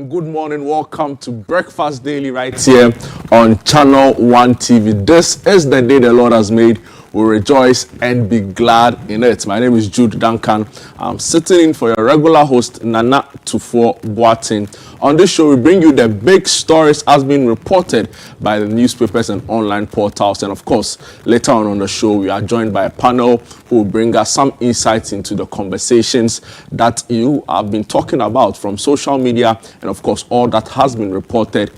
and good morning. Welcome to Breakfast Daily right here on Channel 1 TV. This is the day the Lord has made. We'll rejoice and be glad in it. My name is Jude Duncan. I'm sitting in for your regular host, Nana Tufo Boatin. On this show, we bring you the big stories as being reported by the newspapers and online portals. And of course, later on the show, we are joined by a panel who will bring us some insights into the conversations that you have been talking about from social media and of course, all that has been reported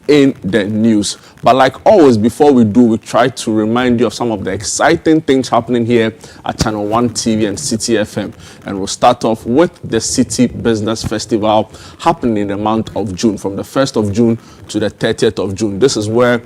in the news. But like always, before we do, we try to remind you of some of the exciting things happening here at Channel 1 TV and City FM. And we'll start off with the City Business Festival happening in the month of June, from the 1st of June to the 30th of June. This is where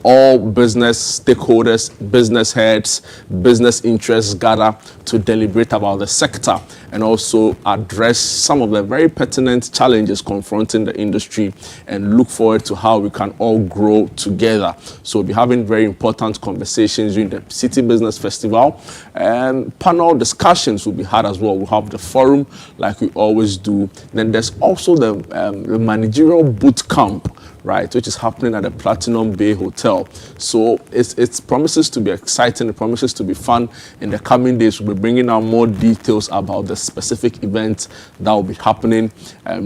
all business stakeholders, business heads, business interests gather to deliberate about the sector and also address some of the very pertinent challenges confronting the industry and look forward to how we can all grow together. So we'll be having very important conversations during the City Business Festival, and panel discussions will be had as well. We'll have the forum like we always do. Then there's also the managerial boot camp, right, which is happening at the Platinum Bay Hotel. So it promises to be exciting, it promises to be fun. In the coming days, we'll be bringing out more details about the specific events that will be happening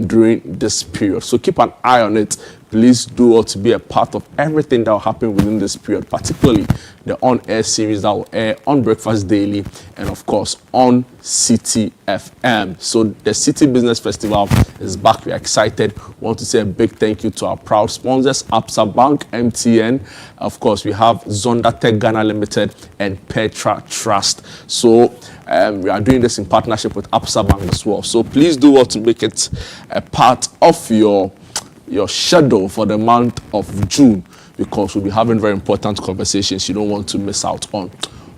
during this period. So keep an eye on it. Please do all to be a part of everything that will happen within this period, particularly the on-air series that will air on Breakfast Daily and, of course, on City FM. So the City Business Festival is back. We're excited. We want to say a big thank you to our proud sponsors, Amissah Bank, MTN. Of course, we have Zonda Tech Ghana Limited and Petra Trust. So we are doing this in partnership with Amissah Bank as well. So please do all to make it a part of your schedule for the month of June, because we'll be having very important conversations you don't want to miss out on.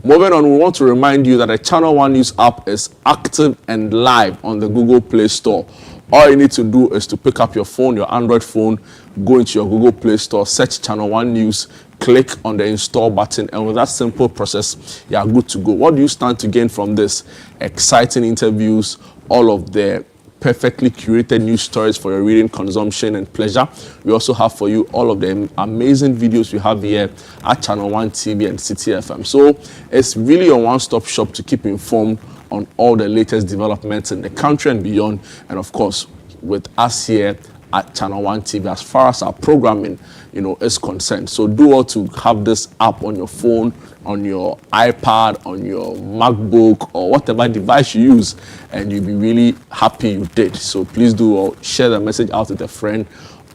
Moving on, we want to remind you that the Channel 1 News app is active and live on the Google Play Store. All you need to do is to pick up your phone, your Android phone, go into your Google Play Store, search Channel 1 News, click on the install button, and with that simple process, you are good to go. What do you stand to gain from this? Exciting interviews, all of the perfectly curated news stories for your reading, consumption, and pleasure. We also have for you all of the amazing videos we have here at Channel 1 TV and City FM. So it's really a one-stop shop to keep informed on all the latest developments in the country and beyond. And of course, with us here at Channel 1 TV, as far as our programming, is concerned. So do all to have this app on your phone, on your iPad, on your MacBook, or whatever device you use, and you'll be really happy you did. So please do all share the message out with a friend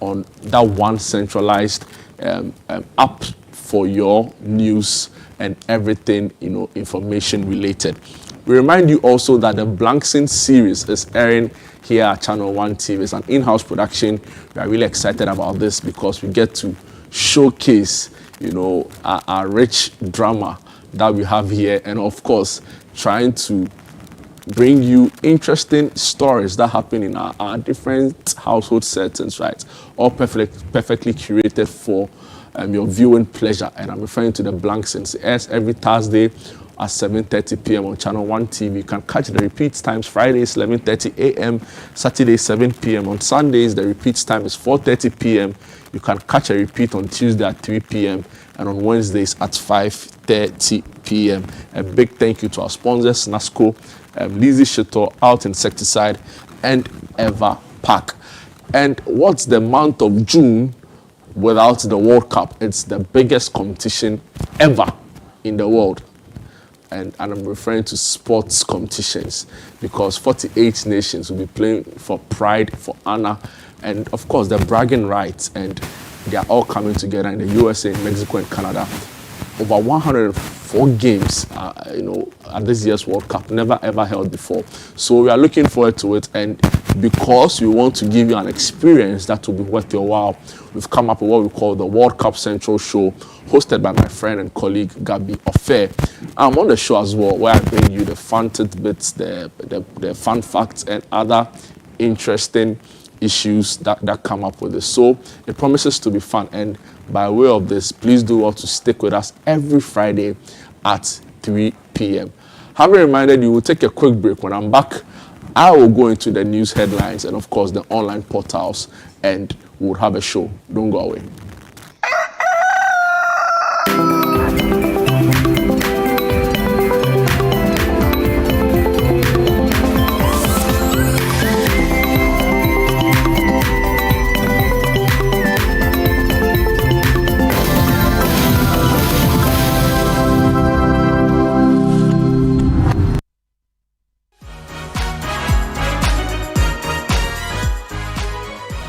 on that one centralized app for your news and everything, information related. We remind you also that the Blank Scene series is airing here at Channel 1 TV. It's an in-house production. We are really excited about this because we get to showcase, our rich drama that we have here, and of course, trying to bring you interesting stories that happen in our different household settings, right? All perfectly curated for your viewing pleasure. And I'm referring to the Blank Scene. It airs every Thursday at 7:30 p.m. on Channel 1 TV. You can catch the repeats times Fridays 11:30 a.m., Saturdays 7 p.m. On Sundays, the repeats time is 4:30 p.m. You can catch a repeat on Tuesday at 3 p.m. and on Wednesdays at 5:30 p.m. A big thank you to our sponsors, NASCO, Lizzie Shito, Out Insecticide, and Eva Pack. And what's the month of June without the World Cup? It's the biggest competition ever in the world. And I'm referring to sports competitions, because 48 nations will be playing for pride, for honor, and of course the bragging rights, and they are all coming together in the USA, Mexico, and Canada. Over 104 games, at this year's World Cup, never ever held before. So we are looking forward to it, and because we want to give you an experience that will be worth your while, we've come up with what we call the World Cup Central Show, hosted by my friend and colleague Gabi Ofe. I'm on the show as well, where I bring you the fun tidbits, the fun facts, and other interesting issues that come up with this. So it promises to be fun, and by way of this, please do want to stick with us every Friday at 3 p.m. Having reminded you, we'll take a quick break. When I'm back, I will go into the news headlines and, of course, the online portals, and we'll have a show. Don't go away.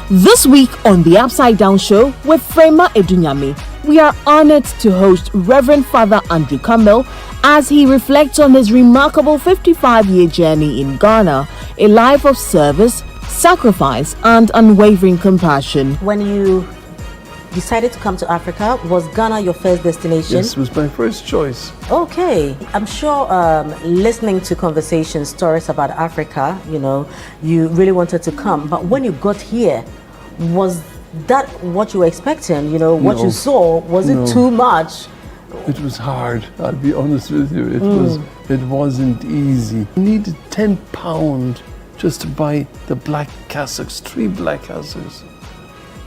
This week on the Upside Down Show with Frema Edunyame, we are honored to host Reverend Father Andrew Campbell as he reflects on his remarkable 55-year journey in Ghana, a life of service, sacrifice, and unwavering compassion. When you decided to come to Africa, was Ghana your first destination? Yes, it was my first choice. Okay. I'm sure listening to conversations, stories about Africa, you really wanted to come. But when you got here, was that what you were expecting? What you saw, was it too much? It was hard, I'll be honest with you. It wasn't easy. I needed £10 just to buy the black cassocks, 3 black cassocks.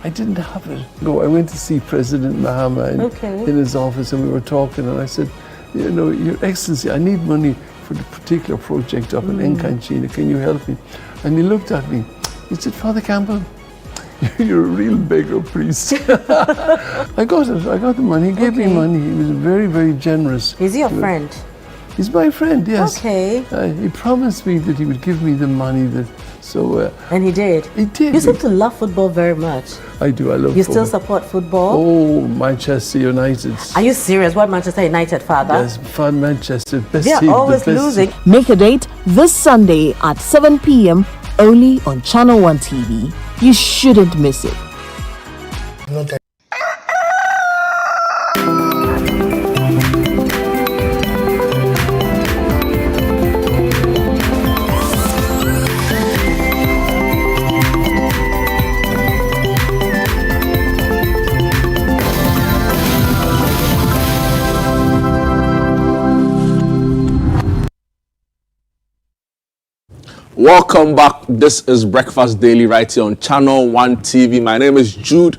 I didn't have it. I went to see President Mahama in his office, and we were talking, and I said, Your Excellency, I need money for the particular project up in Nkanchina. Can you help me? And he looked at me. He said, Father Campbell, you're a real beggar priest. I got it. I got the money. He gave me money. He was very, very generous. Is he your friend? He's my friend, yes. Okay. He promised me that he would give me the money and he did? He did. You seem to love football very much. I do, I love football. You still support football? Oh, Manchester United. Are you serious? What Manchester United, Father? Yes, fan Manchester. Best They're team, always the best losing. Make a date this Sunday at 7 p.m. only on Channel 1 TV. You shouldn't miss it. Welcome back. This is Breakfast Daily right here on Channel 1 TV. My name is Jude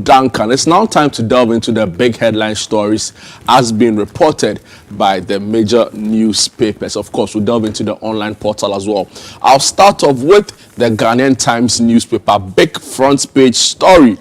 Duncan. It's now time to delve into the big headline stories as being reported by the major newspapers. Of course, we'll delve into the online portal as well. I'll start off with the Ghanaian Times newspaper. Big front page story.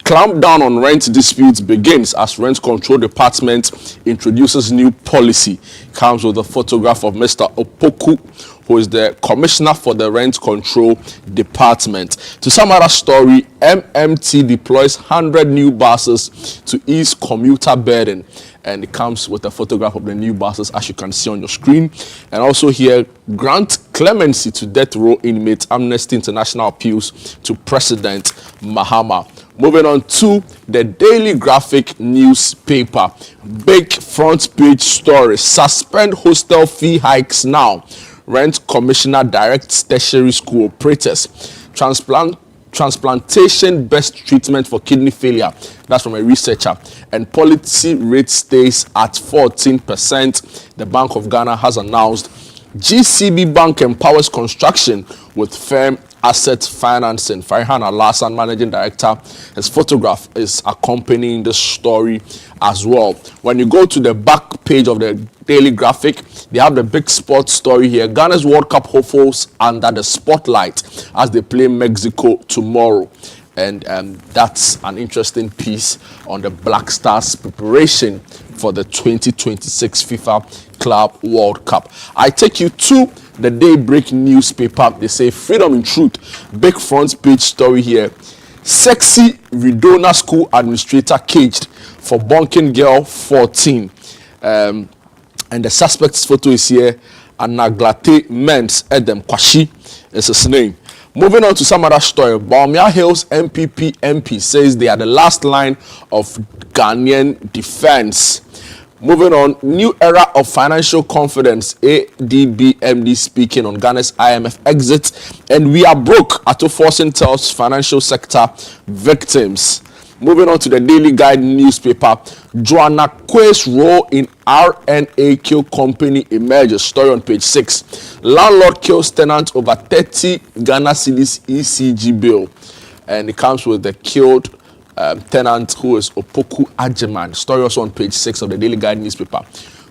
Clampdown on rent disputes begins as Rent Control Department introduces new policy. Comes with a photograph of Mr. Opoku, who is the Commissioner for the Rent Control Department. To some other story, MMT deploys 100 new buses to ease commuter burden. And it comes with a photograph of the new buses, as you can see on your screen. And also here, grant clemency to death row inmates. Amnesty International appeals to President Mahama. Moving on to the Daily Graphic newspaper. Big front page story. Suspend hostel fee hikes now. Rent Commissioner directs tertiary school operators. Transplantation best treatment for kidney failure. That's from a researcher. And policy rate stays at 14%. The Bank of Ghana has announced GCB Bank empowers construction with firm asset financing. Farhan Alasan, Managing Director, his photograph is accompanying the story as well. When you go to the back page of the Daily Graphic, they have the big sports story here. Ghana's World Cup hopefuls under the spotlight as they play Mexico tomorrow. And that's an interesting piece on the Black Stars preparation for the 2026 FIFA Club World Cup. I take you to the Daybreak newspaper. They say freedom in truth. Big front page story here. Sexy Redona school administrator caged for bonking girl 14. And the suspect's photo is here. Anaglate Mens Edem Kwashi is his name. Moving on to some other story. Bawumia Hills MPP MP says they are the last line of Ghanaian defense. Moving on, new era of financial confidence. ADB MD speaking on Ghana's IMF exit. And we are broke. Ato Forcing tells financial sector victims. Moving on to the Daily Guide newspaper, Joanna Quay's role in RNA kill company emerges. Story on page 6. Landlord kills tenant over 30 Ghana cedis ECG bill. And it comes with the killed tenant who is Opoku Ajeman. Story also on page 6 of the Daily Guide newspaper.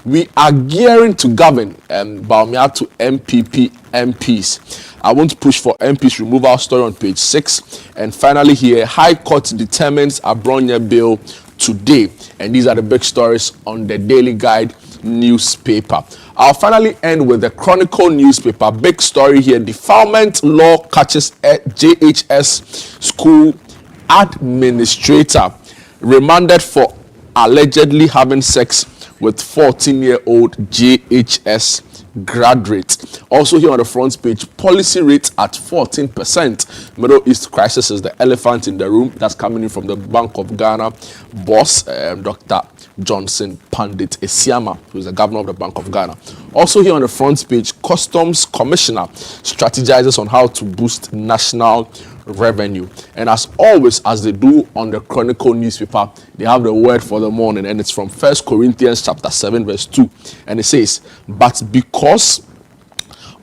We are gearing to govern Baumia to MPP MPs. I want to push for MPs removal. Story on page 6. And finally here, High Court determines Abronya bill today. And these are the big stories on the Daily Guide newspaper. I'll finally end with the Chronicle newspaper. Big story here. Defilement law catches JHS school administrator remanded for allegedly having sex with 14-year-old JHS graduate. Also here on the front page, policy rate at 14%. Middle East crisis is the elephant in the room. That's coming in from the Bank of Ghana boss, Dr. Johnson Pandit Esiama, who is the governor of the Bank of Ghana. Also here on the front page, Customs Commissioner strategizes on how to boost national revenue. And as always, as they do on the Chronicle newspaper, they have the word for the morning, and it's from 1 Corinthians chapter 7 verse 2. And it says, but because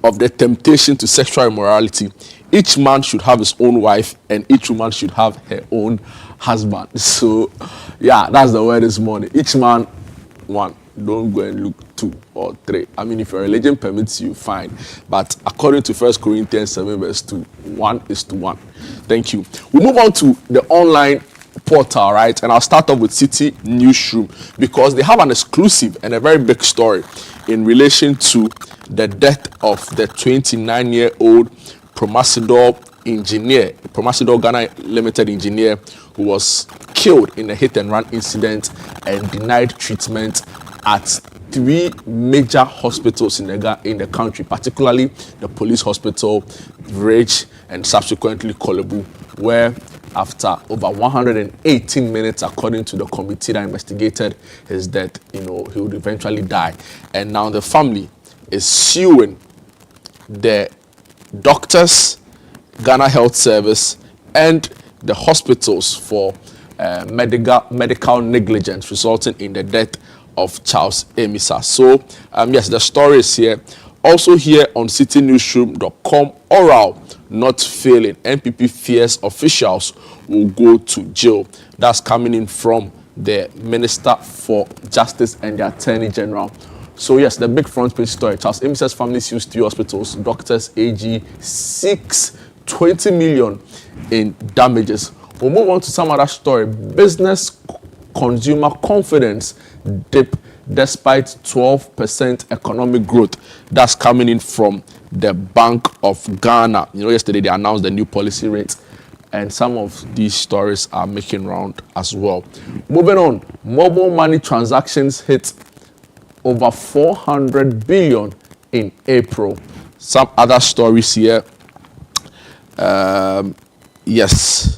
of the temptation to sexual immorality, each man should have his own wife and each woman should have her own husband. So yeah, that's the word this morning. Each man one. Don't go and look 2 or 3. I mean, if your religion permits you, fine. But according to 1 Corinthians 7 verse 2, 1:1. Thank you. We move on to the online portal, right? And I'll start off with City Newsroom because they have an exclusive and a very big story in relation to the death of the 29-year-old Promasidor engineer, Promasidor Ghana Limited engineer, who was killed in a hit-and-run incident and denied treatment at 3 major hospitals in the country, particularly the police hospital, Bridge, and subsequently Kolebu, where after over 118 minutes, according to the committee that investigated his death, he would eventually die. And now the family is suing the doctors, Ghana Health Service, and the hospitals for medical negligence resulting in the death of Charles Amissah. So, yes, the story is here. Also here on citynewsroom.com, oral not failing. NPP fears officials will go to jail. That's coming in from the Minister for Justice and the Attorney General. So, yes, the big front page story. Charles Amissah's family sues 3 hospitals. Doctors AG seeks 20 million in damages. We'll move on to some other story. Business consumer confidence dip despite 12% economic growth. That's coming in from the Bank of Ghana. Yesterday they announced the new policy rate, and some of these stories are making round as well. Moving on, mobile money transactions hit over 400 billion in April. Some other stories here. Yes.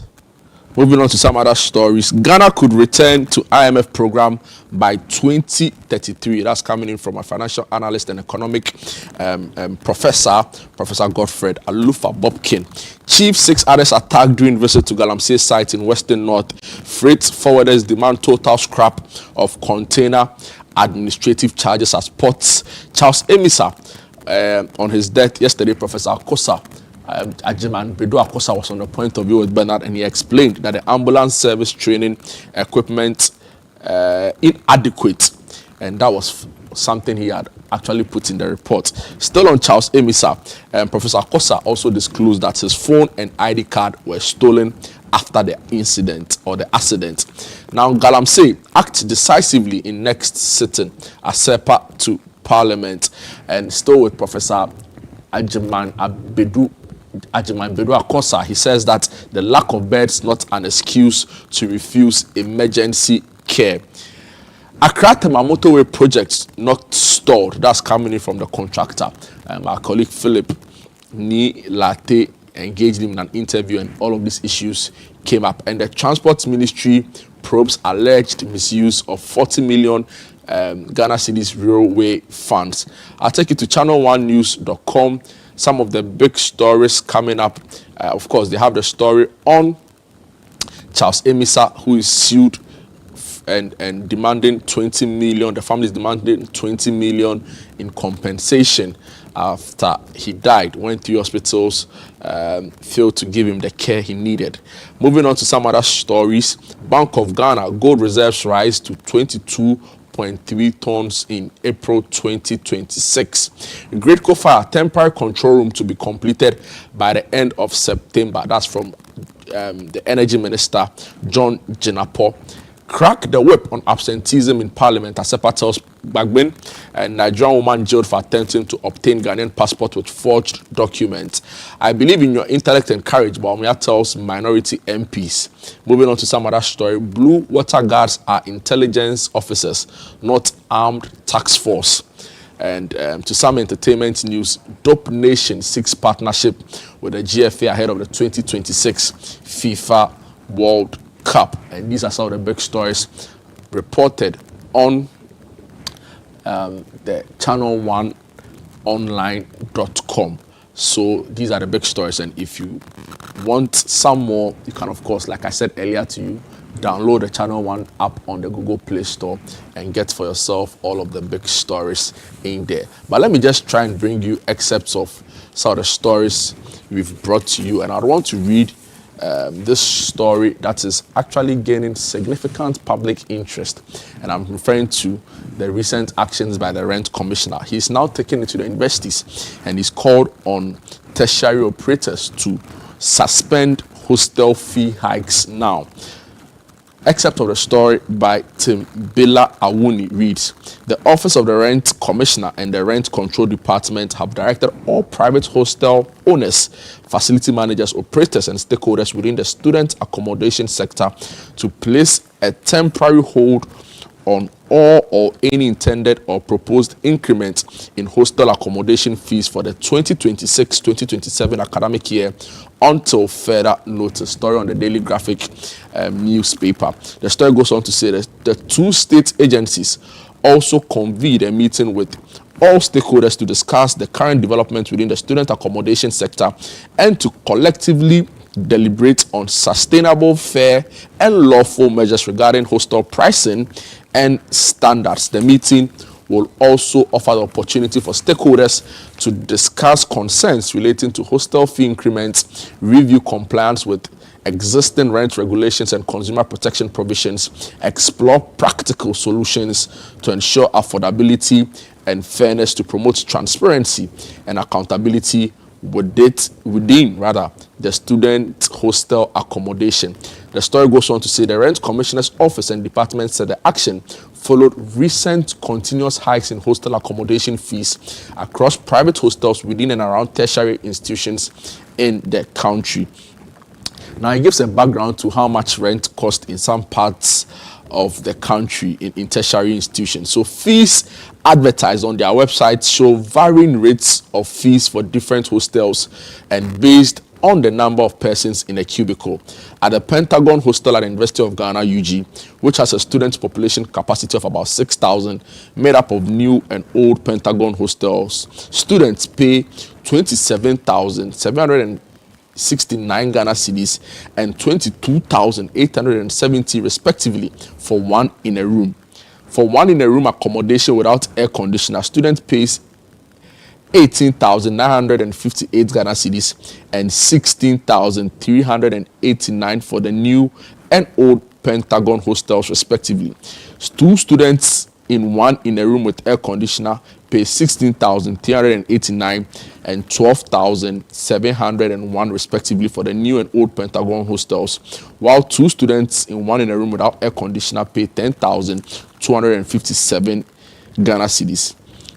Moving on to some other stories. Ghana could return to IMF program by 2033. That's coming in from a financial analyst and economic professor, Professor Godfred Alufa Bobkin. Chief 6 others attacked during visit to Galamsey site in Western North. Freight forwarders demand total scrap of container administrative charges as ports. Charles Amissah, on his death yesterday, Professor Kosa Ajiman Bedu Akosa was on the point of view with Bernard, and he explained that the ambulance service training equipment inadequate, and that was something he had actually put in the report. Still on Charles Amissah, Professor Akosa also disclosed that his phone and ID card were stolen after the incident or the accident. Now Galamsey act decisively in next sitting as SEPA to Parliament, and still with Professor Ajiman Bedu Akosa, he says that the lack of beds not an excuse to refuse emergency care. Accra Tema motorway project not stalled. That's coming in from the contractor. Our colleague Philip Ni Latte engaged him in an interview, and all of these issues came up. And the Transport Ministry probes alleged misuse of 40 million Ghana cedis railway funds. I'll take you to channel1news.com. Some of the big stories coming up. Of course, they have the story on Charles Amissah, who is sued and demanding 20 million. The family is demanding 20 million in compensation after he died, went through hospitals, failed to give him the care he needed. Moving on to some other stories. Bank of Ghana gold reserves rise to 22.3 tons in April 2026. Great Fire temporary control room to be completed by the end of September. That's from the Energy Minister, John Jinapo. Crack the whip on absenteeism in Parliament. Asepa tells Bagbin, a Nigerian woman jailed for attempting to obtain Ghanaian passport with forged documents. I believe in your intellect and courage, Baumia tells minority MPs. Moving on to some other story. Blue water guards are intelligence officers, not armed task force. And to some entertainment news, Dope Nation seeks partnership with the GFA ahead of the 2026 FIFA World Cup. And these are some of the big stories reported on the channel1online.com. So these are the big stories, and if you want some more, you can, of course, like I said earlier to you, download the Channel One app on the Google Play Store and get for yourself all of the big stories in there. But let me just try and bring you excerpts of some of the stories we've brought to you, and I want to read this story that is actually gaining significant public interest, and I'm referring to the recent actions by the Rent Commissioner. He's now taking it to the universities, and he's called on tertiary operators to suspend hostel fee hikes now. Excerpt of the story by Tim Bila Awuni reads, the Office of the Rent Commissioner and the Rent Control Department have directed all private hostel owners, facility managers, operators, and stakeholders within the student accommodation sector to place a temporary hold on all or any intended or proposed increment in hostel accommodation fees for the 2026-2027 academic year until further notice. Story on the Daily Graphic newspaper. The story goes on to say that the two state agencies also convened a meeting with all stakeholders to discuss the current development within the student accommodation sector and to collectively deliberate on sustainable, fair, and lawful measures regarding hostel pricing and standards. The meeting will also offer the opportunity for stakeholders to discuss concerns relating to hostel fee increments, review compliance with existing rent regulations and consumer protection provisions, explore practical solutions to ensure affordability and fairness, to promote transparency and accountability within the student hostel accommodation. The story goes on to say the Rent Commissioner's Office and Department said the action followed recent continuous hikes in hostel accommodation fees across private hostels within and around tertiary institutions in the country. Now, it gives a background to how much rent costs in some parts of the country in tertiary institutions. So fees advertised on their website show varying rates of fees for different hostels and based on the number of persons in a cubicle. At the Pentagon Hostel at the University of Ghana, UG, which has a student population capacity of about 6,000, made up of new and old Pentagon hostels, students pay 27,769 Ghana cedis and 22,870 respectively for one in a room. For one in a room accommodation without air conditioner, student pays 18,958 Ghana cedis and 16,389 for the new and old Pentagon hostels respectively. Two students in one in a room with air conditioner pay 16,389 and 12,701 respectively for the new and old Pentagon hostels, while two students in one in a room without air conditioner pay 10,257 Ghana cedis.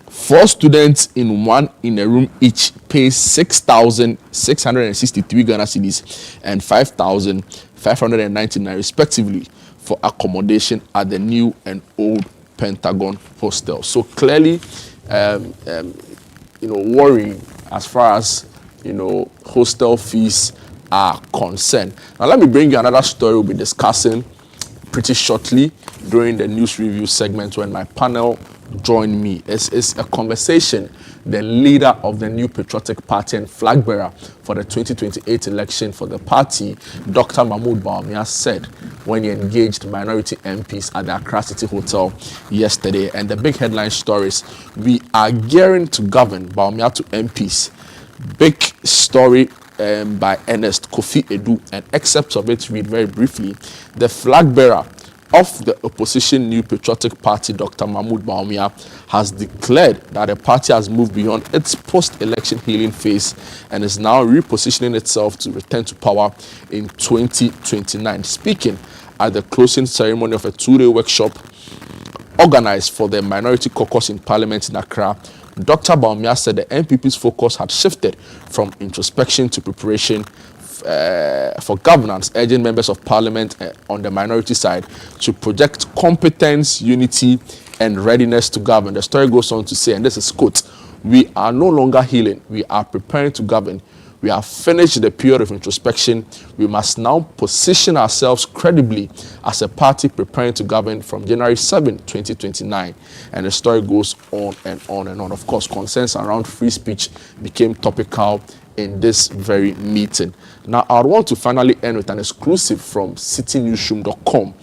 Four students in one in a room each pay 6,663 Ghana cedis and 5,599 respectively for accommodation at the new and old Pentagon hostel. So clearly, worrying as far as hostel fees are concerned. Now let me bring you another story we'll be discussing pretty shortly during the news review segment when my panel joined me. It's a conversation the leader of the New Patriotic Party and flag bearer for the 2028 election for the party, Dr. Mahmoud Bawumia, said when he engaged minority MPs at the Accra City Hotel yesterday. And the big headline stories: we are gearing to govern, Bawumia to MPs. Big story by Ernest Kofi Edu, and excerpts of it read very briefly. The flag bearer of the opposition New Patriotic Party, Dr. Mahmoud Bawumia, has declared that the party has moved beyond its post-election healing phase and is now repositioning itself to return to power in 2029. Speaking at the closing ceremony of a two-day workshop organized for the Minority Caucus in Parliament in Accra, Dr. Bawumia said the NPP's focus had shifted from introspection to preparation for governance, urging members of parliament on the minority side to project competence, unity, and readiness to govern. The story goes on to say, and this is quote, "We are no longer healing, we are preparing to govern. We have finished the period of introspection. We must now position ourselves credibly as a party preparing to govern from January 7, 2029. And the story goes on and on and on. Of course, concerns around free speech became topical in this very meeting. Now, I want to finally end with an exclusive from citynewsroom.com.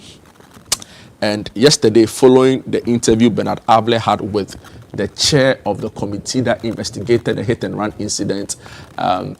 And yesterday, following the interview Bernard Able had with the chair of the committee that investigated the hit and run incident,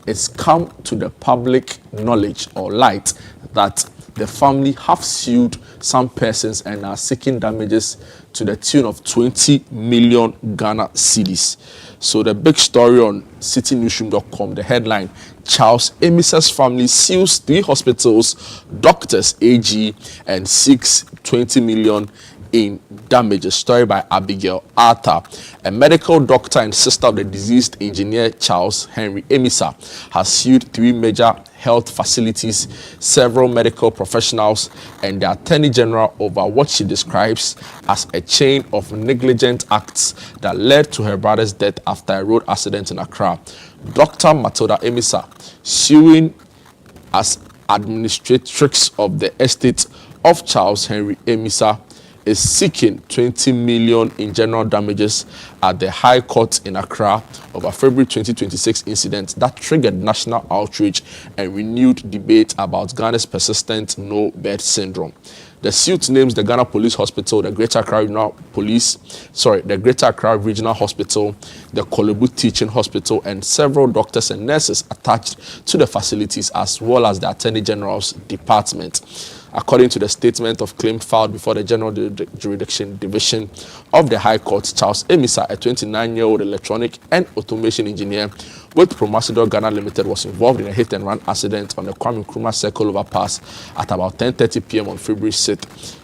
it's come to the public knowledge or light that the family have sued some persons and are seeking damages to the tune of 20 million Ghana cedis. So the big story on citynewsroom.com, the headline: Charles Amissah's family sues 3 hospitals, doctors, AG, and seeks 20 million in damages. Story by Abigail Arthur. A medical doctor and sister of the deceased engineer Charles Henry Amissah has sued 3 major health facilities, several medical professionals, and the Attorney General over what she describes as a chain of negligent acts that led to her brother's death after a road accident in Accra. Dr. Matilda Amissah, suing as administratrix of the estate of Charles Henry Amissah, is seeking 20 million in general damages at the High Court in Accra over February 2026 incident that triggered national outrage and renewed debate about Ghana's persistent no-bed syndrome. The suit names the Ghana Police Hospital, the Greater Accra Regional Hospital, the Kolebu Teaching Hospital, and several doctors and nurses attached to the facilities, as well as the Attorney General's department. According to the statement of claim filed before the General Jurisdiction Division of the High Court, Charles Amissah, a 29-year-old electronic and automation engineer with Promasidor Ghana Limited, was involved in a hit-and-run accident on the Kwame Nkrumah Circle overpass at about 10:30 p.m. on February 6,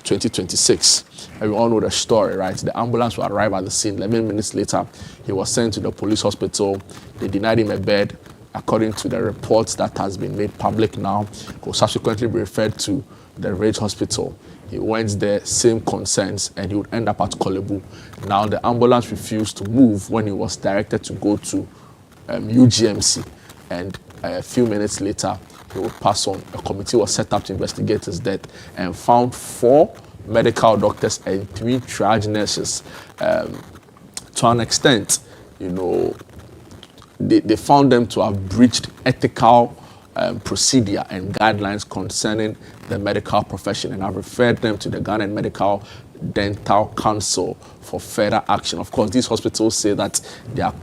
2026. And we all know the story, right? The ambulance will arrive at the scene. 11 minutes later, he was sent to the police hospital. They denied him a bed. According to the reports that has been made public now, he will subsequently be referred to the Rage Hospital. He went there, same concerns, and he would end up at Kolebu. Now, the ambulance refused to move when he was directed to go to UGMC, and a few minutes later, he would pass on. A committee was set up to investigate his death and found 4 medical doctors and 3 triage nurses. To an extent, you know, they found them to have breached ethical procedure and guidelines concerning the medical profession, and I've referred them to the Ghana Medical Dental Council for further action. Of course, these hospitals say that they are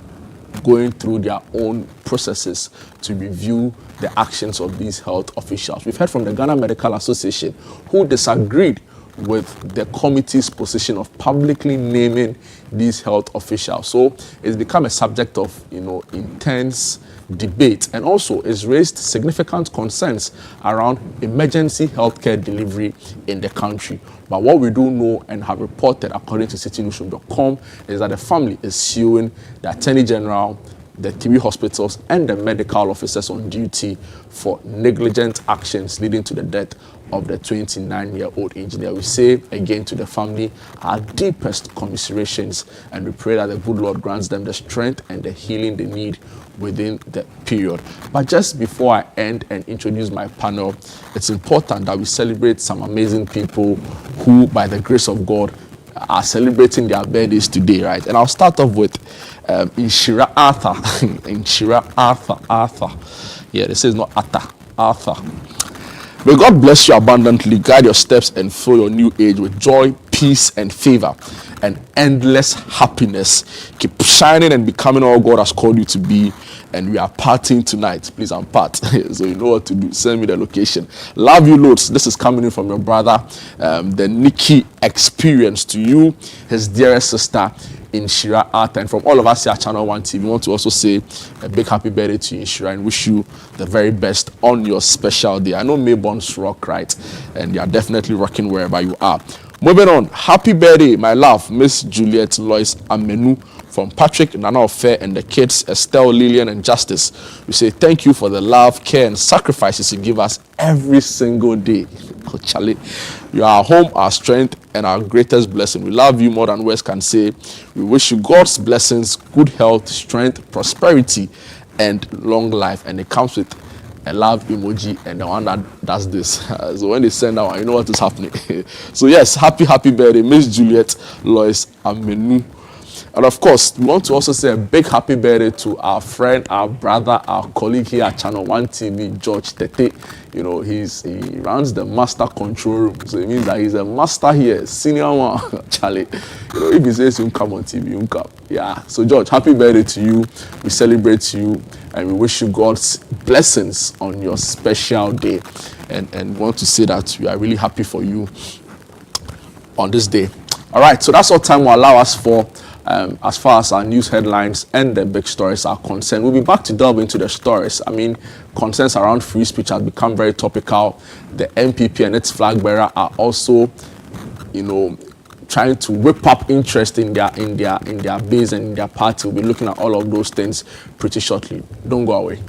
going through their own processes to review the actions of these health officials. We've heard from the Ghana Medical Association, who disagreed with the committee's position of publicly naming these health officials. So it's become a subject of, you know, intense debate, and also it's raised significant concerns around emergency healthcare delivery in the country. But what we do know and have reported, according to citynewsroom.com, is that the family is suing the Attorney General, the 3 hospitals, and the medical officers on duty for negligent actions leading to the death of the 29-year-old engineer. We say again to the family our deepest commiserations, and we pray that the good Lord grants them the strength and the healing they need within the period. But just before I end and introduce my panel, it's important that we celebrate some amazing people who, by the grace of God, are celebrating their birthdays today, right? And I'll start off with Inshira Arthur. Inshira Arthur. Yeah, this is not Arthur. May God bless you abundantly, guide your steps, and fill your new age with joy, peace, and favor, and endless happiness. Keep shining and becoming all God has called you to be. And we are partying tonight. Please, I'm part. So you know what to do. Send me the location. Love you loads. This is coming in from your brother, the Nikki Experience, to you, his dearest sister, Inshira Arthur. And from all of us here at Channel 1 TV, we want to also say a big happy birthday to you, Inshira, and wish you the very best on your special day. I know Mayborns rock, right? And you are definitely rocking wherever you are. Moving on. Happy birthday, my love, Miss Juliet Lois Amenu, from Patrick, Nana Ofe, and the kids, Estelle, Lillian, and Justice. We say thank you for the love, care, and sacrifices you give us every single day. Oh, Charlie, you are our home, our strength, and our greatest blessing. We love you more than words can say. We wish you God's blessings, good health, strength, prosperity, and long life. And it comes with a love emoji and the one that does this. So when they send that one, you know what is happening. So yes, happy birthday, Miss Juliet Lois Amenu. And of course, we want to also say a big happy birthday to our friend, our brother, our colleague here at Channel 1 TV, George Tete. You know, he runs the master control room. So it means that he's a master here, senior one. Charlie, you know, if he says you come on TV, you come. Yeah. So George, happy birthday to you. We celebrate you and we wish you God's blessings on your special day. And want to say that we are really happy for you on this day. All right. So that's all time will allow us for. As far as our news headlines and the big stories are concerned. We'll be back to delve into the stories. I mean, concerns around free speech have become very topical. The MPP and its flag bearer are also, you know, trying to whip up interest in their base and in their party. We'll be looking at all of those things pretty shortly. Don't go away.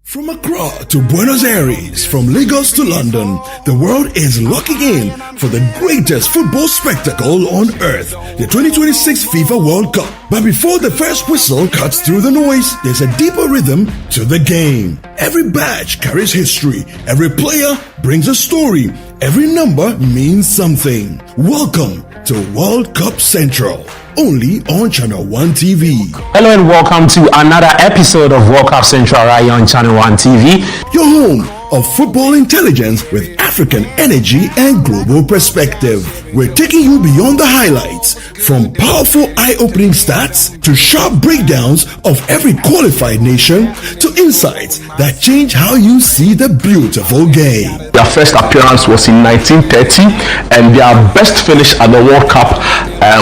From Accra to Buenos Aires, from Lagos to London, the world is locking in for the greatest football spectacle on earth, the 2026 FIFA World Cup. But before the first whistle cuts through the noise, there's a deeper rhythm to the game. Every badge carries history, every player brings a story, every number means something. Welcome to World Cup Central, only on Channel 1 TV. Hello and welcome to another episode of World Cup Central right here on Channel 1 TV. Your home of football intelligence with African energy and global perspective. We're taking you beyond the highlights, from powerful eye-opening stats to sharp breakdowns of every qualified nation to insights that change how you see the beautiful game. Their first appearance was in 1930 and their best finish at the World Cup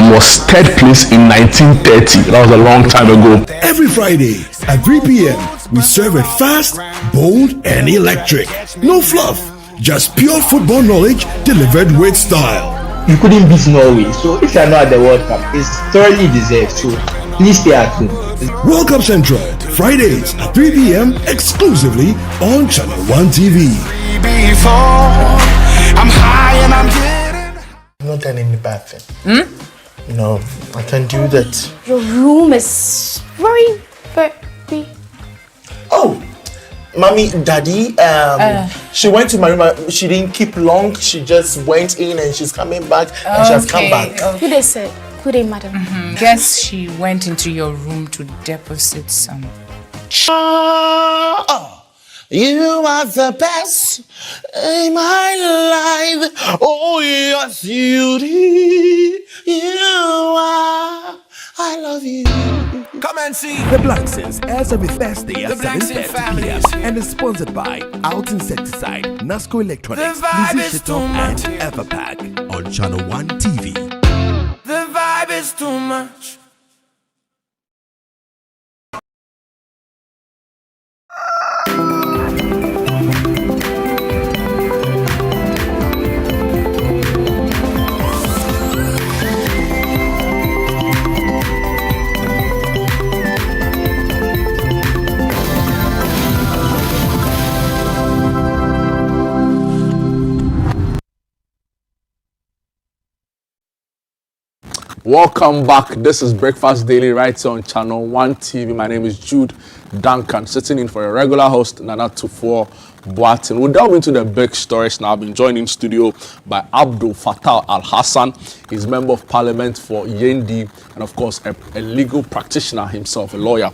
was third place in 1930. That was a long time ago. Every Friday at 3 p.m. we serve it fast, bold, and electric. No fluff, just pure football knowledge delivered with style. You couldn't beat Norway, so if you are not at the World Cup, it's thoroughly deserved. So please stay at home. World Cup Central, Fridays at 3 p.m. exclusively on Channel 1 TV. I've not done any bad thing. No, I can do that. Your room is very. Oh, mommy, daddy, she went to my room. She didn't keep long. She just went in and she's coming back and she has come back. Who they said? Who they, madam? Guess she went into your room to deposit some. You are the best in my life. Oh, yes, you are. I love you. Come and see The Black Sins airs every Thursday at 7:30 p.m. and is sponsored by Out Insecticide, Nasco Electronics, Lizzie Shitop, and Everpack on Channel 1 TV. The vibe is too much. Welcome back. This is Breakfast Daily right here on Channel 1 TV. My name is Jude Duncan, sitting in for a regular host, Nana Tufo Boatin. We'll delve into the big stories now. I've been joined in studio by Abdul Fattah Al-Hassan. He's Member of Parliament for Yendi and, of course, a legal practitioner himself, a lawyer.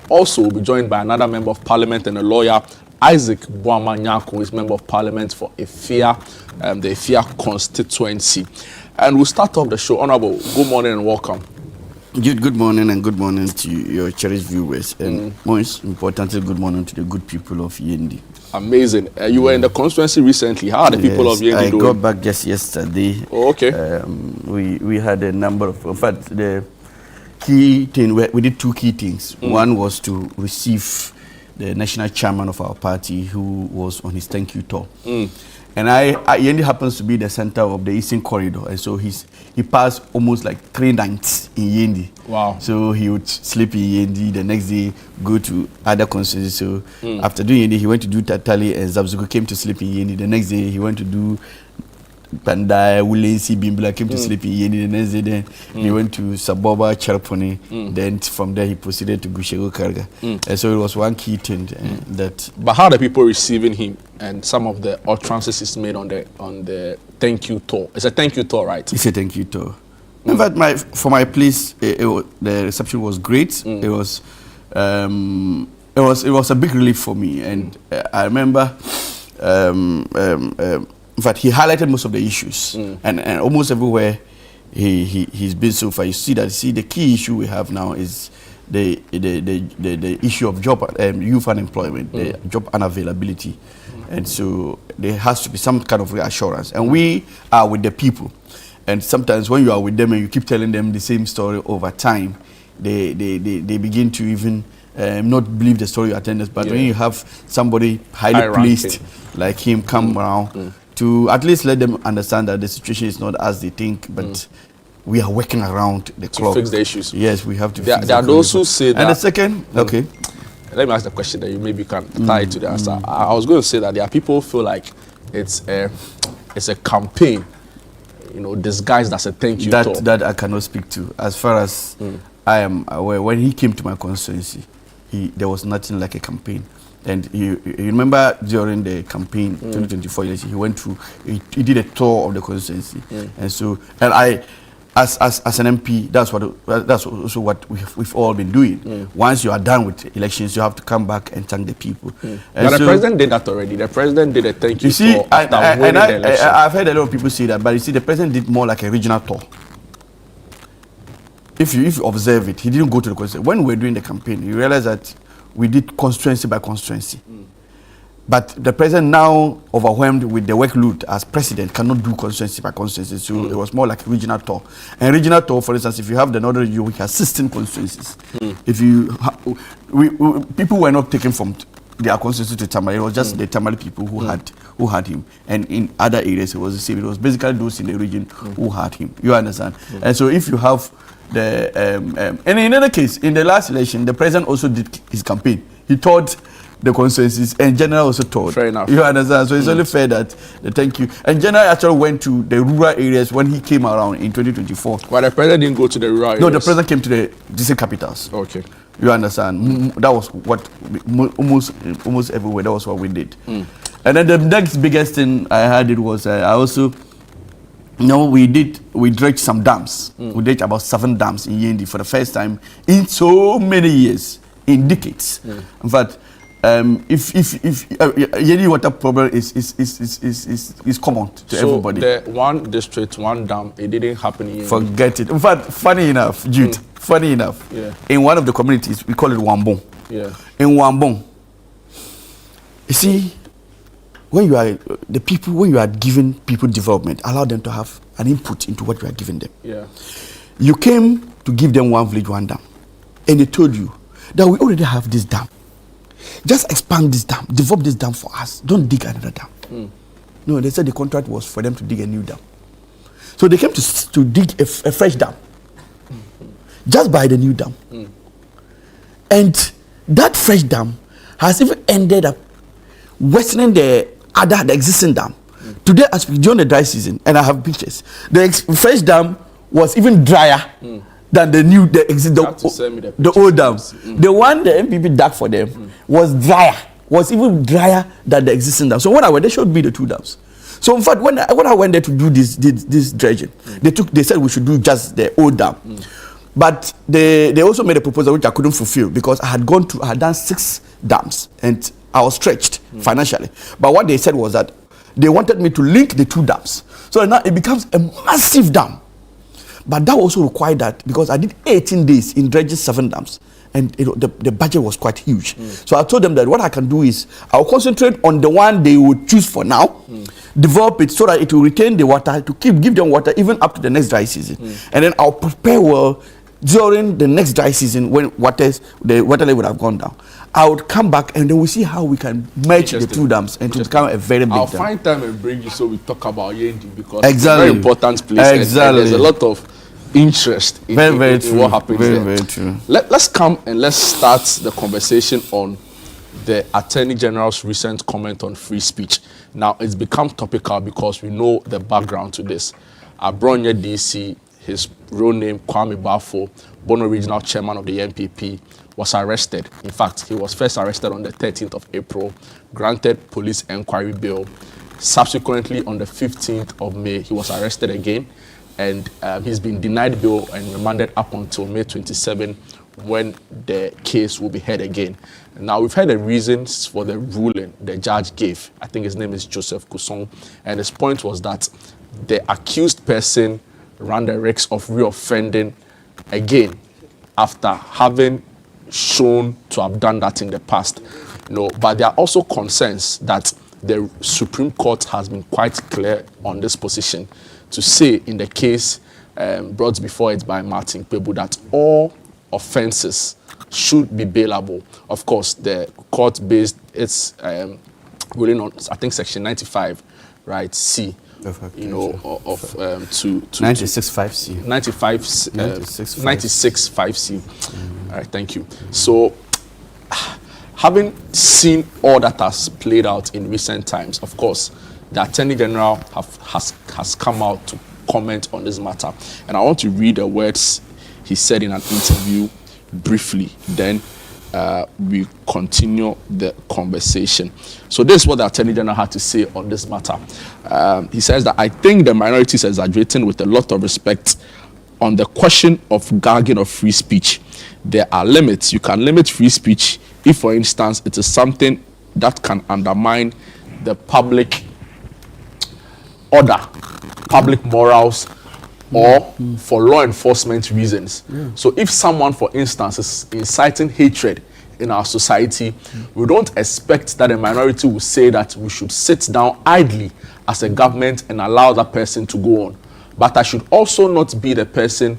Also, we'll be joined by another Member of Parliament and a lawyer, Isaac Boamanyako, is Member of Parliament for Efia, the Efia constituency. And we'll start off the show. Honorable, good morning and welcome. Jude, good morning and good morning to your cherished viewers. And most importantly, good morning to the good people of Yendi. Amazing. You were in the constituency recently. How are the people of Yendi doing? I got back just yesterday. Oh, okay. We had a number of... In fact, the key thing, we did two key things. One was to receive the national chairman of our party who was on his thank you tour. And Yendi happens to be the center of the Eastern Corridor, and so he passed almost like 3 nights in Yendi. Wow! So he would sleep in Yendi, the next day go to other constituencies. So after doing Yendi, he went to do Tatali, and Zabzuko came to sleep in Yendi. The next day he went to do Pandai, Wulensi, Bimbla, came to sleep in Yendi. The next day then he went to Saboba, Charpone. Then from there he proceeded to Gushego Karga. And so it was one key thing that. But how are the people receiving him and some of the utterances he's made on the thank you tour? It's a thank you tour, right? It's a thank you tour. In fact, for my place, the reception was great. It was a big relief for me, and I remember. In fact, he highlighted most of the issues, and almost everywhere he's been so far. You see the key issue we have now is the issue of job, youth unemployment, the job unavailability, and so there has to be some kind of reassurance. And we are with the people, and sometimes when you are with them and you keep telling them the same story over time, they begin to even not believe the story you attend us. But when you have somebody highly placed like him come around. To at least let them understand that the situation is not as they think, but we are working around the clock. To fix the issues. Yes, we have to fix there are those who say that. And the second, okay. Let me ask the question that you maybe can tie it to the answer. I was going to say that there are people who feel like it's a campaign, disguised as a thank you tour. That I cannot speak to. As far as I am aware, when he came to my constituency, there was nothing like a campaign. And you remember during the campaign 2024 election, he went through, he did a tour of the constituency, and I, as an MP, that's also what we've all been doing. Once you are done with elections, you have to come back and thank the people. But the president did that already. The president did a thank you tour after winning the election. I've heard a lot of people say that, but you see, the president did more like a regional tour. If you observe it, he didn't go to the constituency. When we were doing the campaign, you realize that we did constituency by constituency. But the president, now overwhelmed with the workload as president, cannot do constituency by constituency. So it was more like a regional tour. And regional tour, for instance, if you have the northern region, we have 16 constituencies. If you, people were not taken from their constituency to Tamale. It was just the Tamale people who had him. And in other areas, it was the same. It was basically those in the region who had him. You understand? And so if you have and in another case, in the last election, the president also did his campaign. He toured the constituencies, and General also toured. Fair enough. You understand? So it's only fair that the thank you. And General actually went to the rural areas when he came around in 2024. But the president didn't go to the rural areas? No, the president came to the district capitals. Okay. You understand? That was what almost everywhere. That was what we did. And then the next biggest thing I had was I also. We dredged some dams. We dredged about 7 dams in Yendi for the first time in so many years, in decades. In fact, if Yendi water problem is common to everybody. So the one district, one dam, it didn't happen in Yendi. Forget it. In fact, funny enough, Jude, funny enough, in one of the communities, we call it Wambong. Yeah. In Wambong, you see, when you are giving people development, allow them to have an input into what you are giving them. Yeah. You came to give them one village, one dam, and they told you that we already have this dam. Just expand this dam, develop this dam for us. Don't dig another dam. No, they said the contract was for them to dig a new dam. So they came to dig a fresh dam, just by the new dam. And that fresh dam has even ended up worsening the existing dam. Today, as we during the dry season, and I have pictures, the fresh dam was even drier than the old dam. The one the MPP dug for them was even drier than the existing dam. So when I went, they showed me the 2 dams. So in fact, when I went there to do this dredging, they said we should do just the old dam. But they also made a proposal which I couldn't fulfill because I had done 6 dams and I was stretched financially. But what they said was that they wanted me to link the 2 dams. So now it becomes a massive dam. But that also required that because I did 18 days in dredging 7 dams. And the budget was quite huge. So I told them that what I can do is I'll concentrate on the one they would choose for now, develop it so that it will retain the water, to give them water even up to the next dry season. And then I'll prepare well during the next dry season when the water level would have gone down. I would come back and then we'll see how we can merge the 2 dams and to become a very big dam. I'll find time and bring you so we talk about Yendi because it's a very important place and there's a lot of interest in what happens there. Very true. Let's come and let's start the conversation on the Attorney General's recent comment on free speech. Now, it's become topical because we know the background to this. Abronya DC, his real name, Kwame Bafo, Bono Regional Chairman of the NPP, was arrested. In fact, he was first arrested on the 13th of April, granted police inquiry bail. Subsequently, on the 15th of May, he was arrested again, and he's been denied bail and remanded up until May 27, when the case will be heard again. Now, we've heard the reasons for the ruling the judge gave. I think his name is Joseph Kusong, and his point was that the accused person ran the risk of reoffending again after having shown to have done that in the past. But there are also concerns that the Supreme Court has been quite clear on this position to say in the case brought before it by Martin Kpebu that all offenses should be bailable. Of course, the court based its ruling on, I think, Section 95, right, C, to 96.5C. 96.5C. All right, thank you. So, having seen all that has played out in recent times, of course, the Attorney General has come out to comment on this matter. And I want to read the words he said in an interview briefly. Then we continue the conversation. So this is what the Attorney General had to say on this matter. He says that I think the minority is exaggerating with a lot of respect on the question of gagging of free speech. There are limits. You can limit free speech if, for instance, it is something that can undermine the public order, public morals, or for law enforcement reasons. So if someone, for instance, is inciting hatred in our society, we don't expect that a minority will say that we should sit down idly as a government and allow that person to go on. But I should also not be the person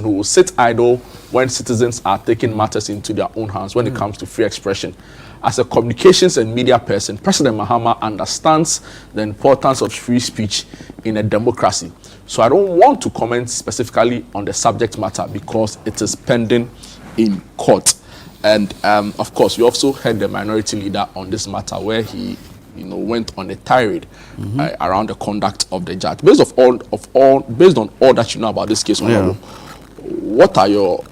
who will sit idle when citizens are taking matters into their own hands when it comes to free expression. As a communications and media person, President Mahama understands the importance of free speech in a democracy. So I don't want to comment specifically on the subject matter because it is pending in court. And of course, we also heard the minority leader on this matter where he went on a tirade around the conduct of the judge. Based on all that you know about this case, what are your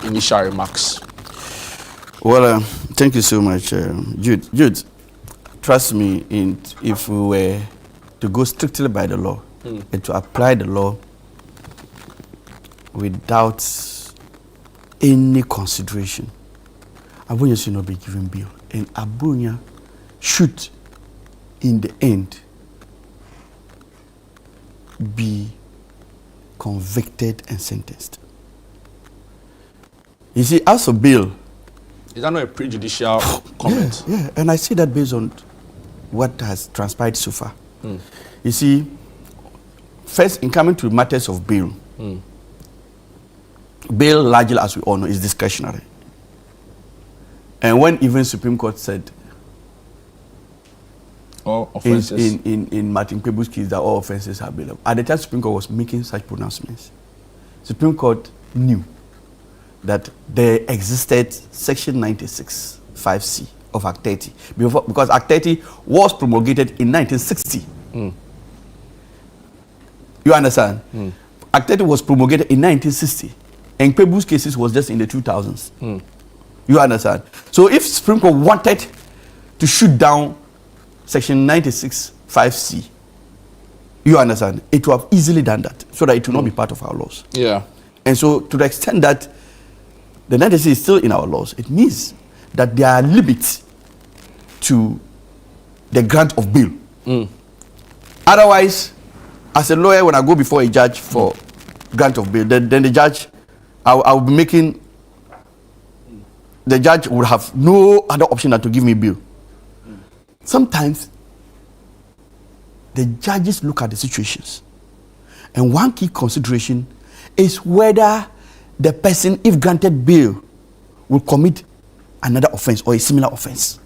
initial remarks? Well, thank you so much, Jude. Jude, trust me, if we were to go strictly by the law and to apply the law without any consideration, Abunya should not be given bail, and Abunya should, in the end, be convicted and sentenced. You see, as for bail, is that not a prejudicial comment? Yeah, and I see that based on what has transpired so far. You see, first, in coming to matters of bail, bail, largely, as we all know, is discretionary. And when even Supreme Court said all offenses in Martin Kpebu's case that all offenses are bailable, at the time Supreme Court was making such pronouncements, Supreme Court knew that there existed Section 96.5C of Act 30, because Act 30 was promulgated in 1960. You understand? Act 30 was promulgated in 1960, and Pebu's cases was just in the 2000s. You understand? So if Supreme Court wanted to shoot down Section 96(5)(c), you understand, it would have easily done that, so that it will not be part of our laws. Yeah. And so, to the extent that the 96 is still in our laws, it means that there are limits to the grant of bail. Otherwise, as a lawyer, when I go before a judge for grant of bail, then the judge, I will be making, the judge would have no other option than to give me bail. Sometimes, the judges look at the situations, and one key consideration is whether the person, if granted bail, will commit another offense or a similar offense.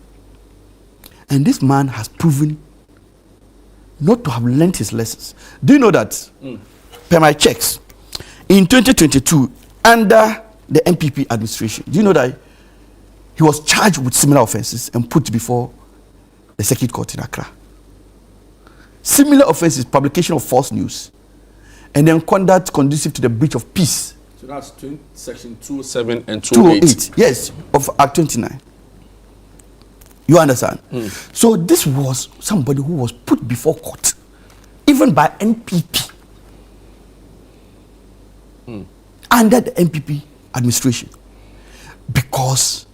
And this man has proven not to have learned his lessons. Do you know that, per my checks, in 2022, under the MPP administration, do you know that he was charged with similar offenses and put before the Circuit Court in Accra? Similar offenses: publication of false news, and then conduct conducive to the breach of peace. So that's Section 207 and 208. Yes, of Act 29. You understand? So this was somebody who was put before court, even by NPP, under the NPP administration, because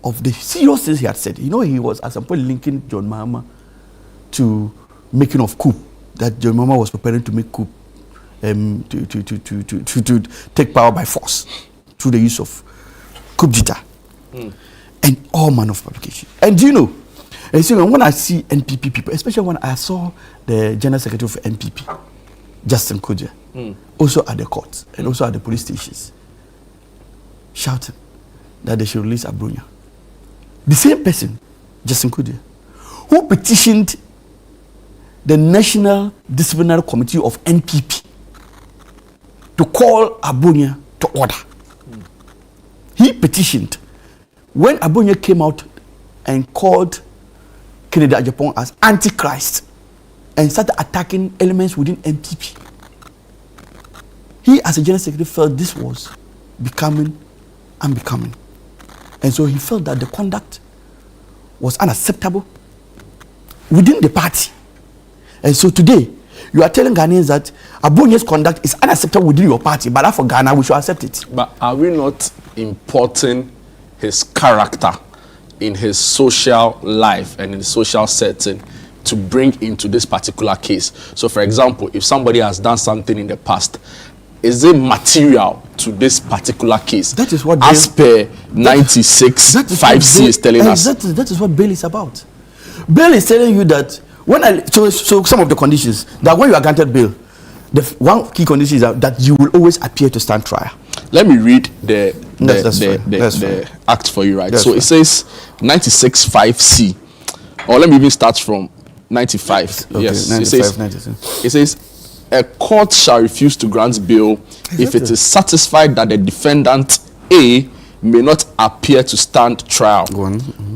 of the serious things he had said. You know, he was at some point linking John Mahama to making of coup, that John Mahama was preparing to make coup, to take power by force through the use of coup d'etat, and all manner of publication. And do you know, and so when I see NPP people, especially when I saw the General Secretary of NPP, Justin Kodja, also at the courts and also at the police stations, shouting that they should release Abronia. The same person, Justin Kodja, who petitioned the National Disciplinary Committee of NPP to call Abronia to order. He petitioned when Abronia came out and called Kennedy Ajapong as Antichrist and started attacking elements within NPP. He, as a General Secretary, felt this was becoming unbecoming. And so he felt that the conduct was unacceptable within the party. And so today, you are telling Ghanaians that Abronia's conduct is unacceptable within your party, but for Ghana, we should accept it. But are we not importing his character in his social life and in the social setting to bring into this particular case? So, for example, if somebody has done something in the past, is it material to this particular case? That is what as per 96(5)(c) is telling us. That is what bail is about. Bail is telling you that so some of the conditions that when you are granted bail, the one key condition is that you will always appear to stand trial. Let me read the act for you, right? So it says 96(5)(c), or let me even start from 95. Okay, yes, 95, 96. It says a court shall refuse to grant bail if it is satisfied that the defendant A may not appear to stand trial.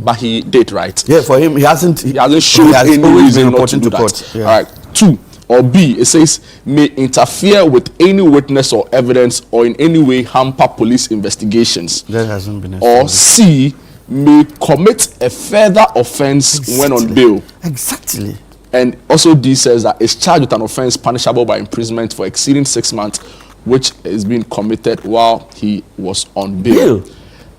But he did, right? Yeah, for him, he hasn't shown any reason not to do that. Court, yeah. All right. 2, or B, it says may interfere with any witness or evidence or in any way hamper police investigations. That hasn't been or C, may commit a further offense when on bail. Exactly. And also D says that is charged with an offense punishable by imprisonment for exceeding 6 months, which is being committed while he was on bail.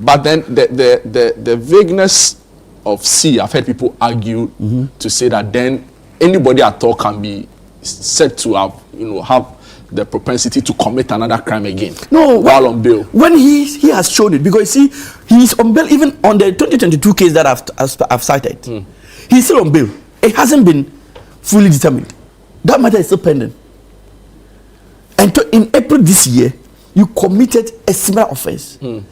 But then the vagueness of C, I've heard people argue to say that then anybody at all can be said to have the propensity to commit another crime again. No, while on bail. When he has shown it, because see, he's on bail even on the 2022 case that I've cited. He's still on bail. It hasn't been fully determined. That matter is still pending. And in April this year, you committed a similar offense. And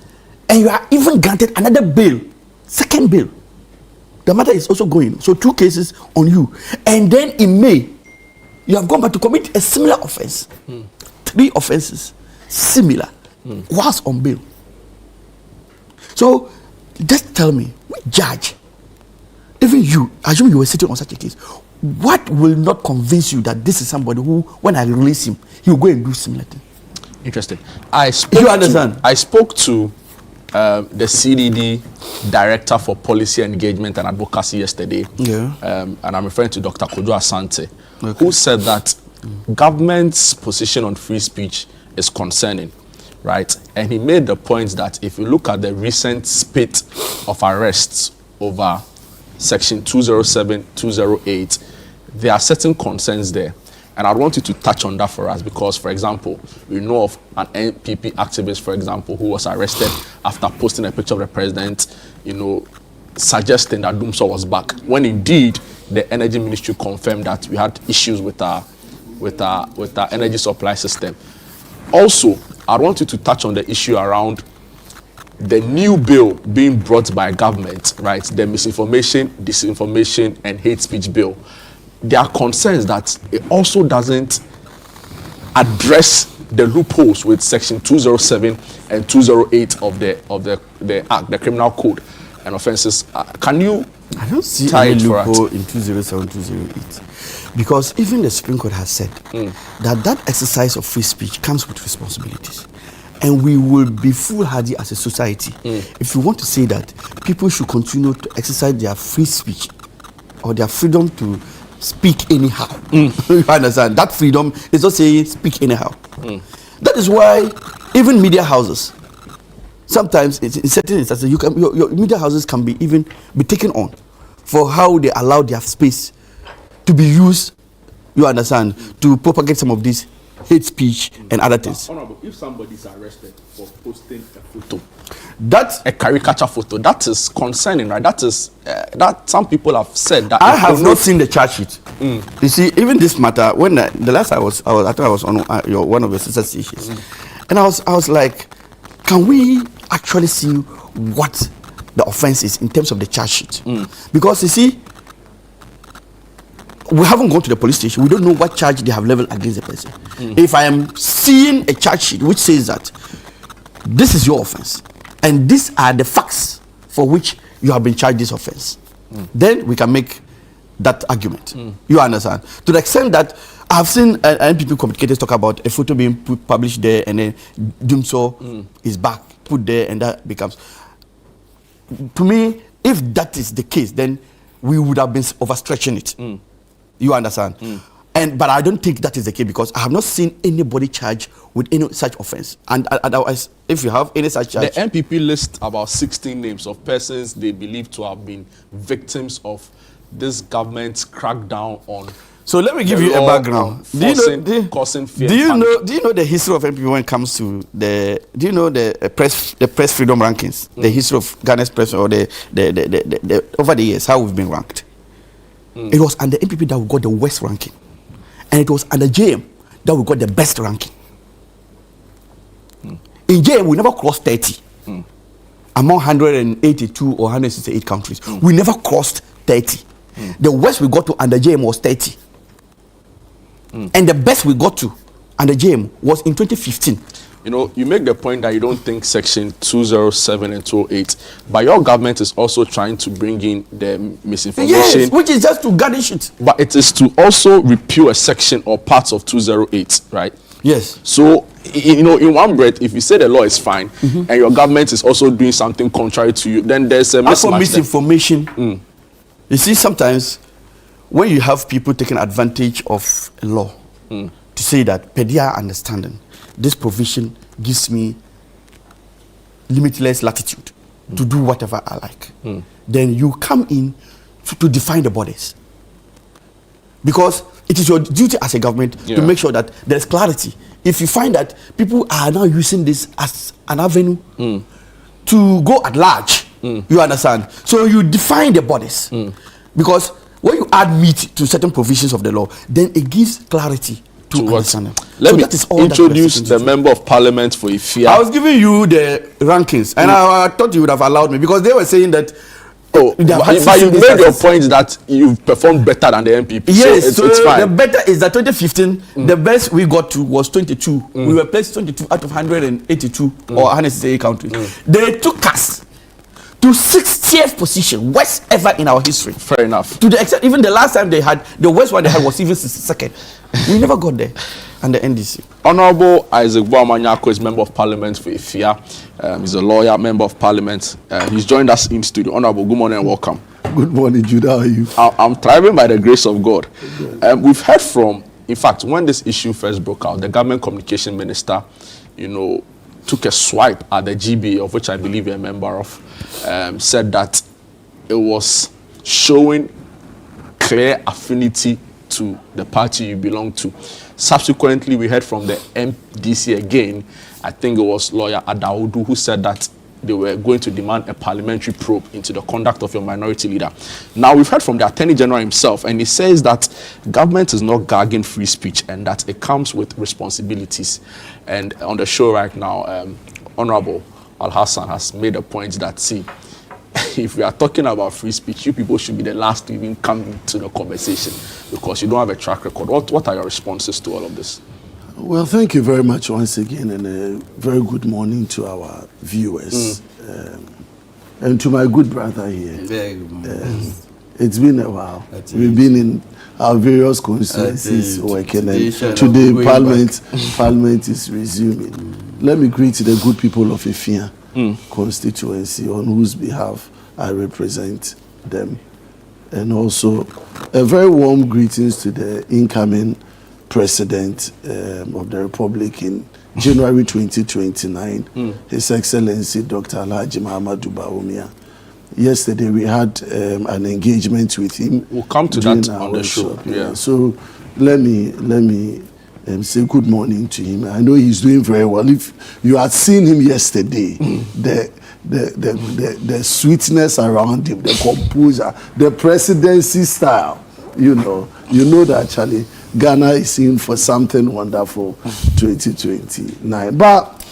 you are even granted another bail, second bail. The matter is also going. So 2 cases on you. And then in May, you have gone back to commit a similar offense. 3 offenses, similar, whilst on bail. So just tell me, which judge, even you, assume you were sitting on such a case, what will not convince you that this is somebody who, when I release him, he will go and do similar thing? Interesting. You understand? I spoke to the CDD Director for Policy Engagement and Advocacy yesterday. Yeah. And I'm referring to Dr. Kojo Asante, who said that government's position on free speech is concerning, right? And he made the point that if you look at the recent spate of arrests over Section 207, 208, there are certain concerns there. And I want you to touch on that for us because, for example, we know of an NPP activist, for example, who was arrested after posting a picture of the president, suggesting that Dumso was back, when indeed the Energy Ministry confirmed that we had issues with our energy supply system. Also, I want you to touch on the issue around the new bill being brought by government, right? The misinformation, disinformation, and hate speech bill. There are concerns that it also doesn't address the loopholes with Section 207 and 208 of the Act, the Criminal Code and offences. Can you? I don't see any loophole in 207, 208, because even the Supreme Court has said that exercise of free speech comes with responsibilities. And we will be foolhardy as a society if we want to say that people should continue to exercise their free speech or their freedom to speak anyhow. You understand? That freedom is not saying speak anyhow. That is why even media houses, sometimes in certain instances, your media houses can be taken on for how they allow their space to be used, you understand, to propagate some of these hate speech and other things. Honorable, if somebody is arrested for posting a photo, that's a caricature photo, that is concerning, right? That is that some people have said that. I have not seen the charge sheet. You see, even this matter, when the last I think I was on one of your sister stations, and I was like, can we actually see what the offense is in terms of the charge sheet? Because you see, we haven't gone to the police station. We don't know what charge they have leveled against the person. If I am seeing a charge sheet which says that this is your offense and these are the facts for which you have been charged this offense, then we can make that argument. You understand? To the extent that I have seen NPP communicators talk about a photo being published there and then Dumso is back, put there, and that becomes. To me, if that is the case, then we would have been overstretching it. You understand? But I don't think that is the case because I have not seen anybody charged with any such offense. And otherwise, if you have any such charge, the NPP lists about 16 names of persons they believe to have been victims of this government's crackdown on. So let me give you a background. Causing fear. Do you know the history of NPP when it comes to the? Do you know the press freedom rankings? The history of Ghana's press or the over the years how we've been ranked. It was under NPP that we got the worst ranking, and it was under JM that we got the best ranking. In JM, we never crossed 30 among 182 or 168 countries. We never crossed 30. The worst we got to under JM was 30, and the best we got to under JM was in 2015. You make the point that you don't think Section 207 and 208, but your government is also trying to bring in the misinformation. Yes, which is just to garnish it. But it is to also repeal a section or parts of 208, right? Yes. So, in one breath, if you say the law is fine, and your government is also doing something contrary to you, then there's a mismatch. As for misinformation, you see, sometimes when you have people taking advantage of a law to say that, per their understanding, this provision gives me limitless latitude to do whatever I like. Then you come in to define the borders. Because it is your duty as a government to make sure that there is clarity. If you find that people are now using this as an avenue to go at large, you understand? So you define the borders. Because when you add meat to certain provisions of the law, then it gives clarity to understand them. Let me introduce the member of parliament for Ifia. I was giving you the rankings, and I thought you would have allowed me because they were saying that. But you made your point that you've performed better than the NPP. Yes, so it's fine. The better is that 2015, the best we got to was 22. We were placed 22 out of 182 or 168 countries. They took us to 60th position, worst ever in our history. Fair enough. To the extent, even the last time they had, the worst one they had was even 62nd. We never got there. And the NDC. Honorable Isaac Boamanyako is Member of Parliament for Ifia. He's a lawyer, Member of Parliament. He's joined us in studio. Honorable, good morning and welcome. Good morning, Judah. How are you? I'm thriving by the grace of God. We've heard from, in fact, when this issue first broke out, the government communication minister, took a swipe at the GB, of which I believe you're a member of, said that it was showing clear affinity to the party you belong to. Subsequently, we heard from the MDC again. I think it was lawyer Adaudu who said that they were going to demand a parliamentary probe into the conduct of your minority leader. Now, we've heard from the Attorney General himself, and he says that government is not gagging free speech and that it comes with responsibilities. And on the show right now, Honorable Al-Hassan has made a point that, see, if we are talking about free speech, you people should be the last to even come into the conversation because you don't have a track record. What are your responses to all of this? Well, thank you very much once again, and a very good morning to our viewers. And to my good brother here. Very good morning. It's been a while. We've been in our various constituencies working, and today Parliament is resuming. Let me greet the good people of Ifia constituency, on whose behalf I represent them. And also a very warm greetings to the incoming President of the Republic in January 2029, His Excellency Dr. Alhaji Muhammadu Bawumia. Yesterday we had an engagement with him. We'll come to that on the show. Yeah. So let me say good morning to him. I know he's doing very well. If you had seen him yesterday, the sweetness around him, the composure, the presidency style, you know that Charlie, Ghana is in for something wonderful 2029. But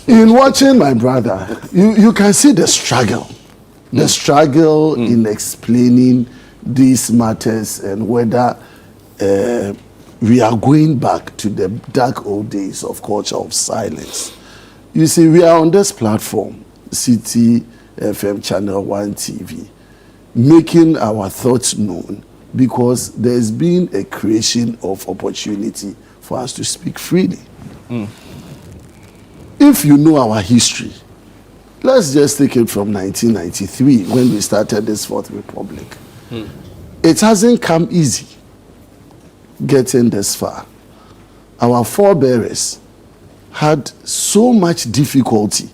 in watching my brother, you can see the struggle. The struggle in explaining these matters and whether we are going back to the dark old days of culture of silence. You see, we are on this platform, City FM Channel 1 TV, making our thoughts known because there's been a creation of opportunity for us to speak freely. If you know our history, let's just take it from 1993 when we started this Fourth Republic. It hasn't come easy getting this far. Our forebears had so much difficulty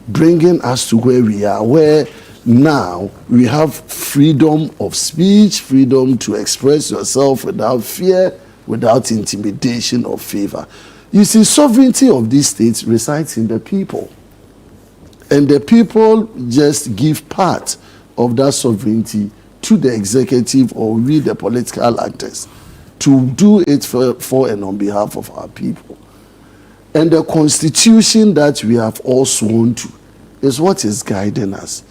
bringing us to where we are, where now we have freedom of speech, freedom to express yourself without fear, without intimidation or favor. You see, sovereignty of these states resides in the people. And the people just give part of that sovereignty to the executive or we, the political actors, to do it for and on behalf of our people. And the constitution that we have all sworn to is what is guiding us.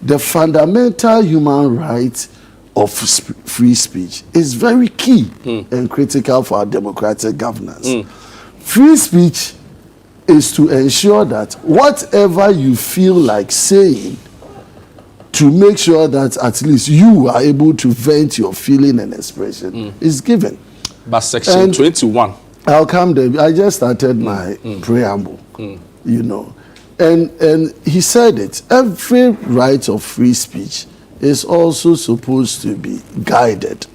The fundamental human right of free speech is very key and critical for our democratic governance. Free speech is to ensure that whatever you feel like saying, to make sure that at least you are able to vent your feeling and expression is given. But section 21. I'll come there. I just started my preamble, And he said it. Every right of free speech is also supposed to be guided.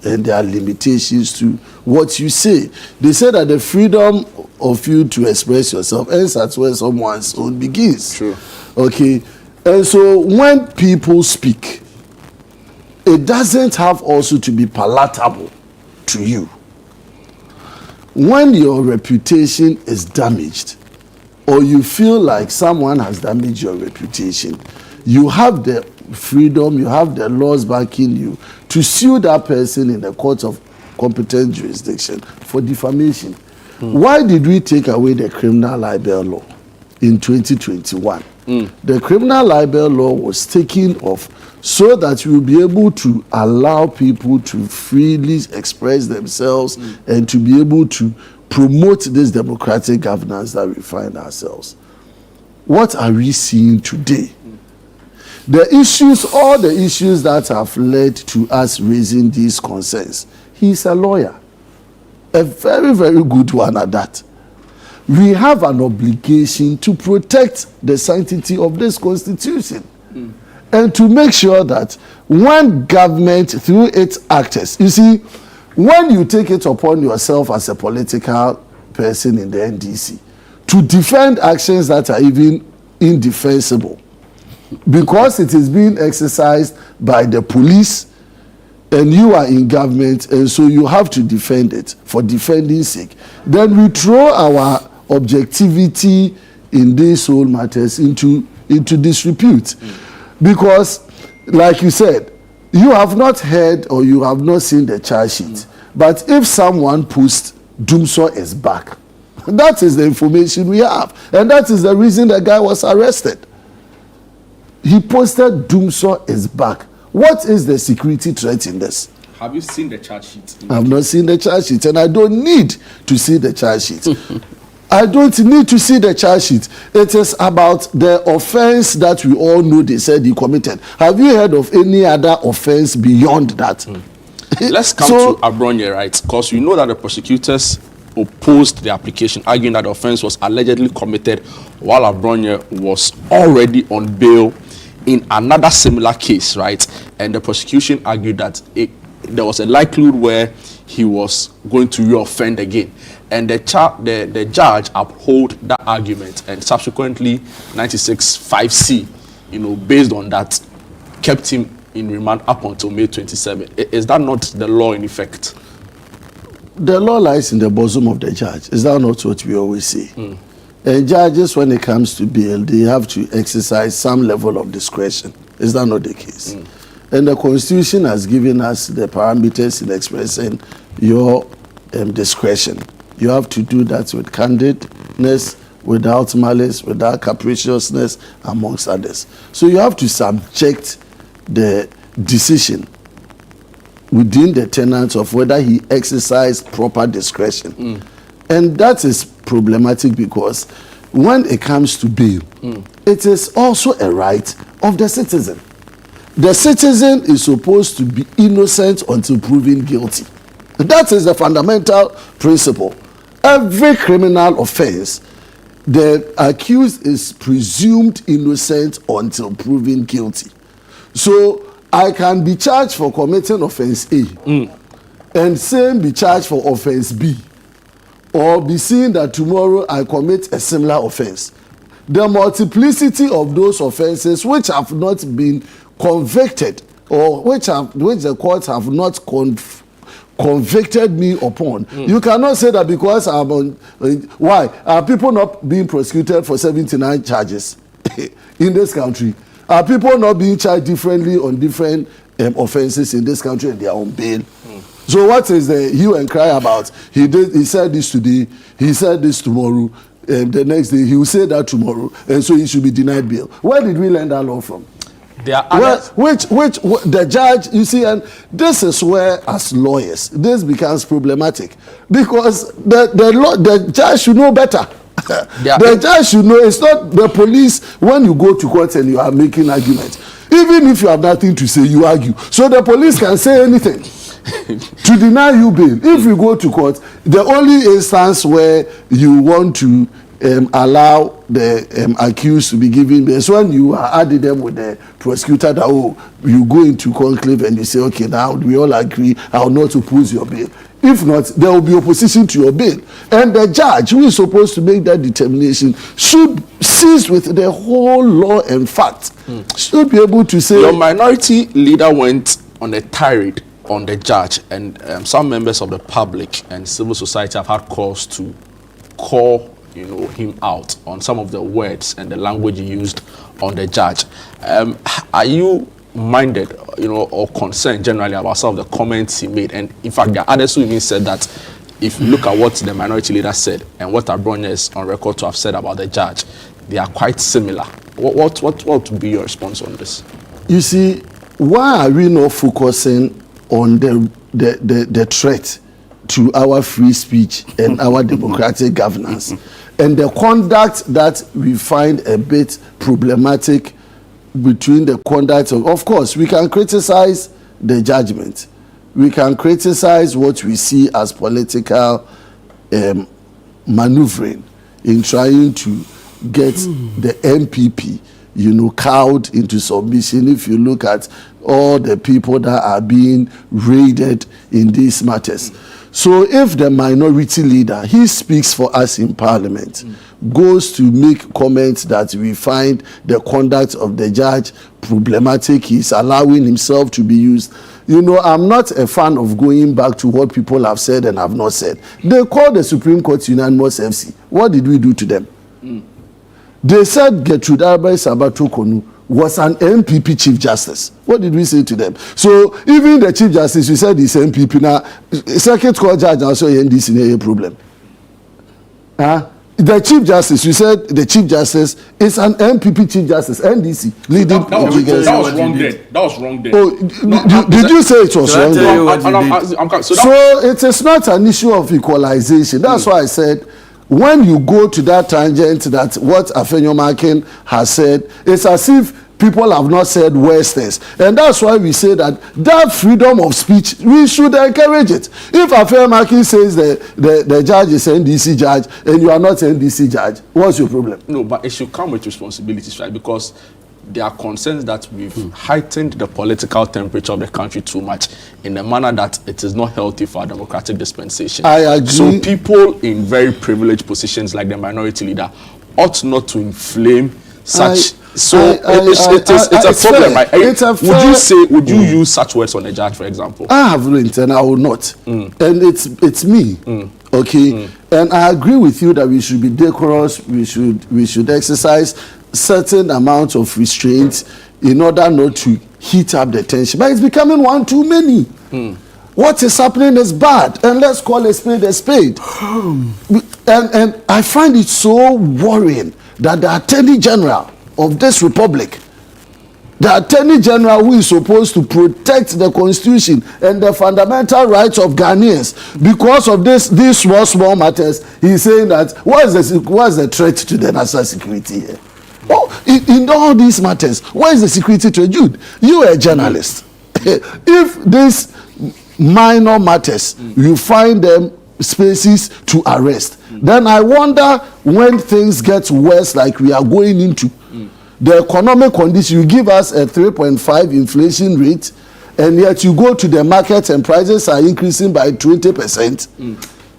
And there are limitations to what you say. They say that the freedom of you to express yourself ends at where someone's own begins. True. Okay. And so when people speak, it doesn't have also to be palatable to you. When your reputation is damaged, or you feel like someone has damaged your reputation, you have the freedom, you have the laws backing you to sue that person in the court of competent jurisdiction for defamation. Why did we take away the criminal libel law in 2021? The criminal libel law was taken off so that we will be able to allow people to freely express themselves and to be able to promote this democratic governance that we find ourselves. What are we seeing today? all the issues that have led to us raising these concerns. He's a lawyer, a very, very good one at that. We have an obligation to protect the sanctity of this constitution and to make sure that when government, through its actors, you see, when you take it upon yourself as a political person in the NDC to defend actions that are even indefensible, because it is being exercised by the police and you are in government, and so you have to defend it for defending sake, then we throw our objectivity in these whole matters into disrepute. Because, like you said, you have not heard or you have not seen the charge sheet. But if someone posts Dumso is back, that is the information we have. And that is the reason the guy was arrested. He posted Dumso is back. What is the security threat in this? Have you seen the charge sheet? I have not seen the charge sheet, and I don't need to see the charge sheet. I don't need to see the charge sheet. It is about the offense that we all know they said he committed. Have you heard of any other offense beyond that? Let's come to Abronye, right? Because you know that the prosecutors opposed the application, arguing that the offense was allegedly committed while Abronye was already on bail in another similar case, right? And the prosecution argued that there was a likelihood where he was going to reoffend again. And the judge upheld that argument, and subsequently 96(5)(c), based on that, kept him in remand up until May 27. Is that not the law in effect? The law lies in the bosom of the judge. Is that not what we always say? And judges, when it comes to bail, they have to exercise some level of discretion. Is that not the case? And the Constitution has given us the parameters in expressing your discretion. You have to do that with candidness, without malice, without capriciousness, amongst others. So you have to subject the decision within the tenets of whether he exercised proper discretion. And that is problematic because when it comes to bail, it is also a right of the citizen. The citizen is supposed to be innocent until proven guilty. That is the fundamental principle. Every criminal offense, the accused is presumed innocent until proven guilty. So I can be charged for committing offense A and same be charged for offense B, or be seen that tomorrow I commit a similar offense. The multiplicity of those offenses which have not been convicted or which the courts have not convicted me upon. You cannot say that because I'm on. Why are people not being prosecuted for 79 charges in this country? Are people not being charged differently on different offenses in this country and they are on bail? So what is the hue and cry about? He said this today, he said this tomorrow, and the next day he will say that tomorrow, and so he should be denied bail. Where did we learn that law from? There are which the judge, you see, and this is where, as lawyers, this becomes problematic because the judge should know better. The judge should know. It's not the police. When you go to court and you are making arguments, even if you have nothing to say, you argue. So the police can say anything to deny you bail. If you go to court, the only instance where you want to allow the accused to be given bail is when you are adding them with the prosecutor that you go into conclave and you say, okay, now we all agree I will not oppose your bail. If not, there will be opposition to your bail. And the judge who is supposed to make that determination should cease with the whole law and fact. Should be able to say... Your minority leader went on a tirade on the judge, and some members of the public and civil society have had cause to call him out on some of the words and the language he used on the judge. Are you minded, or concerned generally about some of the comments he made? And in fact, there are others who even said that if you look at what the minority leader said and what Abronye is on record to have said about the judge, they are quite similar. What would be your response on this? You see, why are we not focusing on the threat to our free speech and our democratic governance and the conduct that we find a bit problematic between the conduct of course, we can criticize the judgment. We can criticize what we see as political maneuvering in trying to get the MPP, cowed into submission. If you look at all the people that are being raided in these matters. So if the minority leader, he speaks for us in parliament, goes to make comments that we find the conduct of the judge problematic, he's allowing himself to be used. I'm not a fan of going back to what people have said and have not said. They called the Supreme Court unanimous FC. What did we do to them? They said Gertrude Arbai Sabato Konu was an MPP Chief Justice. What did we say to them? So even the Chief Justice, we said he's MPP. Now, Circuit Court Judge also this in a problem. The Chief Justice, you said the Chief Justice is an MPP Chief Justice, NDC, leading. That was wrong then. That was wrong then. Oh, did you say it was wrong then? So it is not an issue of equalization. That's why I said, when you go to that tangent that what Afenyo Makin has said, it's as if people have not said worse things. And that's why we say that freedom of speech, we should encourage it. If Afenyo Makin says the judge is an NDC judge and you are not an NDC judge, what's your problem? No, but it should come with responsibilities, right? Because there are concerns that we've heightened the political temperature of the country too much in a manner that it is not healthy for a democratic dispensation. I agree. So people in very privileged positions like the minority leader ought not to inflame such. It's a problem, right? Would you use such words on a judge, for example? I have learned and I will not. And it's me. Okay. And I agree with you that we should be decorous, we should exercise certain amount of restraint in order not to heat up the tension. But it's becoming one too many. What is happening is bad, and let's call a spade a spade. And I find it so worrying that the Attorney General of this republic, the Attorney General who is supposed to protect the Constitution and the fundamental rights of Ghanaians, because of these small matters, he's saying that what's the threat to the national security here? Oh, in all these matters, what is the security to Jude? You are a journalist. If these minor matters, you find them spaces to arrest, then I wonder when things get worse like we are going into, the economic condition, you give us a 3.5 inflation rate, and yet you go to the market and prices are increasing by 20%.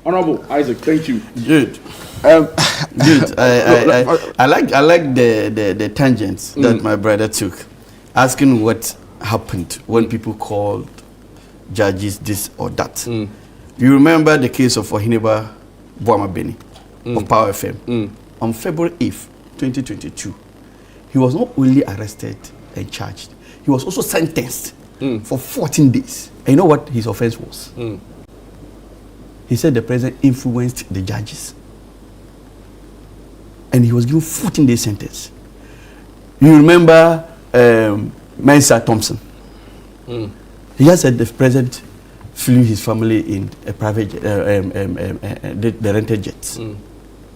Honorable Isaac, thank you. Good. Good. I like the tangents that my brother took, asking what happened when people called judges this or that. You remember the case of Ohineba Boamabeni of Power FM on February 8th, 2022. He was not only arrested and charged, he was also sentenced for 14 days. And you know what his offense was? He said the president influenced the judges. And he was given 14-day sentence. You remember Mensa Thompson? He has said the president flew his family in a private the rented jets. And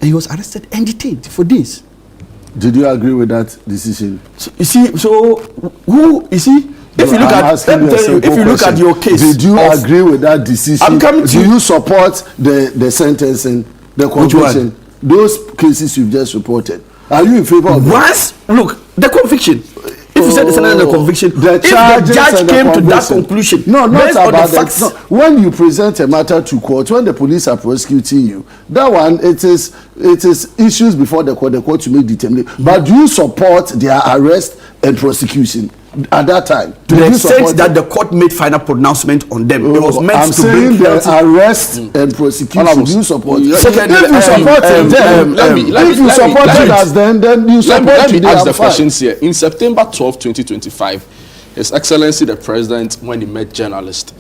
he was arrested and detained for this. Did you agree with that decision? So, you see, if you look at your case, did you agree with that decision? Do you support the sentencing, the conviction? Those cases you've just reported. Are you in favor of that? Look, the conviction. If you said the sentence and the conviction, if the judge came to that conclusion, not about the facts. When you present a matter to court, when the police are prosecuting you, that one it is issues before the court to make determination. But do you support their arrest and prosecution at that time? To the extent that the court made final pronouncement on them, it was meant to bring the arrest and prosecution. Do you support? If you support us, then you support. Let me ask the questions here. In September 12, 2025, His Excellency the President, when he met journalists,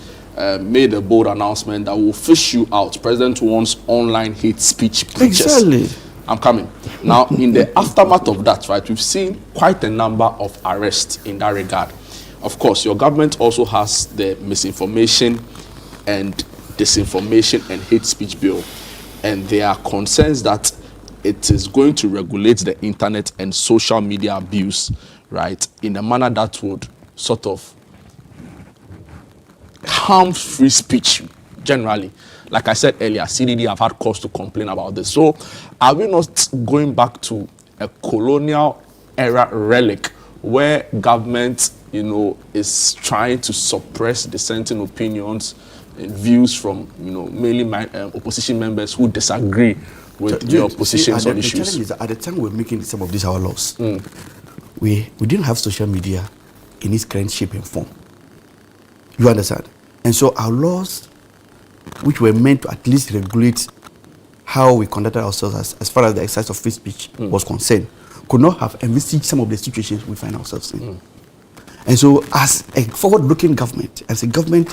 made a bold announcement that will fish you out. President wants online hate speech preachers. Exactly. I'm coming. Now, in the aftermath of that, right, we've seen quite a number of arrests in that regard. Of course, your government also has the misinformation and disinformation and hate speech bill. And there are concerns that it is going to regulate the internet and social media abuse right, in a manner that would sort of harm free speech generally. Like I said earlier, CDD have had cause to complain about this. So are we not going back to a colonial era relic where government, is trying to suppress dissenting opinions and views from, mainly opposition members who disagree with the oppositions on issues? The challenge is that at the time we were making some of these our laws, we didn't have social media in its current shape and form. You understand? And so our laws, which were meant to at least regulate how we conducted ourselves as far as the exercise of free speech was concerned, could not have envisaged some of the situations we find ourselves in. And so as a forward-looking government, as a government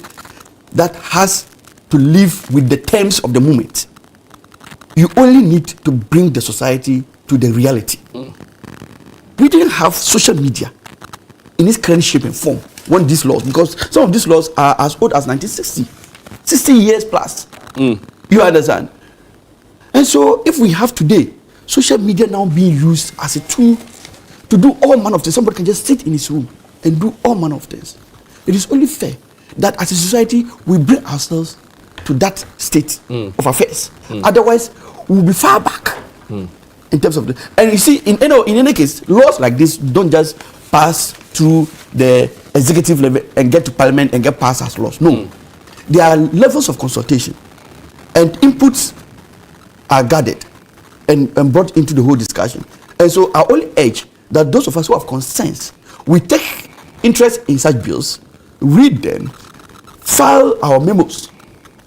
that has to live with the terms of the moment, you only need to bring the society to the reality. We didn't have social media in its current shape and form when these laws, because some of these laws are as old as 1960, 60 years plus. You understand? And so if we have today social media now being used as a tool to do all manner of things, somebody can just sit in his room and do all manner of things. It is only fair that as a society we bring ourselves to that state of affairs. Otherwise, we'll be far back in terms of the. And you see, in any case, laws like this don't just pass through the executive level and get to parliament and get passed as laws. No, there are levels of consultation, and inputs are gathered and brought into the whole discussion. And so I only urge that those of us who have concerns, we take interest in such bills, read them, file our memos,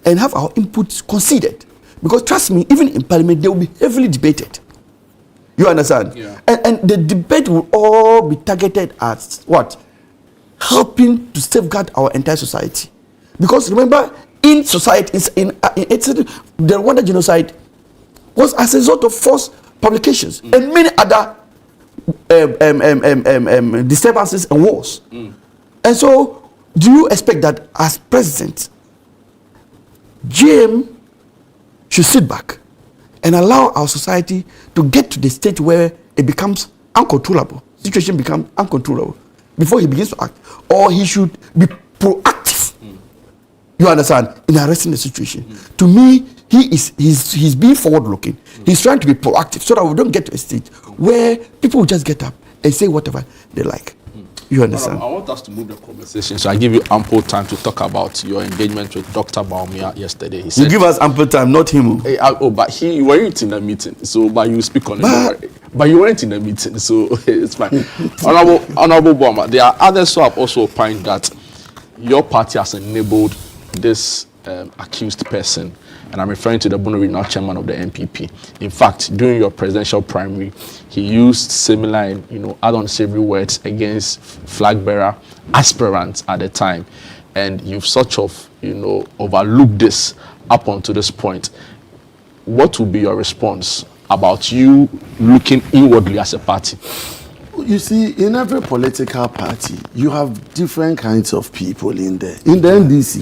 and have our inputs considered. Because trust me, even in parliament, they will be heavily debated. You understand? Yeah. And the debate will all be targeted at what? Helping to safeguard our entire society. Because remember, in society, the Rwanda genocide was as a result of false publications and many other disturbances and wars. And so, do you expect that as president, GM should sit back and allow our society to get to the state where it becomes uncontrollable, situation becomes uncontrollable before he begins to act, or he should be proactive? You understand? In arresting the situation. To me, he's being forward-looking. He's trying to be proactive so that we don't get to a stage where people will just get up and say whatever they like. You understand? I want us to move the conversation, so I give you ample time to talk about your engagement with Dr. Baumia yesterday. He said, you give us ample time, not him. But you weren't in the meeting, so but you speak on it. But you weren't in the meeting, so it's fine. Honorable Baumia, there are others who have also opined that your party has enabled this accused person, and I'm referring to the Bono Regional Chairman of the NPP. In fact, during your presidential primary, he used similar and unsavory words against flag bearer aspirants at the time, and you've sort of overlooked this up until this point. What would be your response about you looking inwardly as a party? You see, in every political party, you have different kinds of people in there. In the NDC,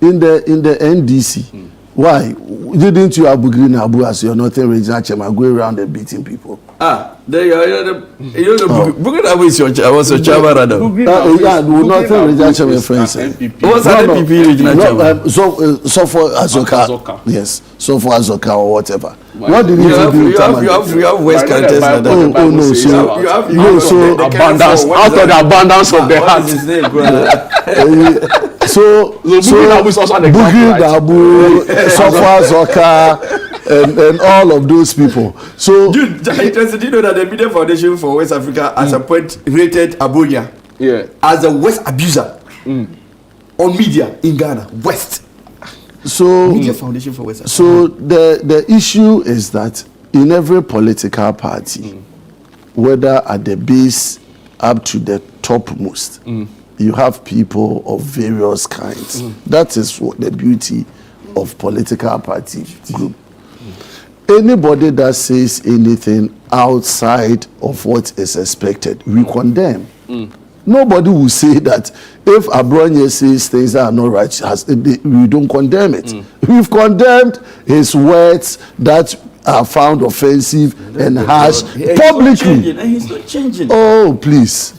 in the NDC, why didn't you have Bugri Abu as your northern regional chairman go around and beating people? There you are. Bugri Abu is your chairman, rather. Northern regional chairman, friends. What's an NPP regional chairman? So for Azoka, yes. So for Azoka or whatever. What did you do? You have West characters like that. Oh no, so abundance out of the abundance of the heart. So Bugri Abu, Sofa Zoka, and all of those people. So, dude, do you know that the Media Foundation for West Africa at some point rated Abuja as a West abuser on media in Ghana, West. So, Media Foundation for West Africa. So the issue is that in every political party, whether at the base up to the topmost, you have people of various kinds. That is what the beauty of political party group. Anybody that says anything outside of what is expected, we condemn. Nobody will say that if Abronye says things that are not right, we don't condemn it. We've condemned his words that are found offensive and harsh publicly. And he's not changing. Oh, please.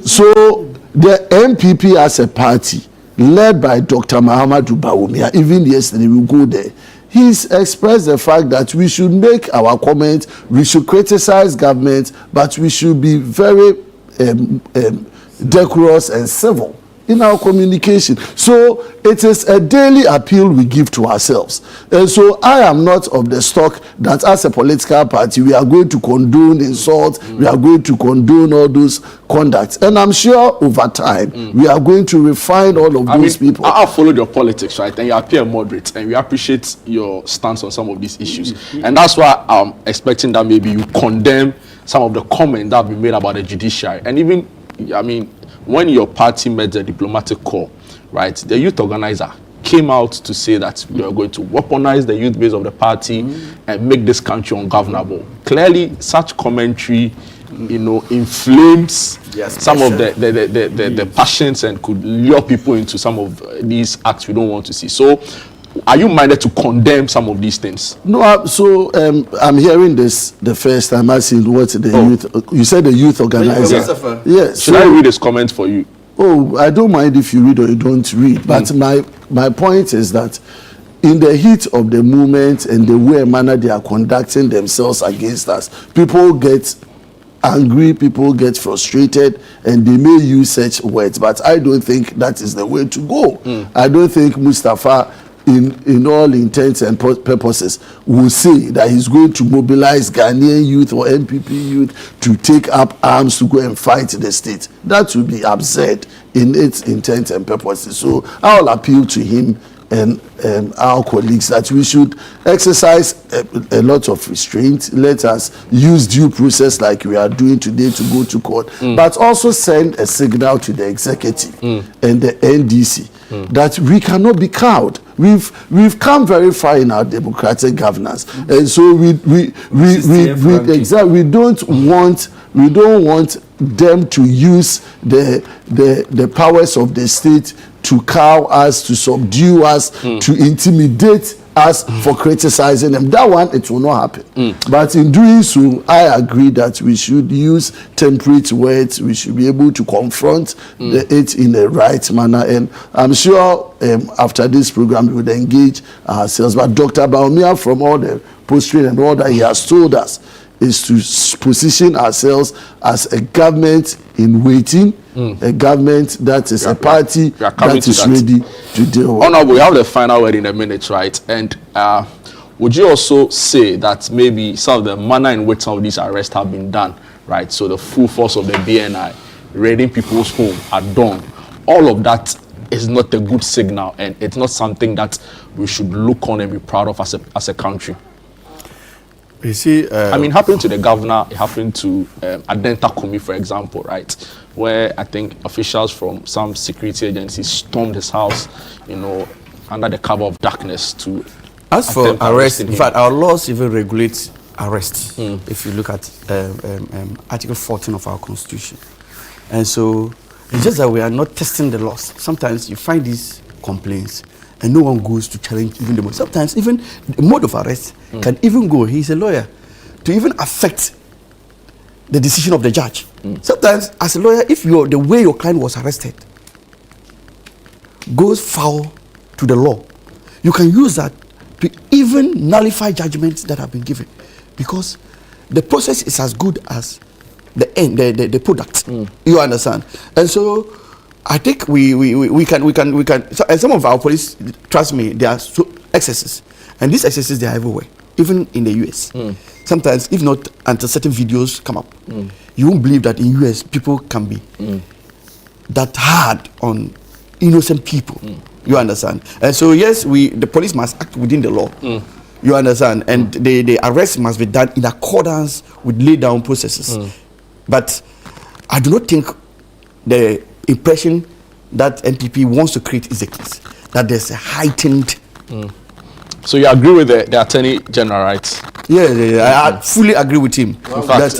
So the MPP as a party, led by Dr. Mahamadou Bawumia, even yesterday we go there, he's expressed the fact that we should make our comments, we should criticize government, but we should be very decorous and civil in our communication. So it is a daily appeal we give to ourselves. And so I am not of the stock that as a political party we are going to condone insults, we are going to condone all those conducts. And I'm sure over time we are going to refine all of those people. I followed your politics, right? And you appear moderate, and we appreciate your stance on some of these issues. And that's why I'm expecting that maybe you condemn some of the comments that have been made about the judiciary. And even, when your party made the diplomatic call, right, the youth organizer came out to say that we are going to weaponize the youth base of the party and make this country ungovernable. Clearly, such commentary, inflames some of the passions and could lure people into some of these acts we don't want to see. So, are you minded to condemn some of these things? No, I'm hearing this the first time. I see what the youth. You said the youth organizer. Yes. Should I read his comments for you? Oh, I don't mind if you read or you don't read. But my point is that in the heat of the movement and the way and manner they are conducting themselves against us, people get angry, people get frustrated, and they may use such words. But I don't think that is the way to go. I don't think Mustafa, in all intents and purposes, will say that he's going to mobilize Ghanaian youth or MPP youth to take up arms to go and fight the state. That would be absurd in its intent and purposes. So I'll appeal to him and our colleagues that we should exercise a lot of restraint. Let us use due process like we are doing today to go to court, but also send a signal to the executive and the NDC that we cannot be cowed. We've come very far in our democratic governance, and so we don't want them to use the powers of the state to cow us, to subdue us, to intimidate us for criticizing them. That one, it will not happen. But in doing so, I agree that we should use temperate words. We should be able to confront it in the right manner. And I'm sure after this program, we would engage ourselves. But Dr. Bawumia, from all the posturing and all that he has told us, is to position ourselves as a government in waiting, a government that is a party that is ready to deal with. Honorable, we have the final word in a minute, right? And would you also say that maybe some of the manner in which some of these arrests have been done, right? So the full force of the BNI, raiding people's home at dawn, all of that is not a good signal, and it's not something that we should look on and be proud of as a country. You see, it happened to the governor, it happened to Adenta Kumi, for example, right? Where I think officials from some security agencies stormed his house, under the cover of darkness to. As for arrest, in fact, our laws even regulate arrest. If you look at Article 14 of our Constitution. And so it's just that we are not testing the laws. Sometimes you find these complaints and no one goes to challenge even the mode. Sometimes even the mode of arrest can even go, he's a lawyer, to even affect the decision of the judge. Sometimes as a lawyer, if the way your client was arrested goes foul to the law, you can use that to even nullify judgments that have been given, because the process is as good as the end, the product. You understand? And so I think we can. So, and some of our police, trust me, there are excesses, and these excesses, they are everywhere, even in the US. Sometimes, if not until certain videos come up, you won't believe that in US people can be that hard on innocent people. You understand? And so yes, the police must act within the law. You understand? And the arrest must be done in accordance with laid down processes. But I do not think the impression that NPP wants to create is the case, that there's a heightened. So you agree with the Attorney General, right? Yeah, I fully agree with him. In fact,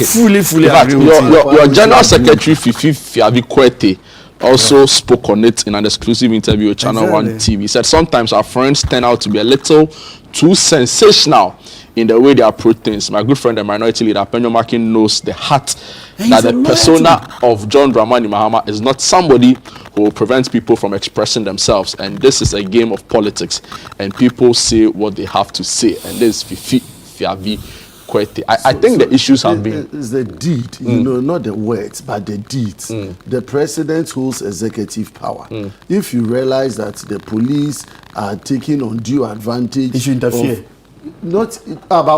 fully agree with him. Your General Secretary Fifi Fiabi Kwete also spoke on it in an exclusive interview with Channel 1 TV. He said sometimes our friends turn out to be a little too sensational in the way they approach things. My good friend, the minority leader, Penyo Makin, knows the heart that the persona of John Dramani Mahama is not somebody who prevents people from expressing themselves. And this is a game of politics. And people say what they have to say. And this is Fifi, Fiavi, Kwete. I think the issues have been... It's the deed, you know, not the words, but the deeds. The president holds executive power. If you realize that the police are taking undue advantage... He should interfere. But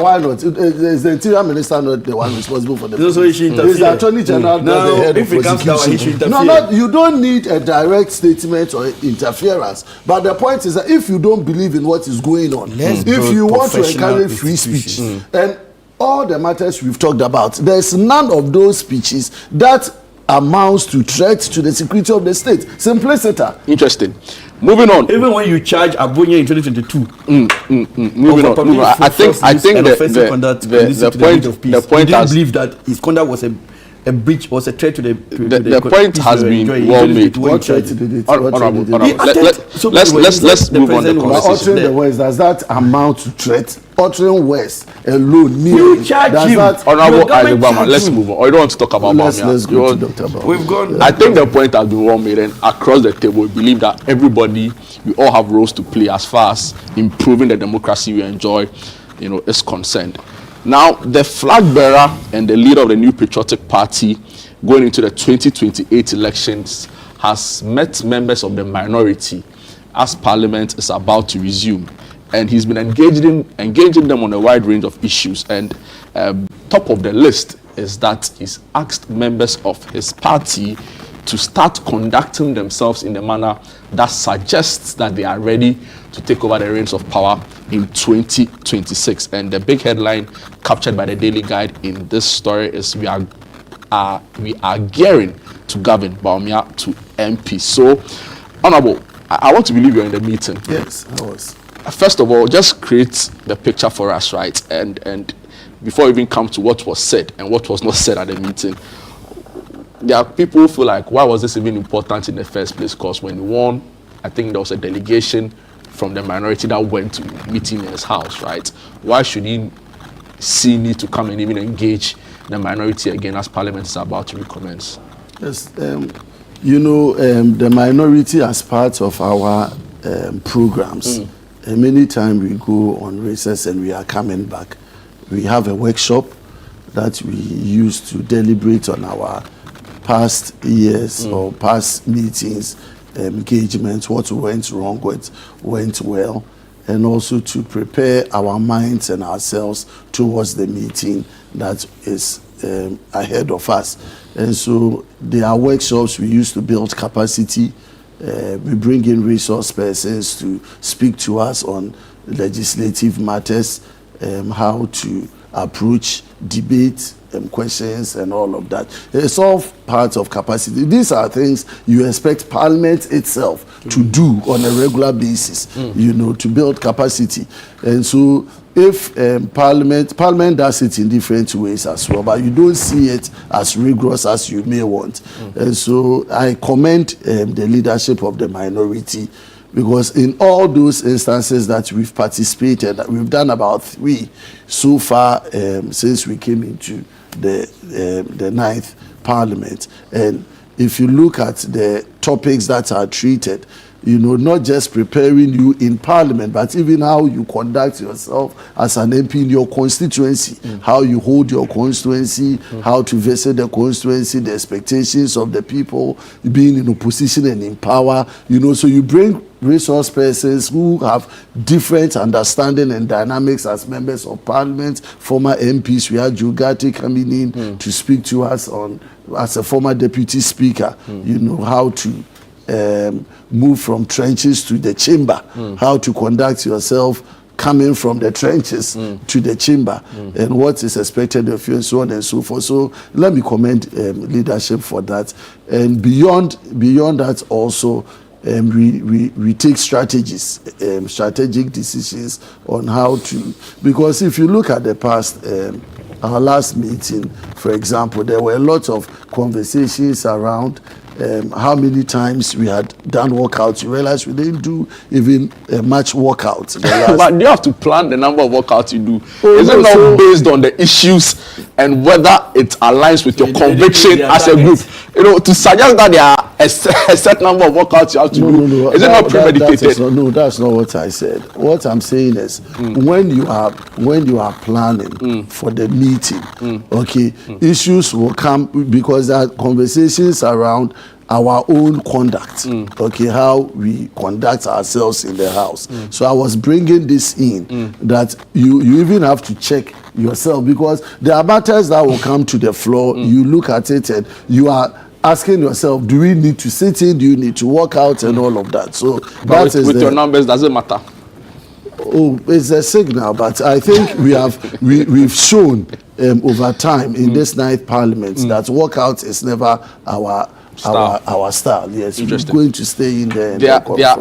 why not? Is the interior minister not the one responsible for the police? Is the attorney general not the head of prosecution? No, you don't need a direct statement or interference. But the point is that if you don't believe in what is going on, if you want to encourage free speech, and all the matters we've talked about, there's none of those speeches that amounts to threat to the security of the state. Simplicity. Interesting. Moving on. Even when you charge Abunya in 2022. Moving on. I think the point has believe that his conduct was a breach, was a threat to the point has been well made. What threat did it? Let's move on the conversation. Uttering the words, does that amount to threat? Uttering words alone, you charge him. Honorable Alibama, let's move on. I don't want to talk about Bamia. Let's go to Dr. Bamia. We've gone. I think the point has been well made, and across the table, we believe that everybody, we all have roles to play as far as improving the democracy we enjoy, you know, is concerned. Now, the flag bearer and the leader of the New Patriotic Party going into the 2028 elections has met members of the minority as Parliament is about to resume. And he's been engaging them on a wide range of issues. And top of the list is that he's asked members of his party to start conducting themselves in a manner that suggests that they are ready to take over the reins of power in 2026. And the big headline captured by the Daily Guide in this story is we are gearing to govern Bawumia to MP. So, Honorable, I want to believe you're in the meeting. Yes, I was. First of all, just create the picture for us, right? And before we even come to what was said and what was not said at the meeting, there are people who feel like, why was this even important in the first place? Because when he won, I think there was a delegation from the minority that went to meet him in his house, right? Why should he see need to come and even engage the minority again as Parliament is about to recommence? Yes, you know, the minority as part of our programs, many times we go on recess and we are coming back. We have a workshop that we use to deliberate on our past years or past meetings, engagements, what went wrong, what went well, and also to prepare our minds and ourselves towards the meeting that is ahead of us. And so there are workshops we use to build capacity. We bring in resource persons to speak to us on legislative matters, how to approach debate, questions and all of that. It's all part of capacity. These are things you expect Parliament itself to do on a regular basis, you know, to build capacity. And so if Parliament does it in different ways as well, but you don't see it as rigorous as you may want. And so I commend the leadership of the minority, because in all those instances that we've participated, we've done about 3 so far since we came into the 9th Parliament. And if you look at the topics that are treated, you know, not just preparing you in Parliament, but even how you conduct yourself as an MP in your constituency, how you hold your constituency, how to visit the constituency, the expectations of the people, being in opposition and in power, you know, so you bring resource persons who have different understanding and dynamics as members of Parliament, former MPs. We had Jugati coming in to speak to us on, as a former deputy speaker, you know, how to move from trenches to the chamber, how to conduct yourself coming from the trenches to the chamber, and what is expected of you, and so on and so forth. So let me commend leadership for that. And beyond that also, we take strategies, strategic decisions on how to, because if you look at the past, our last meeting, for example, there were a lot of conversations around how many times we had done workouts. You realize we didn't do even much workouts. But you have to plan the number of workouts you do. Is it not based on the issues and whether it aligns with your conviction as a group? You know, to suggest that there are a set number of workouts you have to do, is it not premeditated? No, that's not what I said. What I'm saying is, when you are planning for the meeting, okay, issues will come because there are conversations around our own conduct, okay, how we conduct ourselves in the house. So I was bringing this in that you even have to check yourself, because there are matters that will come to the floor. You look at it and you are asking yourself, do we need to sit in, do you need to walk out, and all of that. So but with your numbers, does it matter? Oh, it's a signal, but I think we've shown over time in this 9th Parliament that walkout is never our style. Yes, we're going to stay in there.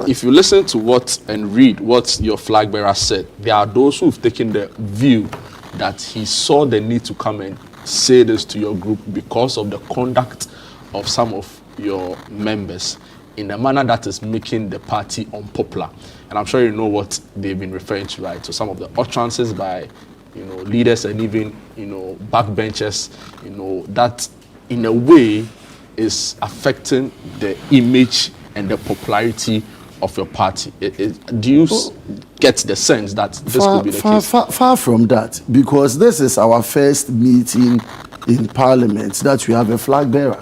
If you listen to what and read what your flag bearer said, there are those who've taken the view that he saw the need to come and say this to your group because of the conduct of some of your members in a manner that is making the party unpopular. And I'm sure you know what they've been referring to, right? So some of the utterances by, leaders and even, backbenchers, that in a way is affecting the image and the popularity of your party. Do you get the sense that this could be the case? Far from that, because this is our first meeting in Parliament that we have a flag bearer.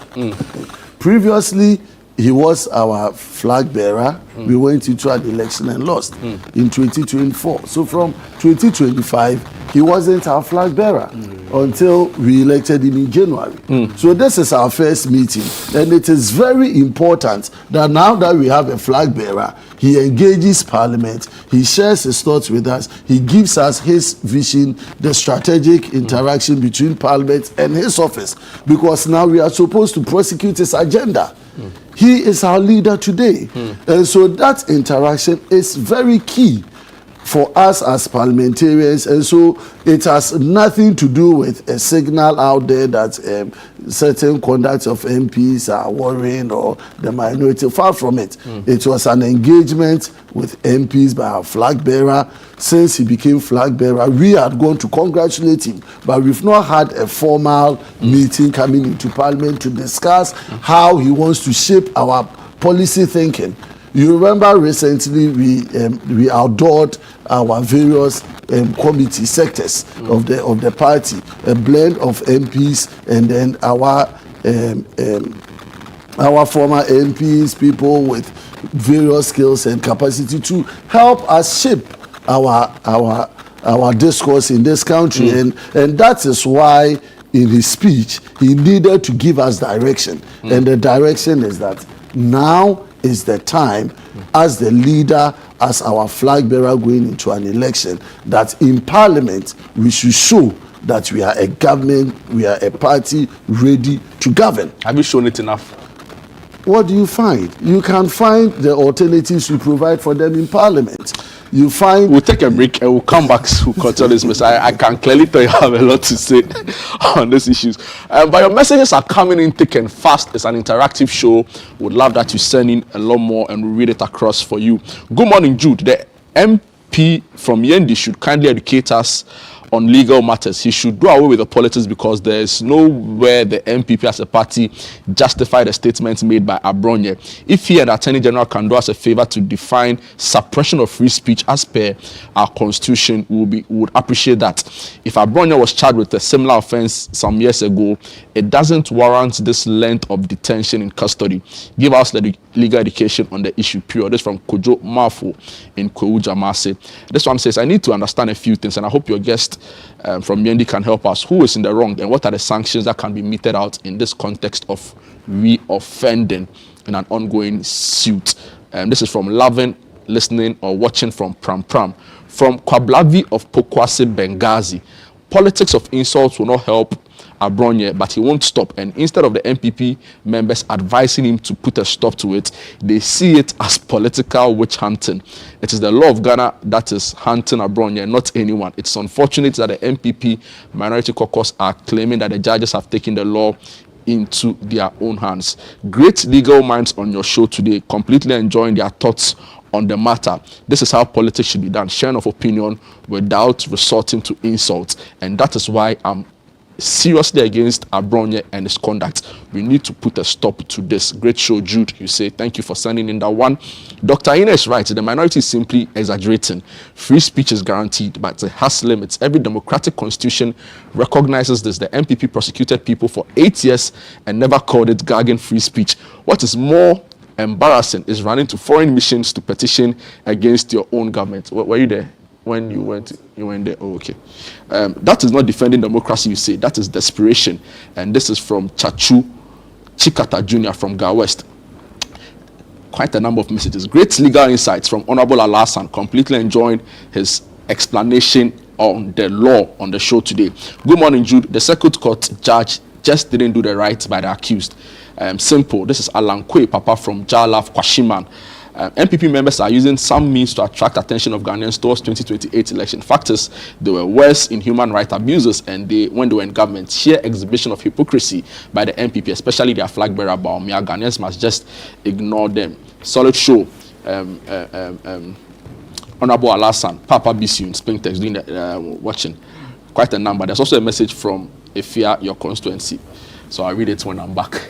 Previously, he was our flag bearer. We went into an election and lost in 2024. So from 2025, he wasn't our flag bearer until we elected him in January. So this is our first meeting, and it is very important that now that we have a flag bearer, he engages Parliament, he shares his thoughts with us, he gives us his vision, the strategic interaction between Parliament and his office, because now we are supposed to prosecute his agenda. He is our leader today. And so that interaction is very key for us as parliamentarians, and so it has nothing to do with a signal out there that certain conduct of MPs are worrying or the minority. Far from it. It was an engagement with MPs by our flag bearer. Since he became flag bearer, we had gone to congratulate him, but we've not had a formal meeting coming into Parliament to discuss how he wants to shape our policy thinking. You remember recently we outdoored our various committee sectors of the party, a blend of MPs and then our former MPs, people with various skills and capacity to help us shape our discourse in this country, and that is why in his speech he needed to give us direction, and the direction is that now is the time, as the leader, as our flag bearer going into an election, that in Parliament we should show that we are a government, we are a party ready to govern. Have you shown it enough? What do you find? You can find the alternatives we provide for them in Parliament. You find... We'll take a break and we'll come back to continue this message. I can clearly tell you have a lot to say on these issues. But your messages are coming in thick and fast. It's an interactive show. Would love that you send in a lot more and we'll read it across for you. Good morning, Jude. The MP from Yendi should kindly educate us on legal matters. He should do away with the politics, because there is nowhere the MPP as a party justify the statements made by Abronye. If he and the Attorney General can do us a favor to define suppression of free speech as per our constitution, we would appreciate that. If Abronye was charged with a similar offense some years ago, it doesn't warrant this length of detention in custody. Give us the legal education on the issue, period. This from Kojo Mafu in Kweuja Mase. This one says, I need to understand a few things, and I hope your guest from Yendi can help us. Who is in the wrong, and what are the sanctions that can be meted out in this context of re-offending in an ongoing suit? This is from Loving, listening or watching from Pram Pram. From Kwablavi of Pokwase, Benghazi. Politics of insults will not help Abronye, but he won't stop. And instead of the MPP members advising him to put a stop to it, they see it as political witch hunting. It is the law of Ghana that is hunting Abronye, not anyone. It's unfortunate that the MPP minority caucus are claiming that the judges have taken the law into their own hands. Great legal minds on your show today, completely enjoying their thoughts on the matter. This is how politics should be done, sharing of opinion without resorting to insults, and that is why I'm seriously against Abronye and his conduct. We need to put a stop to this. Great show, Jude. You say thank you for sending in that one. Dr. Ina is right. The minority is simply exaggerating. Free speech is guaranteed, but it has limits. Every democratic constitution recognizes this. The MPP prosecuted people for 8 years and never called it gagging free speech. What is more embarrassing is running to foreign missions to petition against your own government. Were you there? When you went there. Oh, okay. That is not defending democracy, you say. That is desperation. And this is from Chachu Chikata Jr. from Ga West. Quite a number of messages. Great legal insights from Honorable Alasan. Completely enjoying his explanation on the law on the show today. Good morning, Jude. The circuit court judge just didn't do the right by the accused. Simple. This is Alan Kwe, Papa from Jalaf Kwashiman. MPP members are using some means to attract attention of Ghanaians towards 2028 election. Factors, they were worse in human rights abuses, and when they were in government, sheer exhibition of hypocrisy by the MPP, especially their flag bearer Baumia. Ghanaians must just ignore them. Solid show. Honorable Alasan, Papa Bisu in Springtex doing the, watching. Quite a number. There's also a message from Efia, your constituency. So I read it when I'm back.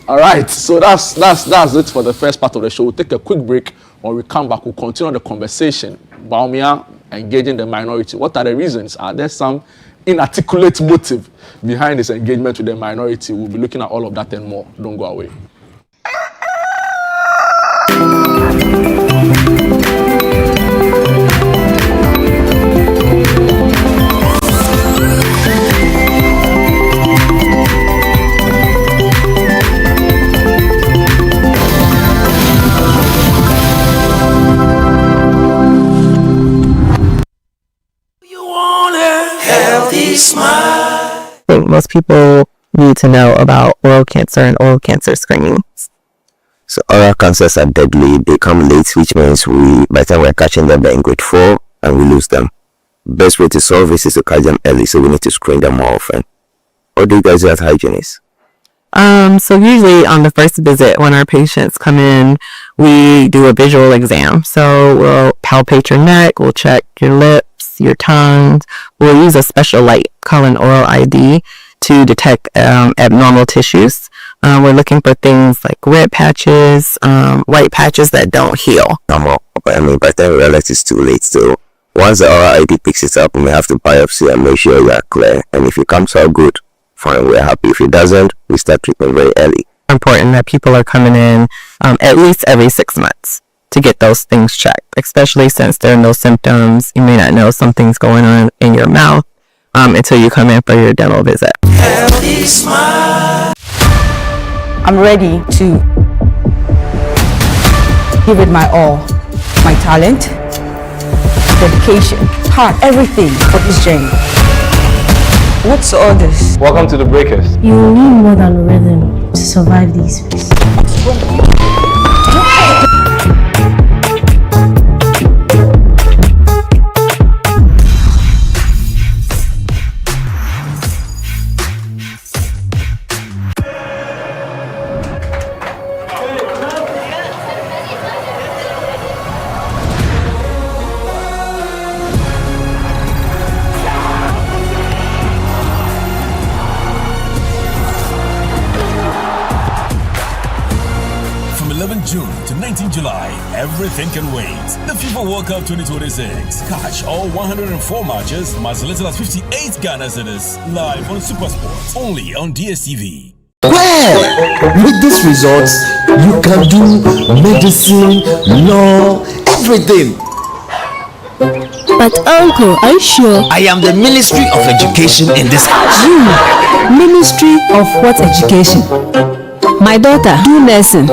All right, so that's it for the first part of the show. We'll take a quick break. When we come back, we'll continue the conversation. Baumia engaging the minority. What are the reasons? Are there some inarticulate motive behind his engagement with the minority? We'll be looking at all of that and more. Don't go away. I think most people need to know about oral cancer and oral cancer screenings. So oral cancers are deadly. They come late, which means by the time we're catching them, they're in grade 4 and we lose them. Best way to solve this is to catch them early, so we need to screen them more often. What do you guys do as hygienists? So usually on the first visit, when our patients come in, we do a visual exam. So we'll palpate your neck, we'll check your lips, your tongue. We'll use a special light called an oral ID to detect abnormal tissues. We're looking for things like red patches, white patches that don't heal. Normal. I mean, by the time we realize it's too late. So once the oral ID picks it up, we may have to biopsy and make sure we are clear. And if it comes out good, fine, we're happy. If it doesn't, we start treatment very early. Important that people are coming in at least every 6 months to get those things checked, especially since there are no symptoms. You may not know something's going on in your mouth until you come in for your dental visit. I'm ready to give it my all, my talent, dedication, heart, everything for this journey. What's all this? Welcome to the Breakers. You need more than a rhythm to survive these phases. June to 19 July, everything can wait. The FIFA World Cup 2026. Catch all 104 matches, as little as 58 Ghana cedis, live on SuperSport, only on DSTV. Well, with these results, you can do medicine, law, everything. But uncle, are you sure? I am the Ministry of Education in this house. You? Ministry of what education? My daughter, do nursing.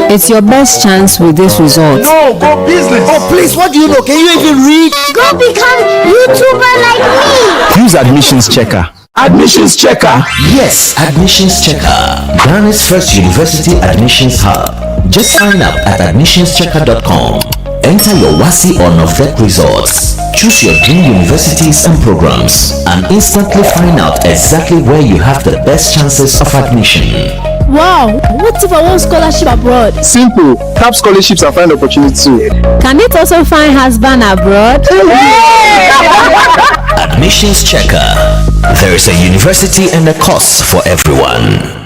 It's your best chance with this result. No, go business. Oh, please, what do you know? Can you even read? Go become YouTuber like me. Use Admissions Checker. Admissions Checker? Yes, Admissions Checker. Ghana's first university admissions hub. Just sign up at admissionschecker.com. Enter your WASSCE or NOVEC results. Choose your dream universities and programs and instantly find out exactly where you have the best chances of admission. Wow, what if I want scholarship abroad? Simple. Tap scholarships and find opportunities too. Can it also find husband abroad? Admissions Checker. There is a university and a course for everyone.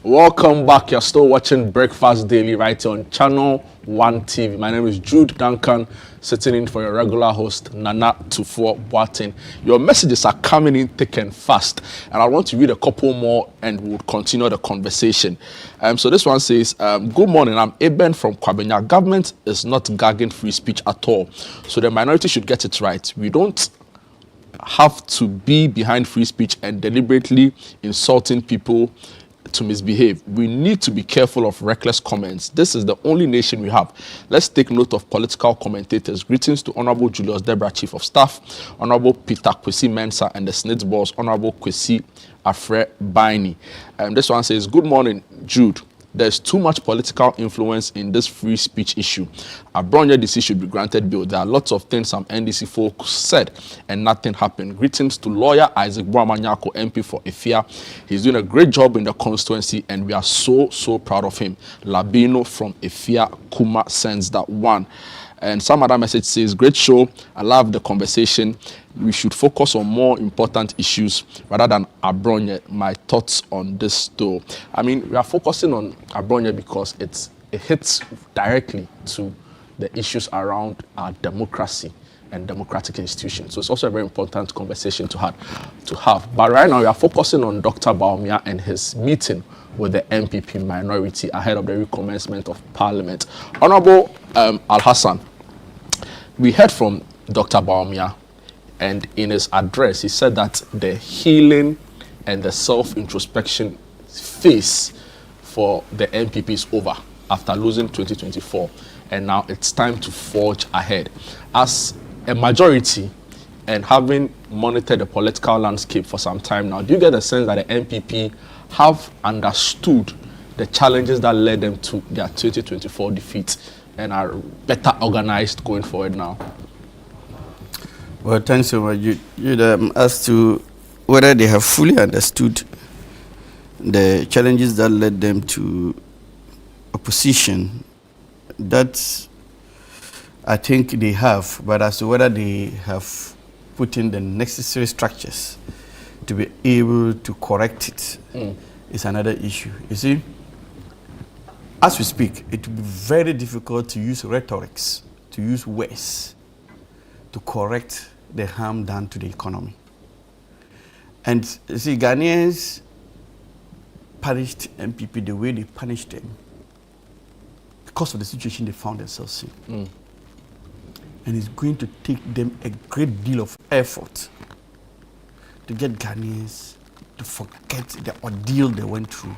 Welcome back. You're still watching Breakfast Daily right here on Channel 1 TV. My name is Jude Duncan, sitting in for your regular host, Nana Tufo Boateng. Your messages are coming in thick and fast, and I want to read a couple more and we'll continue the conversation. So this one says, good morning, I'm Eben from Kwabenya. Government is not gagging free speech at all, so the minority should get it right. We don't have to be behind free speech and deliberately insulting people to misbehave. We need to be careful of reckless comments. This is the only nation we have. Let's take note of political commentators. Greetings to Honorable Julius Debra, Chief of Staff, Honorable Peter Kwesi Mensah, and the Snitz boss, Honorable Kwesi Afre Baini. This one says, good morning, Jude. There's too much political influence in this free speech issue. A Bronya DC should be granted bail. There are lots of things some NDC folks said and nothing happened. Greetings to lawyer Isaac Boamanyako, MP for Efia. He's doing a great job in the constituency and we are so proud of him. Labino from Efia Kuma sends that one. And some other message says, great show. I love the conversation. We should focus on more important issues rather than Abronye. My thoughts on this though. I mean, we are focusing on Abronye because it hits directly to the issues around our democracy and democratic institutions. So it's also a very important conversation to have. But right now we are focusing on Dr. Bawumia and his meeting with the MPP minority ahead of the recommencement of Parliament. Honorable Al-Hassan, we heard from Dr. Bawumia, and in his address, he said that the healing and the self-introspection phase for the MPP is over after losing 2024, and now it's time to forge ahead. As a majority and having monitored the political landscape for some time now, do you get the sense that the MPP have understood the challenges that led them to their 2024 defeat and are better organized going forward now? Well, thanks so much. As to whether they have fully understood the challenges that led them to opposition, that I think they have, but as to whether they have put in the necessary structures to be able to correct it is another issue. You see, as we speak, it will be very difficult to use rhetorics, to use words to correct the harm done to the economy. And you see, Ghanaians punished MPP the way they punished them because of the situation they found themselves in. And it's going to take them a great deal of effort to get Ghanaians to forget the ordeal they went through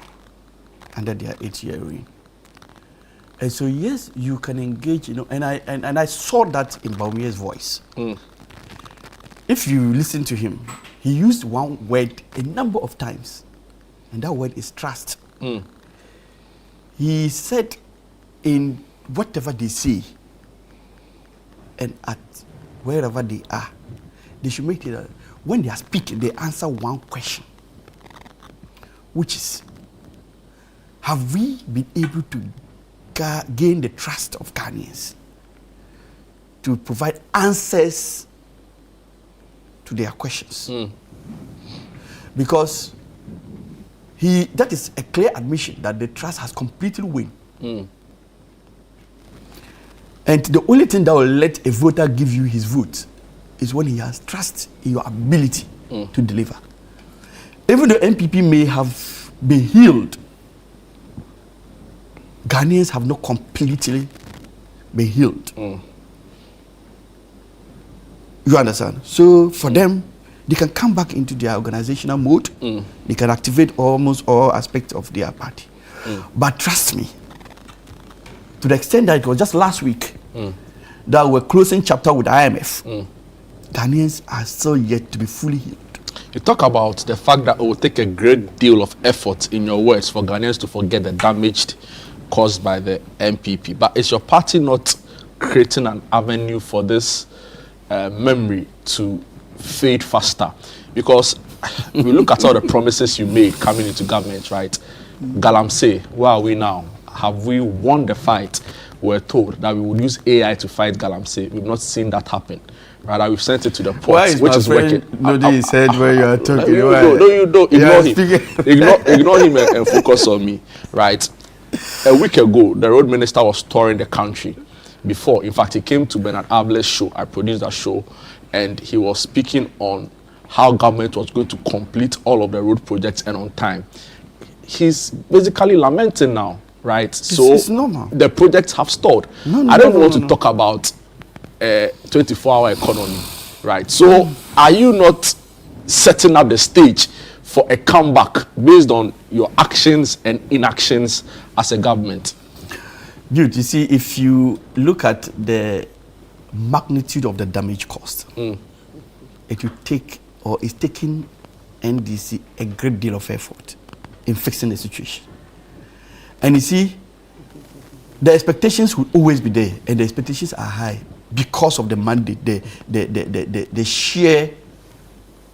under their 8-year reign. And so yes, you can engage, and I saw that in Bawumia's voice. If you listen to him, he used one word a number of times, and that word is trust. He said, in whatever they say, and at wherever they are, they should make it that when they are speaking, they answer one question, which is, have we been able to gain the trust of Ghanaians to provide answers to their questions? Because that is a clear admission that the trust has completely waned. And the only thing that will let a voter give you his vote is when he has trust in your ability to deliver. Even though MPP may have been healed, Ghanaians have not completely been healed. You understand? So for them, they can come back into their organizational mode. They can activate almost all aspects of their party. But trust me, to the extent that it was just last week that we're closing chapter with IMF, Ghanaians are still yet to be fully healed. You talk about the fact that it will take a great deal of effort, in your words, for Ghanaians to forget the damage caused by the MPP. But is your party not creating an avenue for this memory to fade faster? Because we look at all the promises you made coming into government, right? Galamsey, where are we now? Have we won the fight? We're told that we would use AI to fight Galamsey. We've not seen that happen. Rather, we've sent it to the ports, which is working. Nobody said where you are talking. No, you don't. Ignore him. Ignore him and focus on me, right? A week ago, the road minister was touring the country. Before, in fact, he came to Bernard Able's show. I produced that show, and he was speaking on how government was going to complete all of the road projects and on time. He's basically lamenting now, right? It's normal. The projects have stalled. I don't want to talk about 24-hour economy, right? So are you not setting up the stage for a comeback based on your actions and inactions as a government? Dude, you see, if you look at the magnitude of the damage caused, it will take, or it's taking NDC a great deal of effort in fixing the situation. And you see, the expectations will always be there, and the expectations are high because of the mandate, the sheer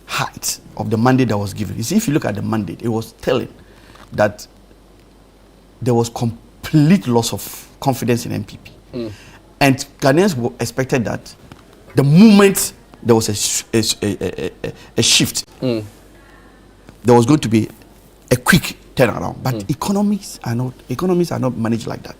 height of the mandate that was given. You see, if you look at the mandate, it was telling that there was complete loss of confidence in MPP. And Ghanaians expected that the moment there was a shift, there was going to be a quick turnaround. But economies are not managed like that.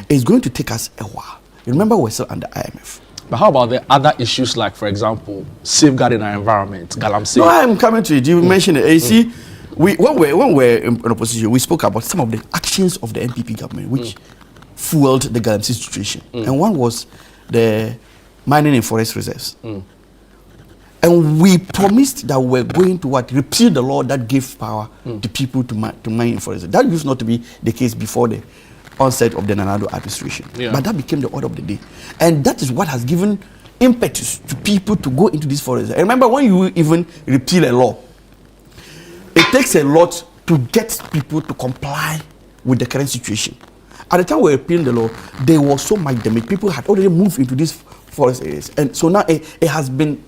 It's going to take us a while. Remember, we're still under IMF. But how about the other issues, like, for example, safeguarding our environment, Galamsey? No, I'm coming to it. You mentioned it. You see, when we're in opposition, we spoke about some of the actions of the MPP government, which fueled the Galamsey situation. And one was the mining in forest reserves. And we promised that we're going to repeal the law that gave power to people to mine in forest. That used not to be the case before the onset of the Nanado administration. But that became the order of the day. And that is what has given impetus to people to go into this forest. And remember, when you even repeal a law, it takes a lot to get people to comply with the current situation. At the time we repealed the law, there was so much damage. People had already moved into these forest areas. And so now it has been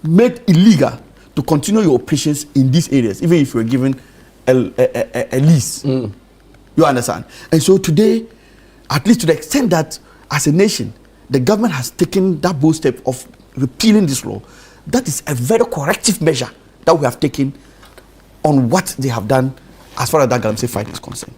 made illegal to continue your operations in these areas, even if you're given a lease. You understand? And so today, at least to the extent that as a nation, the government has taken that bold step of repealing this law, that is a very corrective measure that we have taken on what they have done as far as that Galamsey fight is concerned.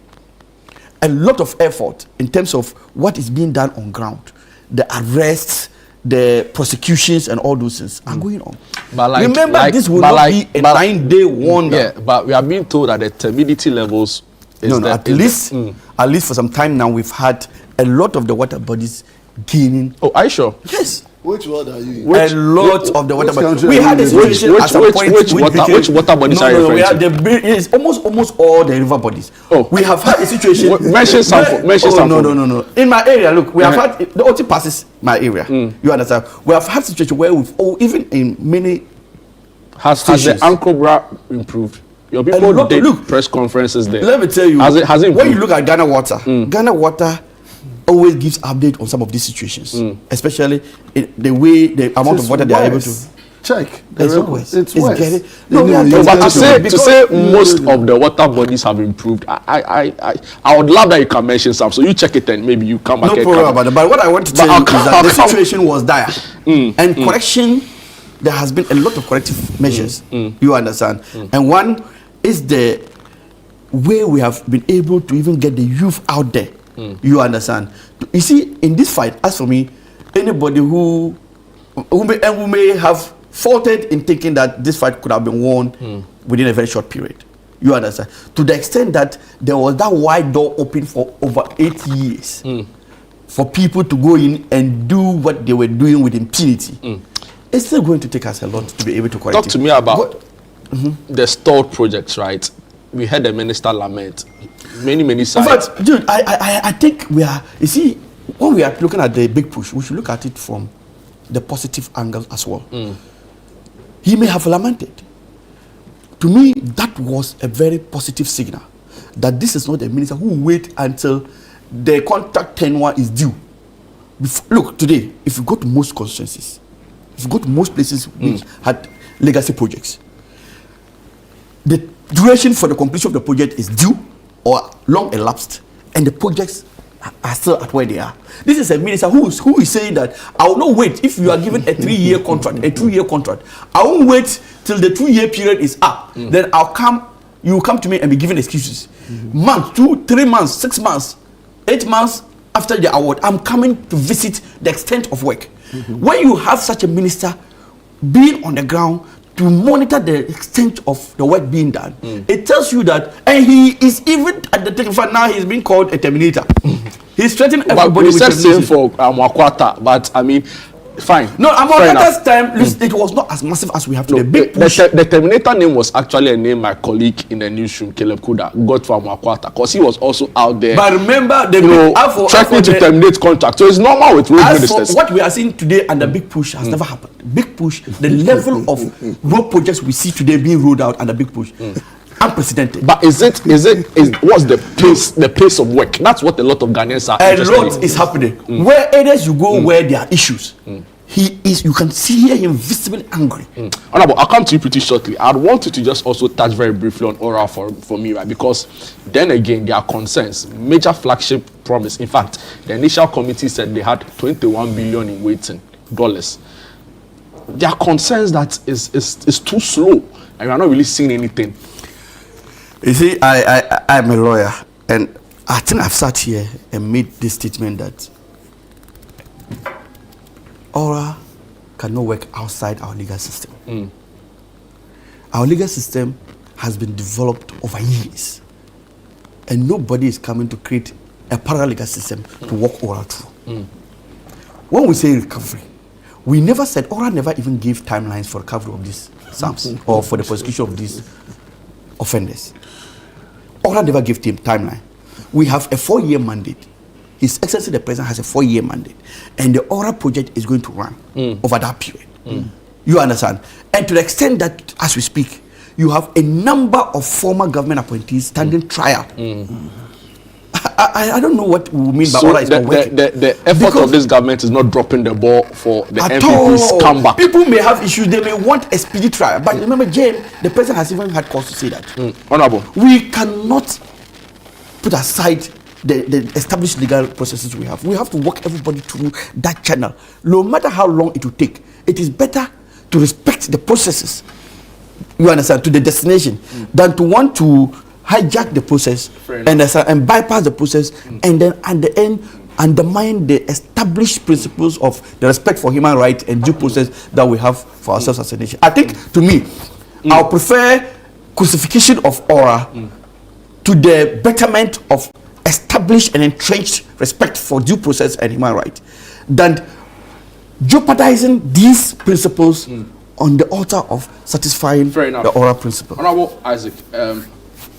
A lot of effort in terms of what is being done on ground, the arrests, the prosecutions and all those things are going on. But remember, this will not be a 9-day wonder. Yeah, but we are being told that the timidity levels at least for some time now, we've had a lot of the water bodies gaining. Oh, are you sure? Yes. Which water are you? A lot of the water bodies. We had a situation at some point. Which water bodies are you referring to? It's almost all the river bodies. Oh, we have had a situation. Mention some. No. In my area, look, we have had the OT passes my area. You understand? We have had situation where even in many has the Ankobra improved? Your people did press conferences there. Let me tell you, has it improved? When you look at Ghana Water, Ghana Water always gives update on some of these situations, especially the amount of water they are able to check. It's west. But to say most of the water bodies have improved, I would love that you can mention some. So you check it and maybe you come back. No problem about it. But what I want to tell you is that the situation was dire, and correction. There has been a lot of corrective measures. You understand, and one is the way we have been able to even get the youth out there. You understand? You see, in this fight, as for me, anybody who may have faulted in thinking that this fight could have been won within a very short period. You understand? To the extent that there was that wide door open for over 8 years for people to go in and do what they were doing with impunity. It's still going to take us a lot to be able to correct it. Talk to me about the stalled projects, right? We had the minister lament. many sides. But dude, I think we are. You see, when we are looking at the big push, we should look at it from the positive angle as well. He may have lamented. To me, that was a very positive signal that this is not a minister who will wait until the contract tenure is due. Look, today, if you go to most constituencies, if you go to most places which had legacy projects, the duration for the completion of the project is due or long elapsed, and the projects are still at where they are. This is a minister who is saying that I will not wait if you are given a 3-year contract, a 2-year contract. I won't wait till the 2-year period is up. Then you will come to me and be given excuses. Month, 2, 3 months, 6 months, 8 months after the award, I'm coming to visit the extent of work. When you have such a minister being on the ground to monitor the extent of the work being done, it tells you that, and he is even at the thing. In fact, now he's being called a terminator. He's threatening everybody with termination. For Mwakwata, but I mean, fine. No, Mwakwata's time, it was not as massive as we have today. The Terminator name was actually a name my colleague in the newsroom, Caleb Kuda, got from Mwakwata, because he was also out there. But remember, threatening to terminate contract. So it's normal with road ministers. What we are seeing today and the big push has never happened. Big push, the level of road projects we see today being rolled out and the big push. Unprecedented. But is what's the pace of work? That's what a lot of Ghanaians are. A lot is happening. Where areas you go, where there are issues, you can hear him visibly angry. Honorable, I'll come to you pretty shortly. I'd want you to just also touch very briefly on Ora for me, right? Because then again, there are concerns. Major flagship promise. In fact, the initial committee said they had 21 billion in waiting dollars. There are concerns that is too slow, and we're not really seeing anything. You see, I'm a lawyer, and I think I've sat here and made this statement that Ora cannot work outside our legal system. Our legal system has been developed over years, and nobody is coming to create a parallel legal system to walk Ora through. When we say recovery, we never said, Ora never even gave timelines for recovery of these sums or for the prosecution of these offenders. Ora never gave him timeline. We have a 4-year mandate. His Excellency the President has a 4-year mandate, and the Ora project is going to run over that period. You understand? And to the extent that, as we speak, you have a number of former government appointees standing trial. I don't know what we mean by Ora is not working. The effort of this government is not dropping the ball for the MPP's comeback. People may have issues, they may want a speedy trial. But remember, Jane, the President has even had cause to say that. Honorable, we cannot put aside the established legal processes we have. We have to walk everybody through that channel. No matter how long it will take, it is better to respect the processes, you understand, to the destination, than to want to hijack the process and bypass the process, and then at the end undermine the established principles of the respect for human rights and due process that we have for ourselves as a nation. I think, to me, I'll prefer crucifixion of Ora to the betterment of established and entrenched respect for due process and human rights than jeopardizing these principles on the altar of satisfying the Ora principle. Honorable Isaac,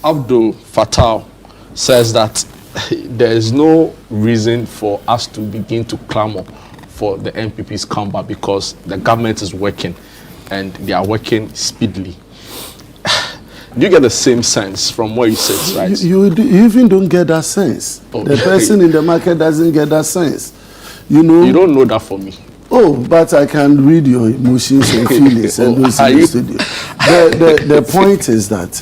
Abdul Fattah says that there is no reason for us to begin to clamor for the MPP's comeback because the government is working and they are working speedily. Do you get the same sense from what you said, right? You even don't get that sense. The person in the market doesn't get that sense. You know. You don't know that for me. Oh, but I can read your emotions and feelings and those in the studio. The point is that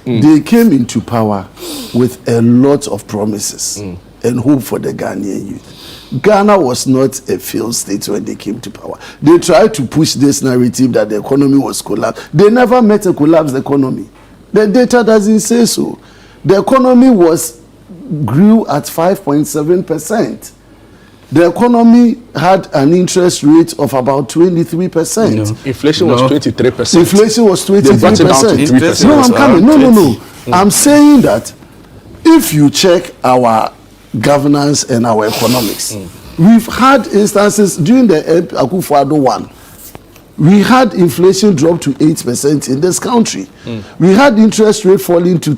they came into power with a lot of promises and hope for the Ghanaian youth. Ghana was not a failed state when they came to power. They tried to push this narrative that the economy was collapsed. They never met a collapsed economy. The data doesn't say so. The economy grew at 5.7%. The economy had an interest rate of about 23%. No. Inflation was 23%. Inflation was 23%. No, I'm coming. No. I'm saying that if you check our governance and our economics, we've had instances during the Akufo-Addo one. we had inflation drop to 8% in this country. We had interest rate falling to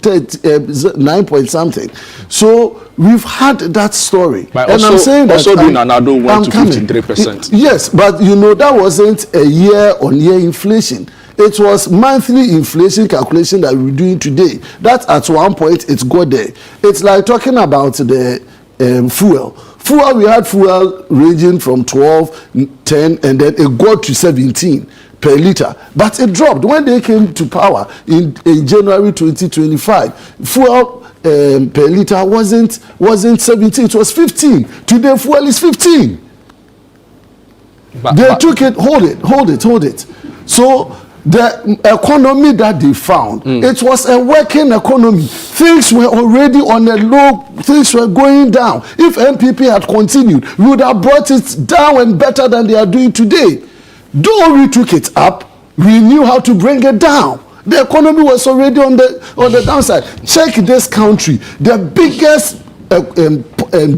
9 point something. So we've had that story. But and also, I'm saying that also doing another went to 53%. Yes, but you know, that wasn't a year-on-year inflation. It was monthly inflation calculation that we're doing today. That at one point it got there. It's like talking about the fuel. Fuel, we had fuel ranging from 12, 10, and then it got to 17 per liter. But it dropped when they came to power in January 2025. Fuel per liter wasn't 17, it was 15. Today fuel is 15. They took it, hold it. So the economy that they found, it was a working economy. Things were already on a low, things were going down. If MPP had continued, we would have brought it down and better than they are doing today. Though we took it up, we knew how to bring it down. The economy was already on the downside. Check this country. The biggest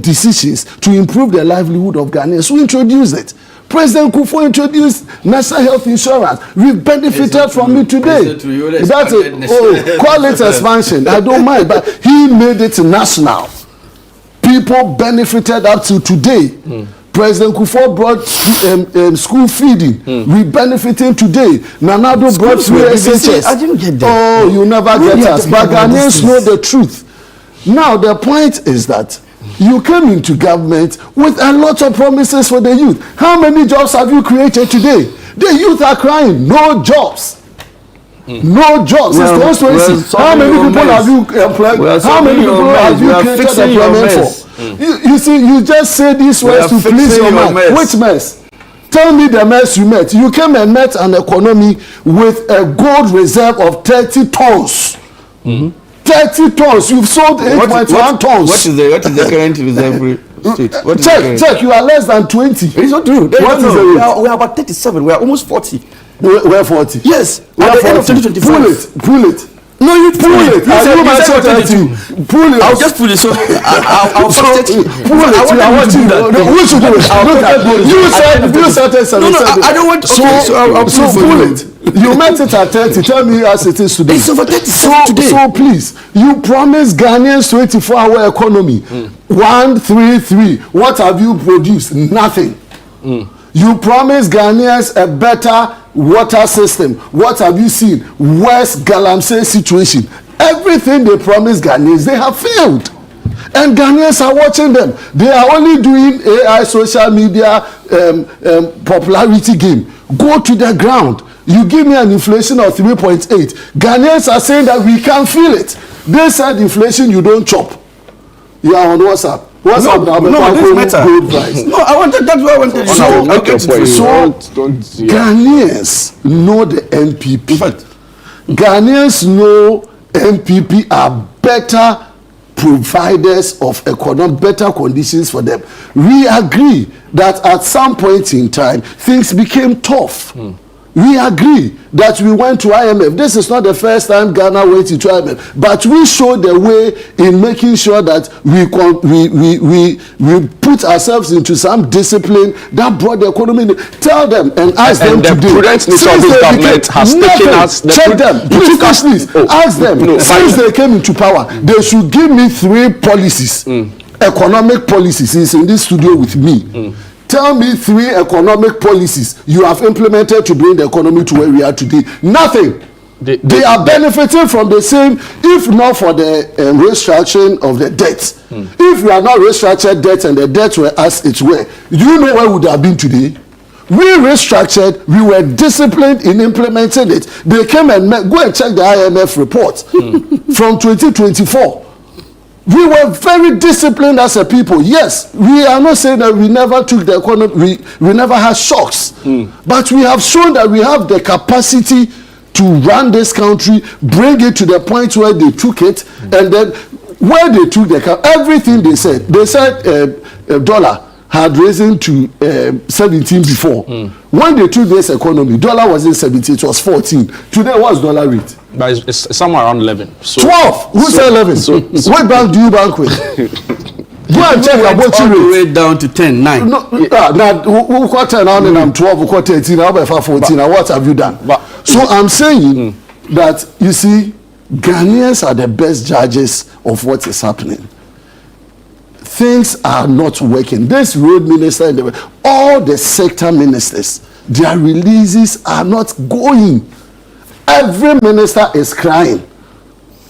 decisions to improve the livelihood of Ghanaians, we introduced it. President Kufuor introduced national health insurance. We benefited from it today. That's it. Call it expansion. I don't mind, but he made it national. People benefited up to today. President Kufuor brought school feeding. We benefiting today. Nanado brought free SHS. I didn't get that. Oh, you never get us. But Ghanaians know the truth. Now the point is that you came into government with a lot of promises for the youth. How many jobs have you created today? The youth are crying, no jobs. No jobs. How many people have you employed? How many people have you created employment for? You see, you just say these words to please your man. Which mess? Tell me the mess you met. You came and met an economy with a gold reserve of 30 tons. 30 tons. You've sold 8.1 tons. What is the current reserve? Check. You are less than 20. It's not true. We are about 37. We are almost 40. We're 40. Yes. At the end of 2025. Pull it. No, you pull it. Pull it. I'll just pull it. So I'll pull it. I want to do that. Who should do it? You said it. No, I don't want. Okay, so I'll pull it. You met it at 30. Tell me as it is today. It's over 37 today. So please, you promised Ghanaians 24-hour economy. 133. What have you produced? Nothing. You promised Ghanaians a better water system. What have you seen? Worse Galamsey situation. Everything they promised Ghanaians, they have failed. And Ghanaians are watching them. They are only doing AI social media popularity game. Go to the ground. You give me an inflation of 3.8. Ghanaians are saying that we can't feel it. They said inflation you don't chop. You are on WhatsApp. What's up now? No, this matter. No, I wanted. That's what I wanted. Ghanaians know the MPP. Ghanaians know MPP are better providers of economic, better conditions for them. We agree that at some point in time things became tough. We agree that we went to IMF. This is not the first time Ghana went to IMF, but we showed the way in making sure that we put ourselves into some discipline that brought the economy in. Tell them and ask them today. The prudent nature of this government has taken us. Check them. Please. Ask them. Since they came into power, they should give me 3 policies, economic policies. He's in this studio with me. Tell me 3 economic policies you have implemented to bring the economy to where we are today. Nothing. They are benefiting from the same, if not for the restructuring of the debt. If we are not restructured debt and the debt were as it were, you know where we would have been today? We restructured, we were disciplined in implementing it. They came and go and check the IMF report from 2024. We were very disciplined as a people. Yes, we are not saying that we never took the economy, we never had shocks. But we have shown that we have the capacity to run this country, bring it to the point where they took it, and then where they took everything they said dollar had risen to 17 before. When they took this economy, dollar wasn't 17, it was 14. Today, what's dollar rate? But it's somewhere around 11. So, 12? Who said 11? What bank do you bank with? Go and check about all the way down to 10, 9. No, now who got 10 and I'm 12, who got 13, I'll be 14. Now what have you done? So I'm saying that you see, Ghanaians are the best judges of what is happening. Things are not working. This road minister, all the sector ministers, their releases are not going. Every minister is crying.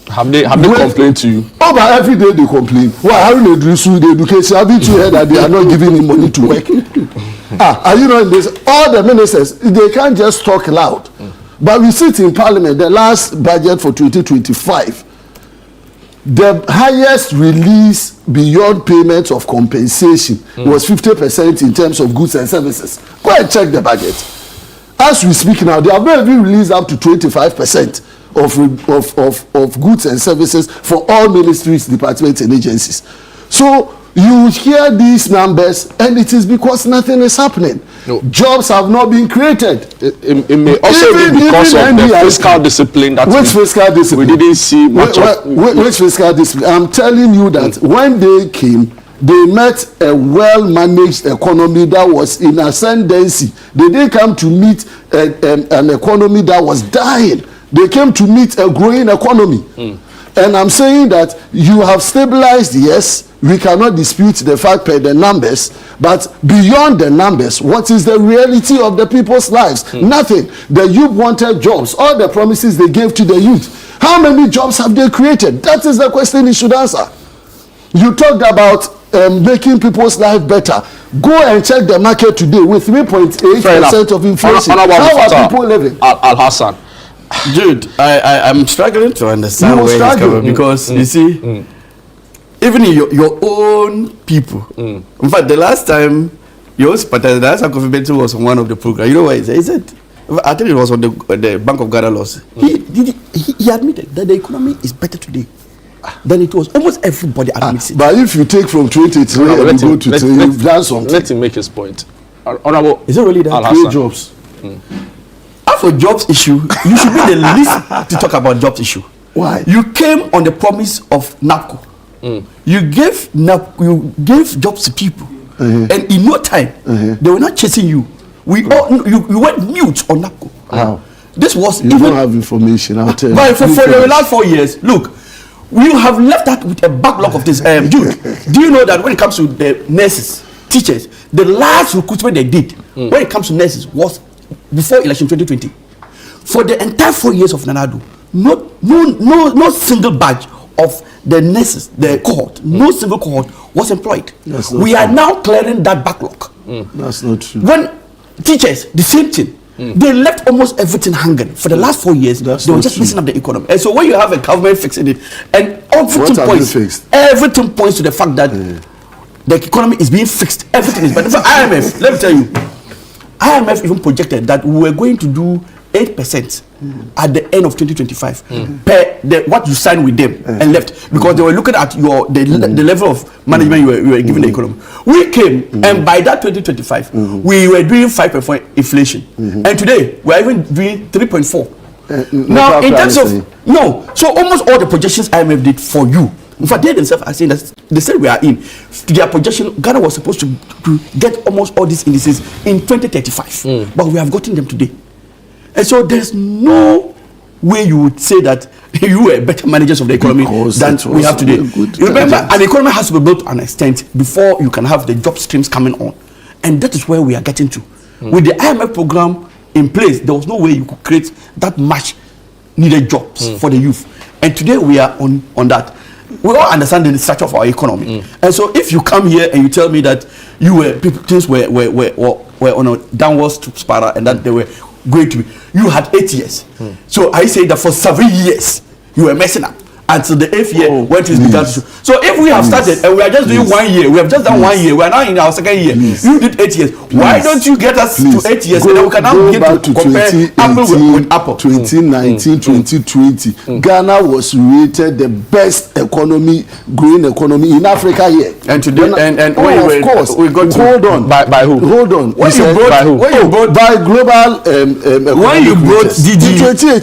Have they complained to you? Oh, but every day they complain. Well, how do they do the education? Haven't you heard that they are not giving him money to work? Are you not in this? All the ministers, they can't just talk loud. But we sit in parliament, the last budget for 2025, the highest release beyond payments of compensation was 50% in terms of goods and services. Go and check the budget. As we speak now, they have not even released up to 25% of goods and services for all ministries, departments, and agencies. So you hear these numbers, and it is because nothing is happening. No. Jobs have not been created. It may also be because of the fiscal discipline. Fiscal discipline? We didn't see much of. Which fiscal discipline? I'm telling you that when they came, they met a well-managed economy that was in ascendancy. They didn't come to meet an economy that was dying. They came to meet a growing economy. And I'm saying that you have stabilized, yes. We cannot dispute the fact per the numbers, but beyond the numbers, what is the reality of the people's lives? Nothing. The youth wanted jobs. All the promises they gave to the youth. How many jobs have they created? That is the question you should answer. You talked about making people's life better. Go and check the market today with 3.8% of inflation. How are people living? Al-Hassan. Dude, I'm struggling to understand where he's coming because you see, even in your own people. In fact, the last time your sympathizer, the last time was on one of the programs, you know what he said? He said, I think it was on the Bank of Ghana loss. He admitted that the economy is better today than it was. Almost everybody admits it. But if you take from 23 and go to 3, you've done something. Let him make his point. Honorable, is it really that? Create jobs. For jobs issue, you should be the least to talk about jobs issue. Why? You came on the promise of NAPCO. You gave jobs to people, and in no time they were not chasing you. You went mute on NAPCO. How? This was you don't have information. I'll tell you. But for the last 4 years, look, we have left that with a backlog of this. Dude, do you know that when it comes to the nurses, teachers, the last recruitment they did when it comes to nurses was before election 2020. For the entire 4 years of Nanado, no single batch of the nurses, the cohort, no single cohort was employed. We are now clearing that backlog. That's not true. When teachers, the same thing, they left almost everything hanging. For the last 4 years, they were just messing up the economy. And so when you have a government fixing it, and everything points to the fact that the economy is being fixed. Everything is better. For IMF, let me tell you, IMF even projected that we were going to do 8% at the end of 2025 per what you signed with them and left, because they were looking at the level of management you were giving the economy. We came and by that 2025 we were doing 5% inflation, and today we are even doing 3.4. Now in terms of so almost all the projections IMF did for you. In fact, they themselves are saying that they said we are in their projection. Ghana was supposed to get almost all these indices in 2035, but we have gotten them today. And so there's no way you would say that you were better managers of the economy than we have today. You remember, an economy has to be built to an extent before you can have the job streams coming on, and that is where we are getting to. With the IMF program in place, there was no way you could create that much needed jobs for the youth, and today we are on that. We all understand the structure of our economy, and so if you come here and you tell me that things were on a downward spiral and that they were going to be, you had 8 years. So I say that for 7 years you were messing up until the 8th year when it began to. So if we have started and we are just doing 1 year, we have just done 1 year, we are now in our second year. You did 8 years. Why don't you get us to 8 years and then we can now begin to compare apple with apple? 2019, 2020, Ghana was rated the best growing economy in Africa here. And today, and of course, we got hold on. By who? Hold on. By global when you brought GDP,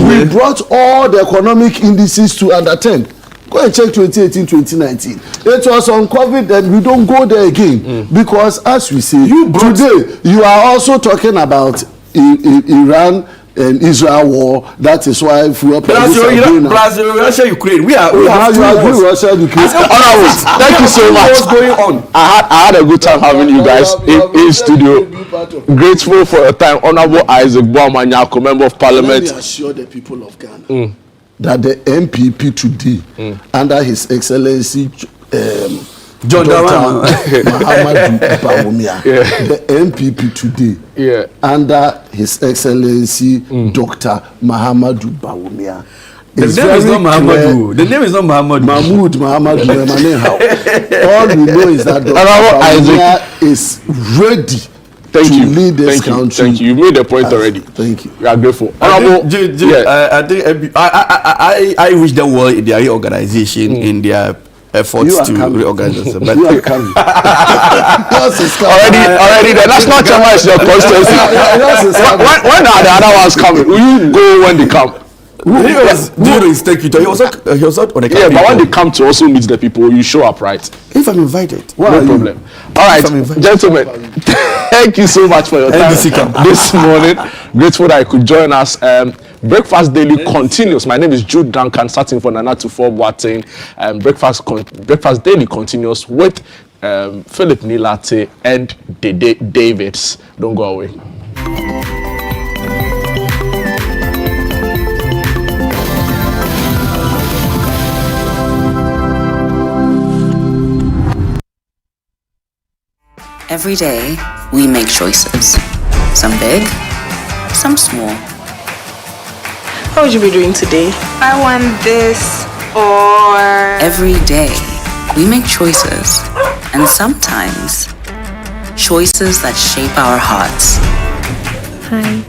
we brought all the economic indices to under 10. Go and check 2018, 2019. It was on COVID and we don't go there again. Because as we say, today, you are also talking about Iran and Israel war. That is why fuel prices are going up. Russia, Ukraine. We are Russia, Ukraine. Thank you so much. What's going on? I had a good time having you guys in studio. Grateful for your time. Honorable Isaac Boamanyako, Member of Parliament. Let me assure the people of Ghana that the MPP today, under His Excellency John Mahamadu Bawumia, the MPP today, under His Excellency Dr. Mahamadu Bawumia. The name is not Mahamadu. The name is not Mahamadu. Mahmoud Mahamadu. All we know is that Dr. Bawumia is ready to lead this country. Thank you. You made the point already. Thank you. We are grateful. I think I wish them well in their reorganization, in their efforts to reorganize themselves. But already, the national chairman is your constituency. When are the other ones coming? Will you go when they come? He was not on the campaign. Yeah, but when they come to also meet the people, you show up, right? If I'm invited, no problem. All right, gentlemen, thank you so much for your time this morning. Grateful that you could join us. Breakfast Daily continues. My name is Jude Duncan, starting from Nana to 4 Boateng. Breakfast Daily continues with Philip Nilate and Dede Davids. Don't go away. Every day, we make choices. Some big, some small. How would you be doing today? I want this or... Every day, we make choices. And sometimes, choices that shape our hearts. Hi.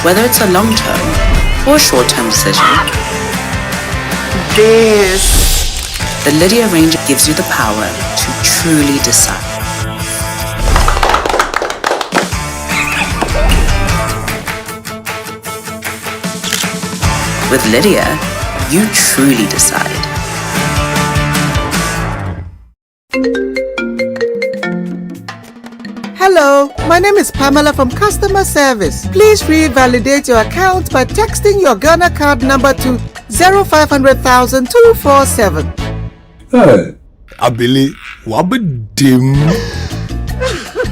Whether it's a long-term or short-term decision. The Lydia Ranger gives you the power to truly decide. With Lydia, you truly decide. Hello, my name is Pamela from Customer Service. Please revalidate your account by texting your Ghana card number to 0500,000 247. Hey, Abili, wabedim.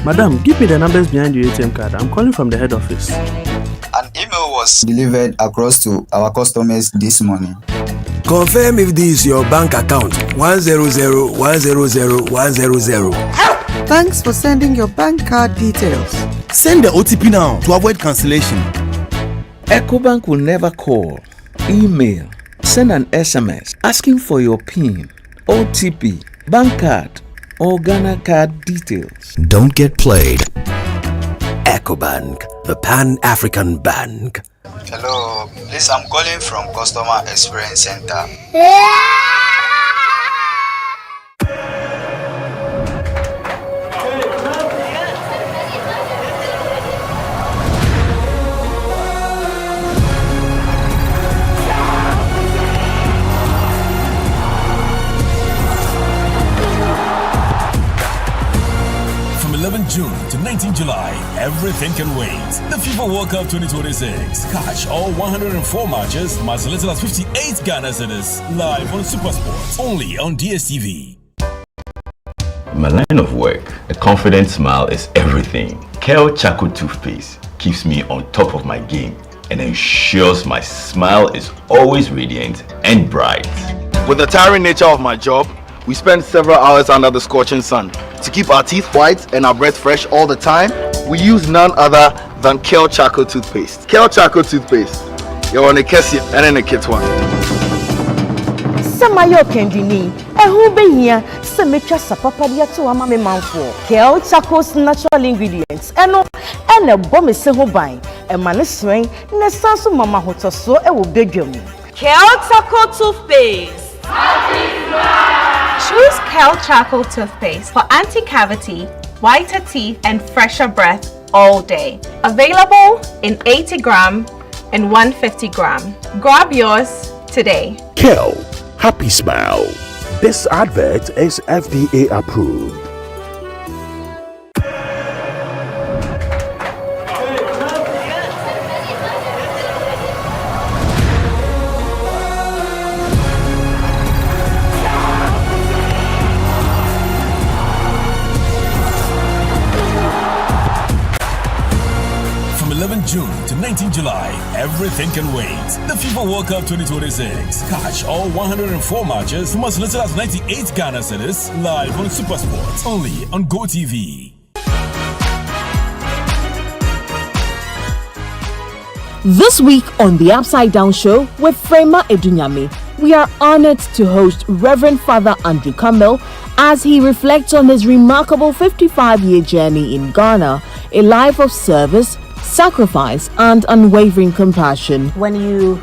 Madam, give me the numbers behind the ATM card. I'm calling from the head office. An email was delivered across to our customers this morning. Confirm if this is your bank account. 100,100,100. Thanks for sending your bank card details. Send the OTP now to avoid cancellation. EcoBank will never call, email, send an SMS asking for your PIN, OTP, bank card, or Ghana card details. Don't get played. EcoBank, the Pan-African Bank. Hello, please, I'm calling from Customer Experience Center. From 11 June to 19 July, everything can wait. The FIFA World Cup 2026. Catch all 104 matches, as little as 58 Ghana cedis, live on SuperSport, only on DSTV. In my line of work, a confident smile is everything. Kale Charcoal Toothpaste keeps me on top of my game and ensures my smile is always radiant and bright. With the tiring nature of my job, we spend several hours under the scorching sun. To keep our teeth white and our breath fresh all the time, we use none other than Kale Charcoal Toothpaste. Kale Charcoal Toothpaste. You're on a Kessie and in a kit one. Samayo Kendini, a who be here, Semetra Sapapadia to a mammy mouthful. Kale Charcoal's natural ingredients, and a bomb is so buying, a man swing, Nesasu Mama Hoto so a will beg you. Kale Charcoal Toothpaste. Choose Kale Charcoal Toothpaste for anti-cavity, whiter teeth, and fresher breath all day. Available in 80-gram, and 150 gram. Grab yours today. Kel, happy smile. This advert is FDA approved. From 11 June to 19 July, everything can wait. The FIFA World Cup 2026. Catch all 104 matches from as little as 98 Ghana cedis live on SuperSport, only on GoTV. This week on the Upside Down Show with Frema Edunyame, we are honored to host Reverend Father Andrew Campbell as he reflects on his remarkable 55-year journey in Ghana, a life of service, sacrifice, and unwavering compassion. When you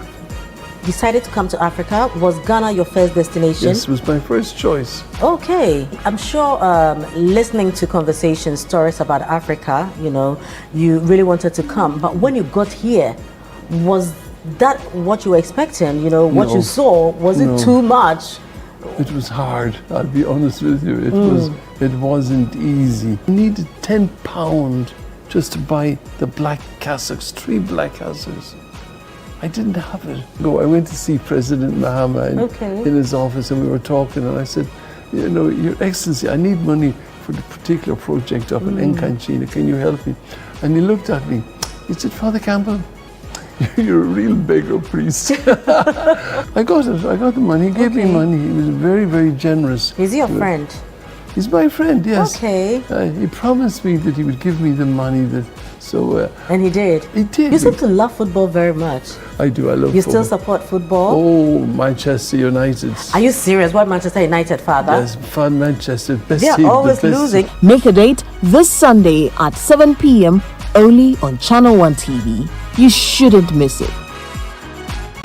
decided to come to Africa, was Ghana your first destination? Yes, it was my first choice. Okay. I'm sure listening to conversations, stories about Africa, you really wanted to come. But when you got here, was that what you were expecting? What you saw, was it too much? It was hard, I'll be honest with you. It wasn't easy. I needed £10 just to buy the black cassocks, 3 black cassocks. I didn't have it. I went to see President Mahama in his office, and we were talking, and I said, Your Excellency, I need money for the particular project up in Nkanchina. Can you help me? And he looked at me. He said, Father Campbell, you're a real beggar priest. I got it. I got the money. He gave me money. He was very, very generous. Is he your friend? He's my friend, yes. Okay. He promised me that he would give me the money and he did? He did. You seem to love football very much. I do, I love football. You still support football? Oh, Manchester United. Are you serious? What Manchester United, Father? Yes, Manchester, best team. They're always losing. Make a date this Sunday at 7 p.m. only on Channel 1 TV. You shouldn't miss it.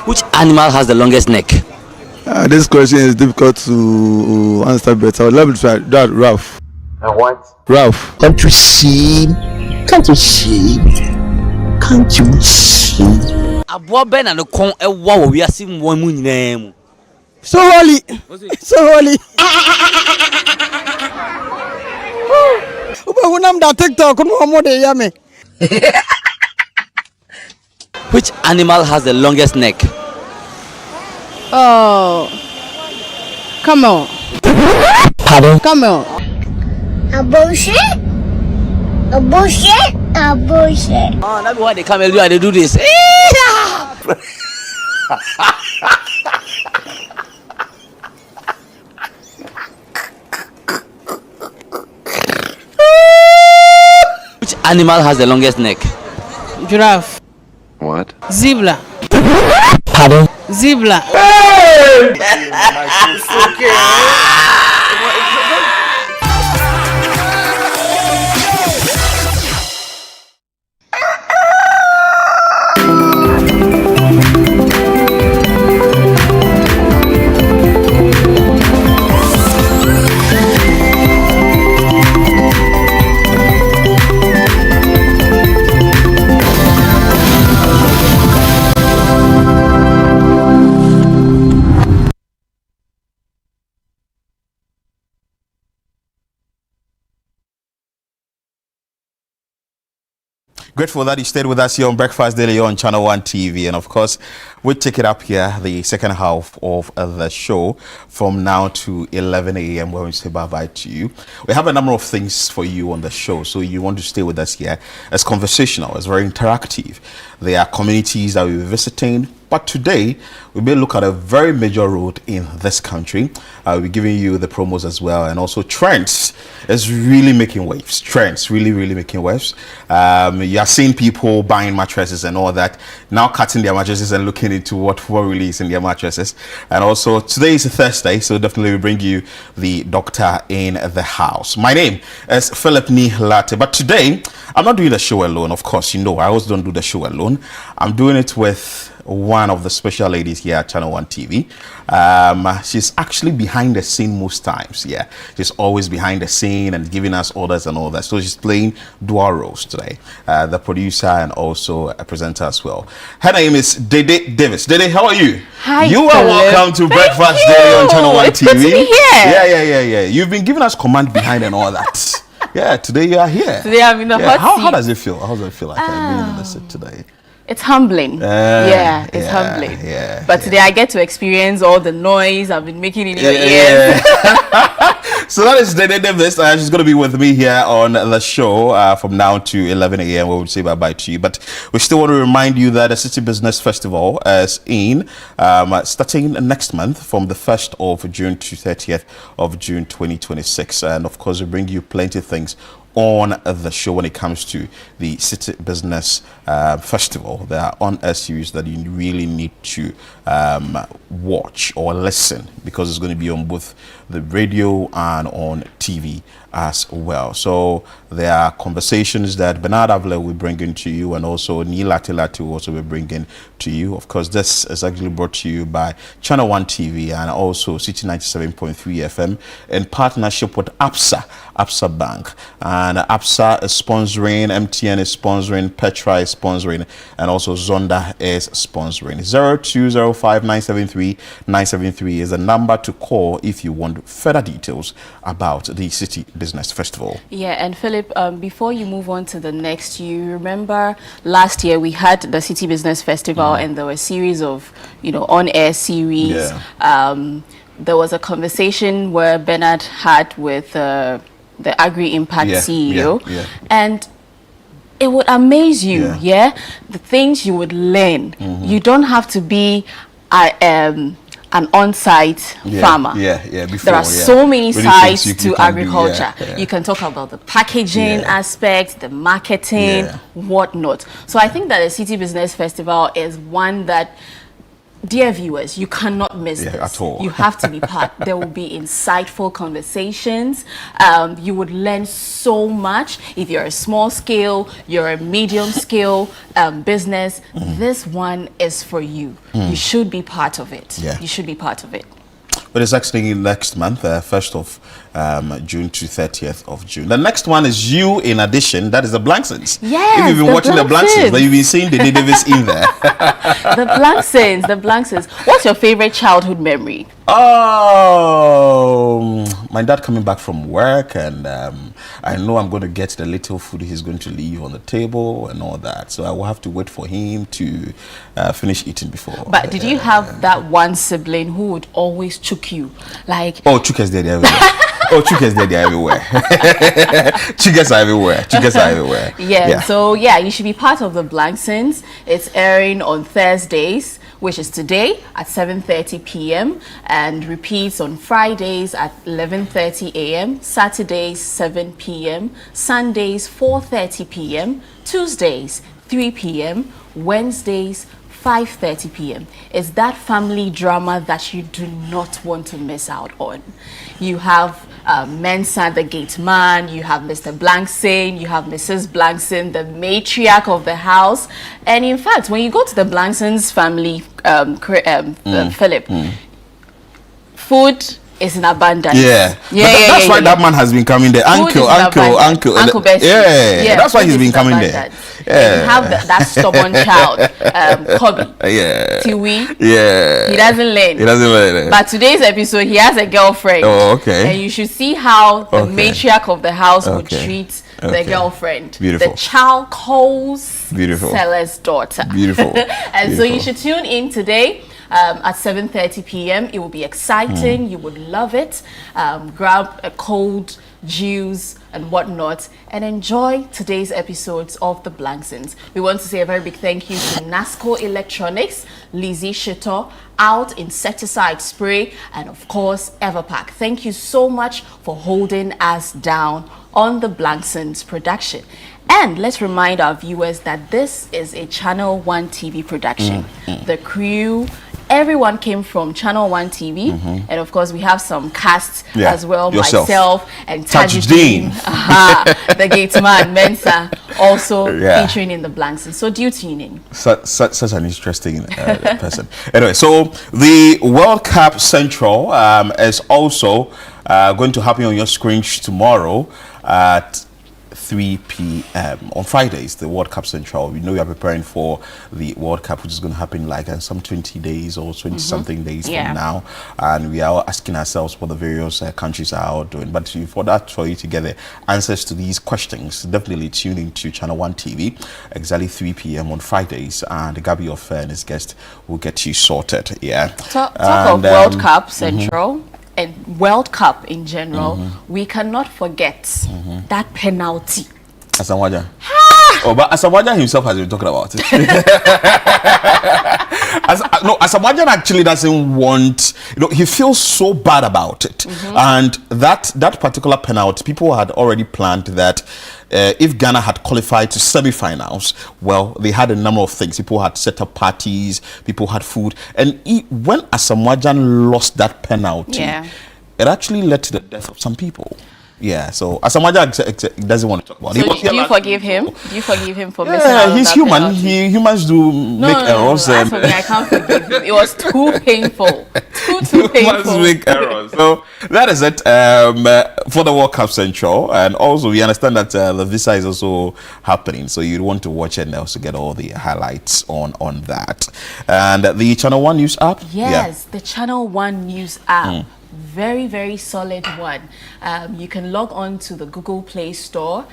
Which animal has the longest neck? This question is difficult to answer better. Let me try that. Ralph. What? Ralph. Can't you see? Can't you see? Can't you see? Aboa ben and the con e wa we are seeing one moon name. So holy. So holy. TikTok. Which animal has the longest neck? Oh, come on. Pardon? Come on. A bullshit? A bullshit? A bullshit. Oh, that's why they come and they do this. Which animal has the longest neck? Giraffe. What? Zebra. Pardon? Zebra. Hey! It's okay. Grateful that you stayed with us here on Breakfast Daily on Channel 1 TV. And of course, we take it up here, the second half of the show from now to 11 a.m. when we say bye-bye to you. We have a number of things for you on the show, so you want to stay with us here. It's conversational, it's very interactive. There are communities that we'll be visiting. But today, we may look at a very major road in this country. We'll be giving you the promos as well. And also trends is really making waves. Trends really making waves. You are seeing people buying mattresses and all that. Now cutting their mattresses and looking into what really is in their mattresses. And also today is a Thursday, so definitely we bring you the doctor in the house. My name is Philip Latte. But today, I'm not doing the show alone. Of course, you know, I always don't do the show alone. I'm doing it with one of the special ladies here at Channel 1 TV. She's actually behind the scene most times. Yeah, she's always behind the scene and giving us orders and all that. So she's playing dual roles today, the producer and also a presenter as well. Her name is Dede Davis. Dede, how are you? Hi, you are welcome to Breakfast Daily on Channel 1 TV. Good to be here. Yeah. You've been giving us command behind and all that. Yeah, today you are here. Today I'm in the hot seat. How does it feel? How does it feel like being in the seat today? It's humbling. It's humbling. But today I get to experience all the noise I've been making in your ears. So that is Dede Davis. She's going to be with me here on the show from now to 11 a.m. We will say bye-bye to you. But we still want to remind you that the City Business Festival is starting next month from the 1st of June to 30th of June 2026. And of course, we bring you plenty of things on the show when it comes to the City Business Festival. There are on-air series that you really need to watch or listen, because it's going to be on both the radio and on TV as well. So there are conversations that Bernard Avila will bring into you, and also Neil Atilati will also be bringing to you. Of course, this is actually brought to you by Channel 1 TV and also City 97.3 FM in partnership with Absa Bank. And Absa is sponsoring, MTN is sponsoring, Petra is sponsoring, and also Zonda is sponsoring. 0205973973 is the number to call if you want further details about the City Business Festival. Yeah, and Philip, before you move on to the next, you remember last year we had the City Business Festival and there were a series of, on-air series. There was a conversation where Bernard had with the Agri-Impact CEO, and it would amaze you, the things you would learn. You don't have to be an on-site farmer. Before, there are so many sides to agriculture. You can talk about the packaging aspect, the marketing, whatnot. So I think that the City Business Festival is one that, dear viewers, you cannot miss this. At all. You have to be part. There will be insightful conversations. You would learn so much. If you're a small scale, you're a medium scale business, this one is for you. You should be part of it. You should be part of it. But it's actually next month, 1st of June to 30th of June. The next one is you in addition. That is the Blanksons. Yes, if you've been watching the Blanksons, then you've been seeing Dede Davis in there. The Blanksons. What's your favorite childhood memory? Oh, my dad coming back from work, and I know I'm going to get the little food he's going to leave on the table and all that. So I will have to wait for him to finish eating before. But did you have that one sibling who would always chook you? Like, oh, Chukas there everywhere. Chukas there everywhere. Chukas are everywhere. So you should be part of the Blanksons. It's airing on Thursdays, which is today at 7:30 p.m. and repeats on Fridays at 11:30 a.m., Saturdays 7 p.m., Sundays 4:30 p.m., Tuesdays 3 p.m., Wednesdays 5:30 p.m. It's that family drama that you do not want to miss out on. You have Mensa, the gate man, you have Mr. Blankson, you have Mrs. Blankson, the matriarch of the house. And in fact, when you go to the Blankson's family, Philip, food is in abundance. That's why that man has been coming there. Uncle Bessie. That's why he's been coming there. And you have that stubborn child, Kobe. Tiwi. He doesn't learn. But today's episode, he has a girlfriend. Oh, okay. And you should see how the matriarch of the house would treat the girlfriend. Beautiful. The child calls seller's daughter. Beautiful. And so you should tune in today. At 7:30 p.m. It will be exciting. You would love it. Grab a cold juice and whatnot and enjoy today's episodes of the Blanksons. We want to say a very big thank you to Nasco Electronics, Lizzie Shito, Out Insecticide Spray, and of course Everpack. Thank you so much for holding us down on the Blanksons production. And let's remind our viewers that this is a Channel 1 TV production. The crew, everyone came from Channel 1 TV, and of course we have some cast as well. Yourself. Myself and Tajuddin, the gate man Mensa, also featuring in the blanks. So do you tune in? Such an interesting person. Anyway, so the World Cup Central is also going to happen on your screens tomorrow at 3 p.m. on Fridays. The World Cup Central. We know we are preparing for the World Cup, which is going to happen like in some 20 days or 20 something days from now, and we are asking ourselves what the various countries are all doing. But for you to get the answers to these questions, definitely tune into Channel 1 TV exactly 3 p.m. on Fridays, and Gabby of and his guest will get you sorted. Talk of World Cup Central. And World Cup in general, we cannot forget that penalty. Asamoah. But Asamoah himself has been talking about it. Asamoah actually doesn't want, he feels so bad about it. And that particular penalty, people had already planned that if Ghana had qualified to semi-finals, well, they had a number of things. People had set up parties, people had food. And when Asamoah lost that penalty, it actually led to the death of some people. Yeah, so Asamoah doesn't want to talk about it. So do you forgive him? Do you forgive him for missing out on he's that human. penalty? Humans do make errors. As for me, I can't forgive him. It was too painful. Too painful. Humans make errors. So that is it for the World Cup Central. And also, we understand that the visa is also happening. So you'd want to watch it and also get all the highlights on that. And the Channel 1 News app? Yes, the Channel 1 News app. Very, very solid one. You can log on to the Google Play Store,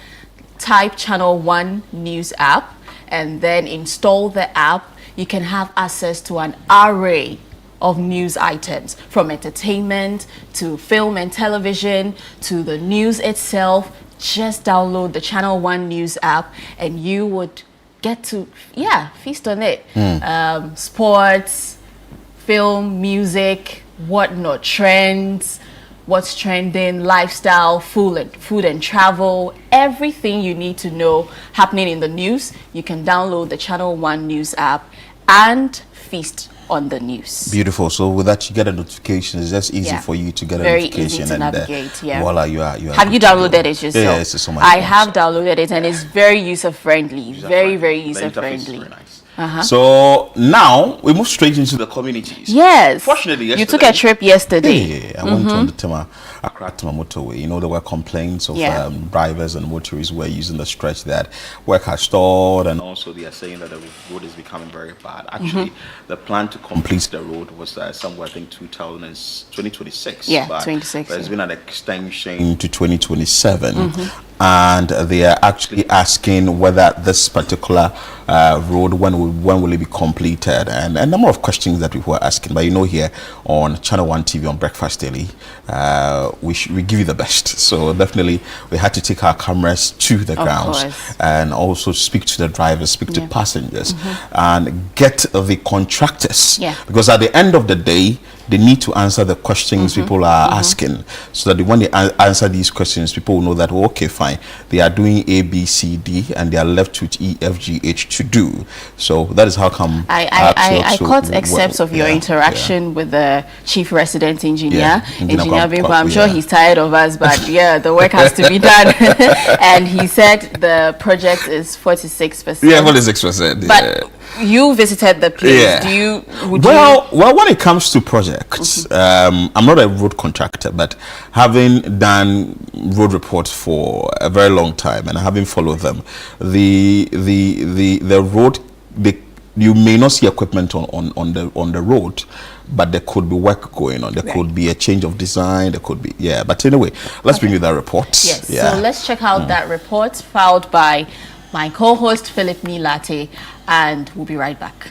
type Channel 1 News app, and then install the app. You can have access to an array of news items, from entertainment to film and television to the news itself. Just download the Channel 1 News app and you would get to feast on it. Sports, film, music, whatnot, trends, what's trending, lifestyle, food and travel, everything you need to know happening in the news. You can download the Channel 1 News app and feast on the news. Beautiful. So with that, you get a notification. It's just easy for you to get a notification. Very easy to navigate. Voila, you are. Have you downloaded it yourself? Yeah, it's so much I have downloaded it, and it's very user friendly. Very user friendly. Very nice. So now we move straight into the communities. Yes. Fortunately, yesterday, you took a trip yesterday. I went on the Tema motorway. There were complaints of drivers and motorists who were using the stretch that work has stalled, and also they are saying that the road is becoming very bad. Actually, the plan to complete the road was somewhere, I think, 2026. Yeah, 26. There's been an extension to 2027. And they are actually asking whether this particular road, when will it be completed, and a number of questions that people are asking. But here on Channel 1 TV on Breakfast Daily, we give you the best. So definitely we had to take our cameras to the grounds and also speak to the drivers, speak to passengers, and get the contractors. Because at the end of the day, they need to answer the questions people are asking, so that when they answer these questions, people will know that, okay, fine, they are doing A, B, C, D, and they are left with E, F, G, H to do. So that is how come I caught excerpts of your interaction with the chief resident engineer, Engineer Bimpo. I'm sure he's tired of us, but the work has to be done. And he said the project is 46%. Yeah, 46%. But you visited the place. Well, when it comes to projects, I'm not a road contractor, but having done road reports for a very long time and having followed them, the road, you may not see equipment on the road, but there could be work going on. There could be a change of design. There could be But anyway, let's bring you that report. Yes. So let's check out that report filed by my co-host Philip Milate, and we'll be right back.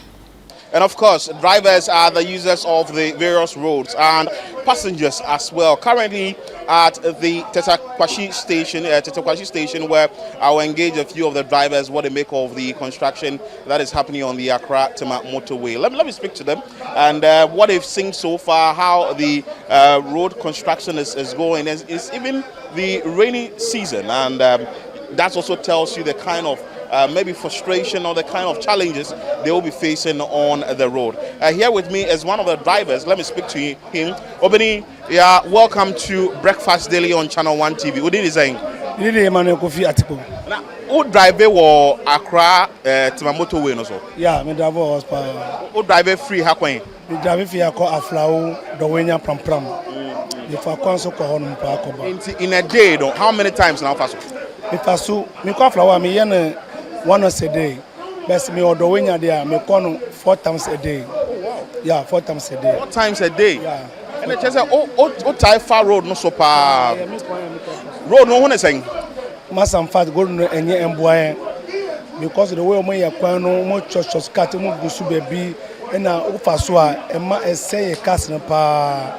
And of course, drivers are the users of the various roads, and passengers as well. Currently at the Tetakwashi station, where I will engage a few of the drivers what they make of the construction that is happening on the Accra Tema motorway. Let me speak to them and what they've seen so far, how the road construction is going. It's even the rainy season, and that also tells you the kind of maybe frustration or the kind of challenges they will be facing on the road. Here with me is one of the drivers. Let me speak to him. Obini, yeah, welcome to Breakfast Daily on Channel 1 TV. What did he say? Who drive or Accra Tema motorway no so? Yeah, me drive horsepower. Who drive free hakwen? Me drive free ako aflau the wenya pram pram. If I can so ko honum pa akoba. In a day, though, how many times now faso? Me faso me ko aflau me yen once a day. Best me odo wenya there me ko 4 times a day. Oh wow. Yeah, 4 times a day. 4 times a day. Yeah. And it just say oh tie far road no so pa. Road no one is saying. Masam fat go no enye emboa because the way o me yakwan no mo church cut mo gusu baby na o faso a ema essay cars na pa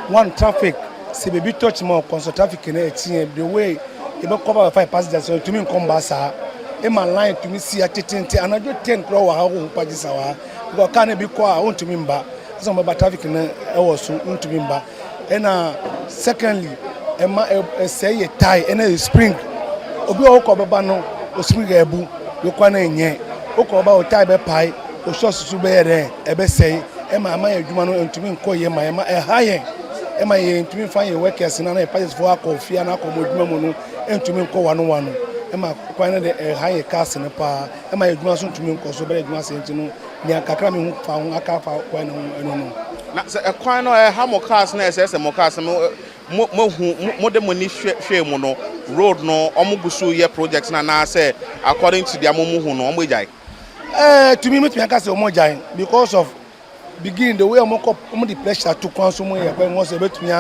one traffic se baby touch mo consult traffic na etie the way e be cover 5 passengers to me come basa e man line to me see atitenti anajo 10 kro wa ha wo pagisa wa because car na bi ko a won to me mba so mo ba traffic na e wo so won to me mba na secondly ema essay tie na spring obi o ko beba no o spring ebu we kwa na enye o ko ba o tai be pai o so susu be re e be sei e ma ma adwuma no ntumi nko ye ma e ma e ha ye e ma ye ntumi fa ye workers na e pass for akofia na akomo adwuma mu no ntumi nko wano e ma kwa na de e ha ye cars ne pa e ma adwuma so ntumi nko so be adwuma se ntino nya kakra me hu fa hu aka fa kwa na no na se e kwa no e ha mo cars na se mo cars mo de money share mo no road no omugusu ye projects na say according to the amumu no omujai to me I can say omujai because of begin the way omo the pressure to kwanso mo ye pe won say betumi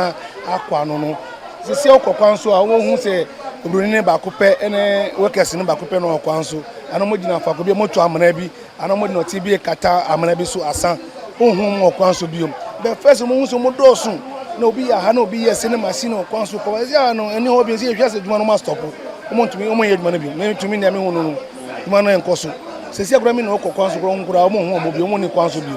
akwa no se okokwanso a wo hu say obroni ba ko pe ene workers ne ba ko pe no okwanso ana mo dina fa ko bi mo to amana bi ana mo dina ti bi kata amana bi so asan ohun mo okwanso bi the first mo hu so mo dosun no be ya no be yes in machine or kwanso ko ya no any hobby say hwase dwuma no ma stop o mo ntumi o mo ye dwuma no bi me ntumi na me hu no dwuma no enkoso se se akura me no ko kwanso ko nkura o mo hu o mo bi o mo ni kwanso bi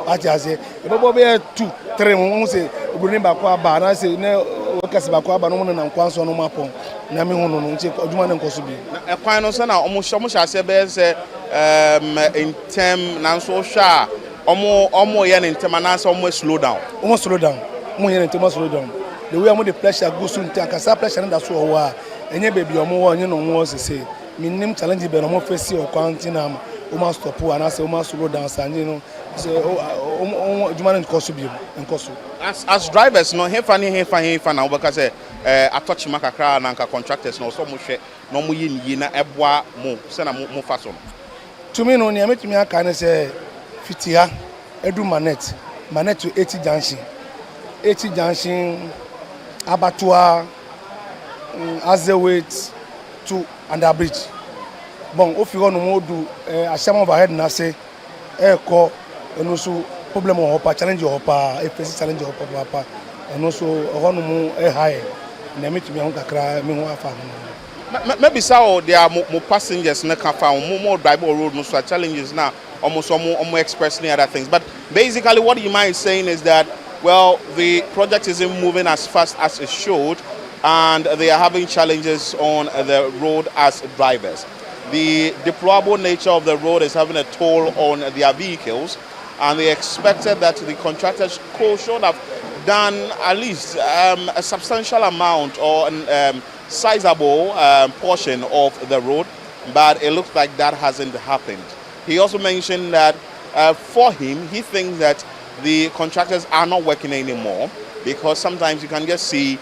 ati ase e bobo be 2 3 mo say oburu ni ba ko aba na say ne o kase ba ko aba no mo na kwanso no ma pon na me hu no nti dwuma no enkoso bi e kwan no se na o mo hwase be se in term na so hwa omo ye in term na so omo slow down Munye ntema slow down the way am the pressure go so nti akasa pressure na so wo a enye baby omo wo onye no wo sese minim challenge be no mo face o kwantina o ma stop wa na say o ma slow down sanje no say o juma no koso bi enkoso as drivers no hefa na wo ka say atochi makakra na nka contractors no so mo hwe no mo yi na eboa mo se na mo fa so no to me no ne ametumi aka ne say fitia edu manet to 80 junction abattoir Azewait to under bridge bon o fi no mo do asham overhead na say ko eno so problem o hopa challenge o hopa face challenge o hopa eno so ho no mo high na metumi ho kakra me ho afa maybe sao there are more passengers na can fa more drive road no so challenges now almost express any other things but basically what you might saying is that well, the project isn't moving as fast as it should, and they are having challenges on the road as drivers. The deployable nature of the road is having a toll on their vehicles, and they expected that the contractors should have done at least a substantial amount or sizable portion of the road, but it looks like that hasn't happened. He also mentioned that for him, he thinks that the contractors are not working anymore because sometimes you can just see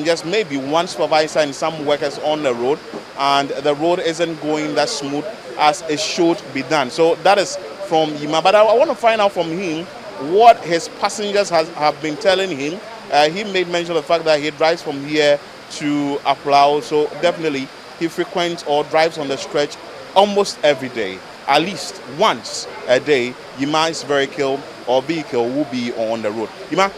just maybe one supervisor and some workers on the road and the road isn't going that smooth as it should be done. So that is from Yima. But I want to find out from him what his passengers have been telling him. He made mention of the fact that he drives from here to Aplau, so definitely he frequents or drives on the stretch almost every day. At least once a day, Yima's vehicle will be on the road. Yima,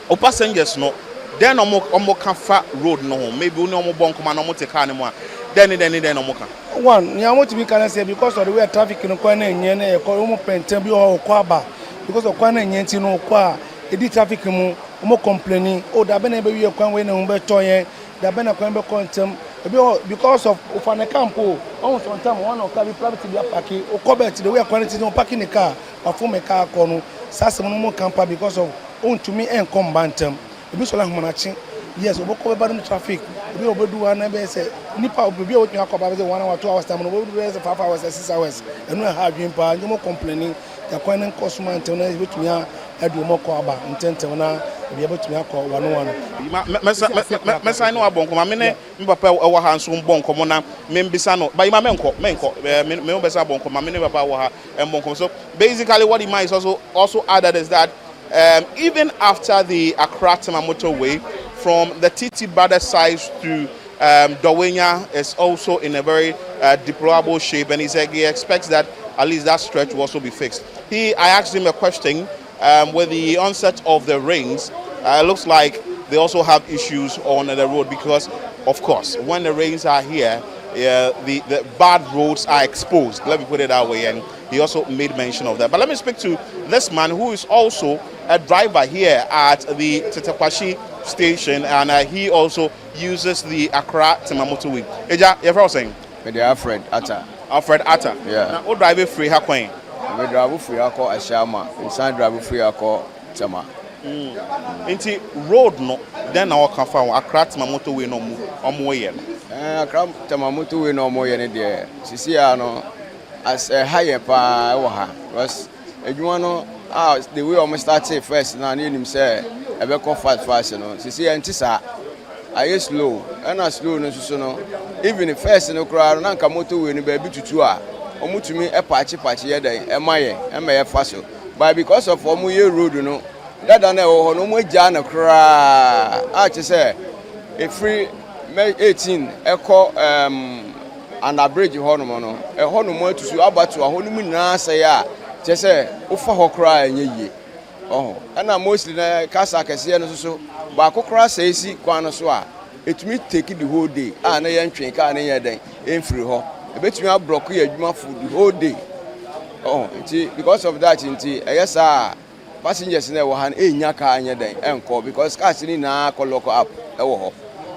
o passengers no, then omo kafa road no, maybe no more bon come no more take car anymore. Then no more can. One, you want to be can say because of the way traffic no kwa na enye e ko omo penten bi o kwa ba because of kwa na enye ti no kwa e di traffic mu omo complaining o da be na be wi kwa we na hu be to yen da be na kwa be kontem because of Ufane Campo, almost one time one of Kabi private parking, or Cobert, the way quality no parking the car, or for my car corner, Sassamono Campa because of own to me and come bantam. The Bissol Manachi, yes, we go about the traffic. We will do one never say, Nipa will be able to about 1 hour, 2 hours time, and we will do 5 hours, 6 hours, and we have been no more complaining. The coin cost man to know which we are at the Mokoba, intent to be able to make 1 Mess I know a bonk, my minute, Papa, our hands from Boncomona, Membisano, by my menko, Membesa bonko, my minute power and bonko. So basically, what he might also added is that even after the Accra Tema motorway from the TT Brother side to Dawenya is also in a very deplorable shape, and he said he expects that at least that stretch will also be fixed. I asked him a question with the onset of the rains. It looks like they also have issues on the road because, of course, when the rains are here, the bad roads are exposed. Let me put it that way, and he also made mention of that. But let me speak to this man who is also a driver here at the Tetekwashi station, and he also uses the Accra Tema motorway. Eja, you're saying? Alfred Atta. Alfred Atta. Yeah. Now, what drive free Hakwen? We drive free Ako Ashama. Inside drive free Ako Tema. Inti road no, then our can find Accra Tema motorway no more yen. Accra Tema motorway no more yen there. Sisiano as a higher pa waha. Was eduano the way almost started first. Now need him say a bit fast, you know. Sisi antisa. I slow, and I slow no so even the first no crowd, and motorway ni baby to omu to me a patchy day, am I fast. But because of Omuye road, you know, that I know no more jana cry. I just say a free May 18 echo and a bridge hormono, a hormone to see about to a honeymoon say, just say, Ufa ho cry and ye. Oh, and I'm mostly Casa Cassiano so. But Kokra says, Quanoswa, it may take it the whole day, and I am train car any day, in free ho. I bet you have broke your food the whole day. Oh, because of that, yes, passengers never had a yaka any day, and call because Cassini now call local up. Oh,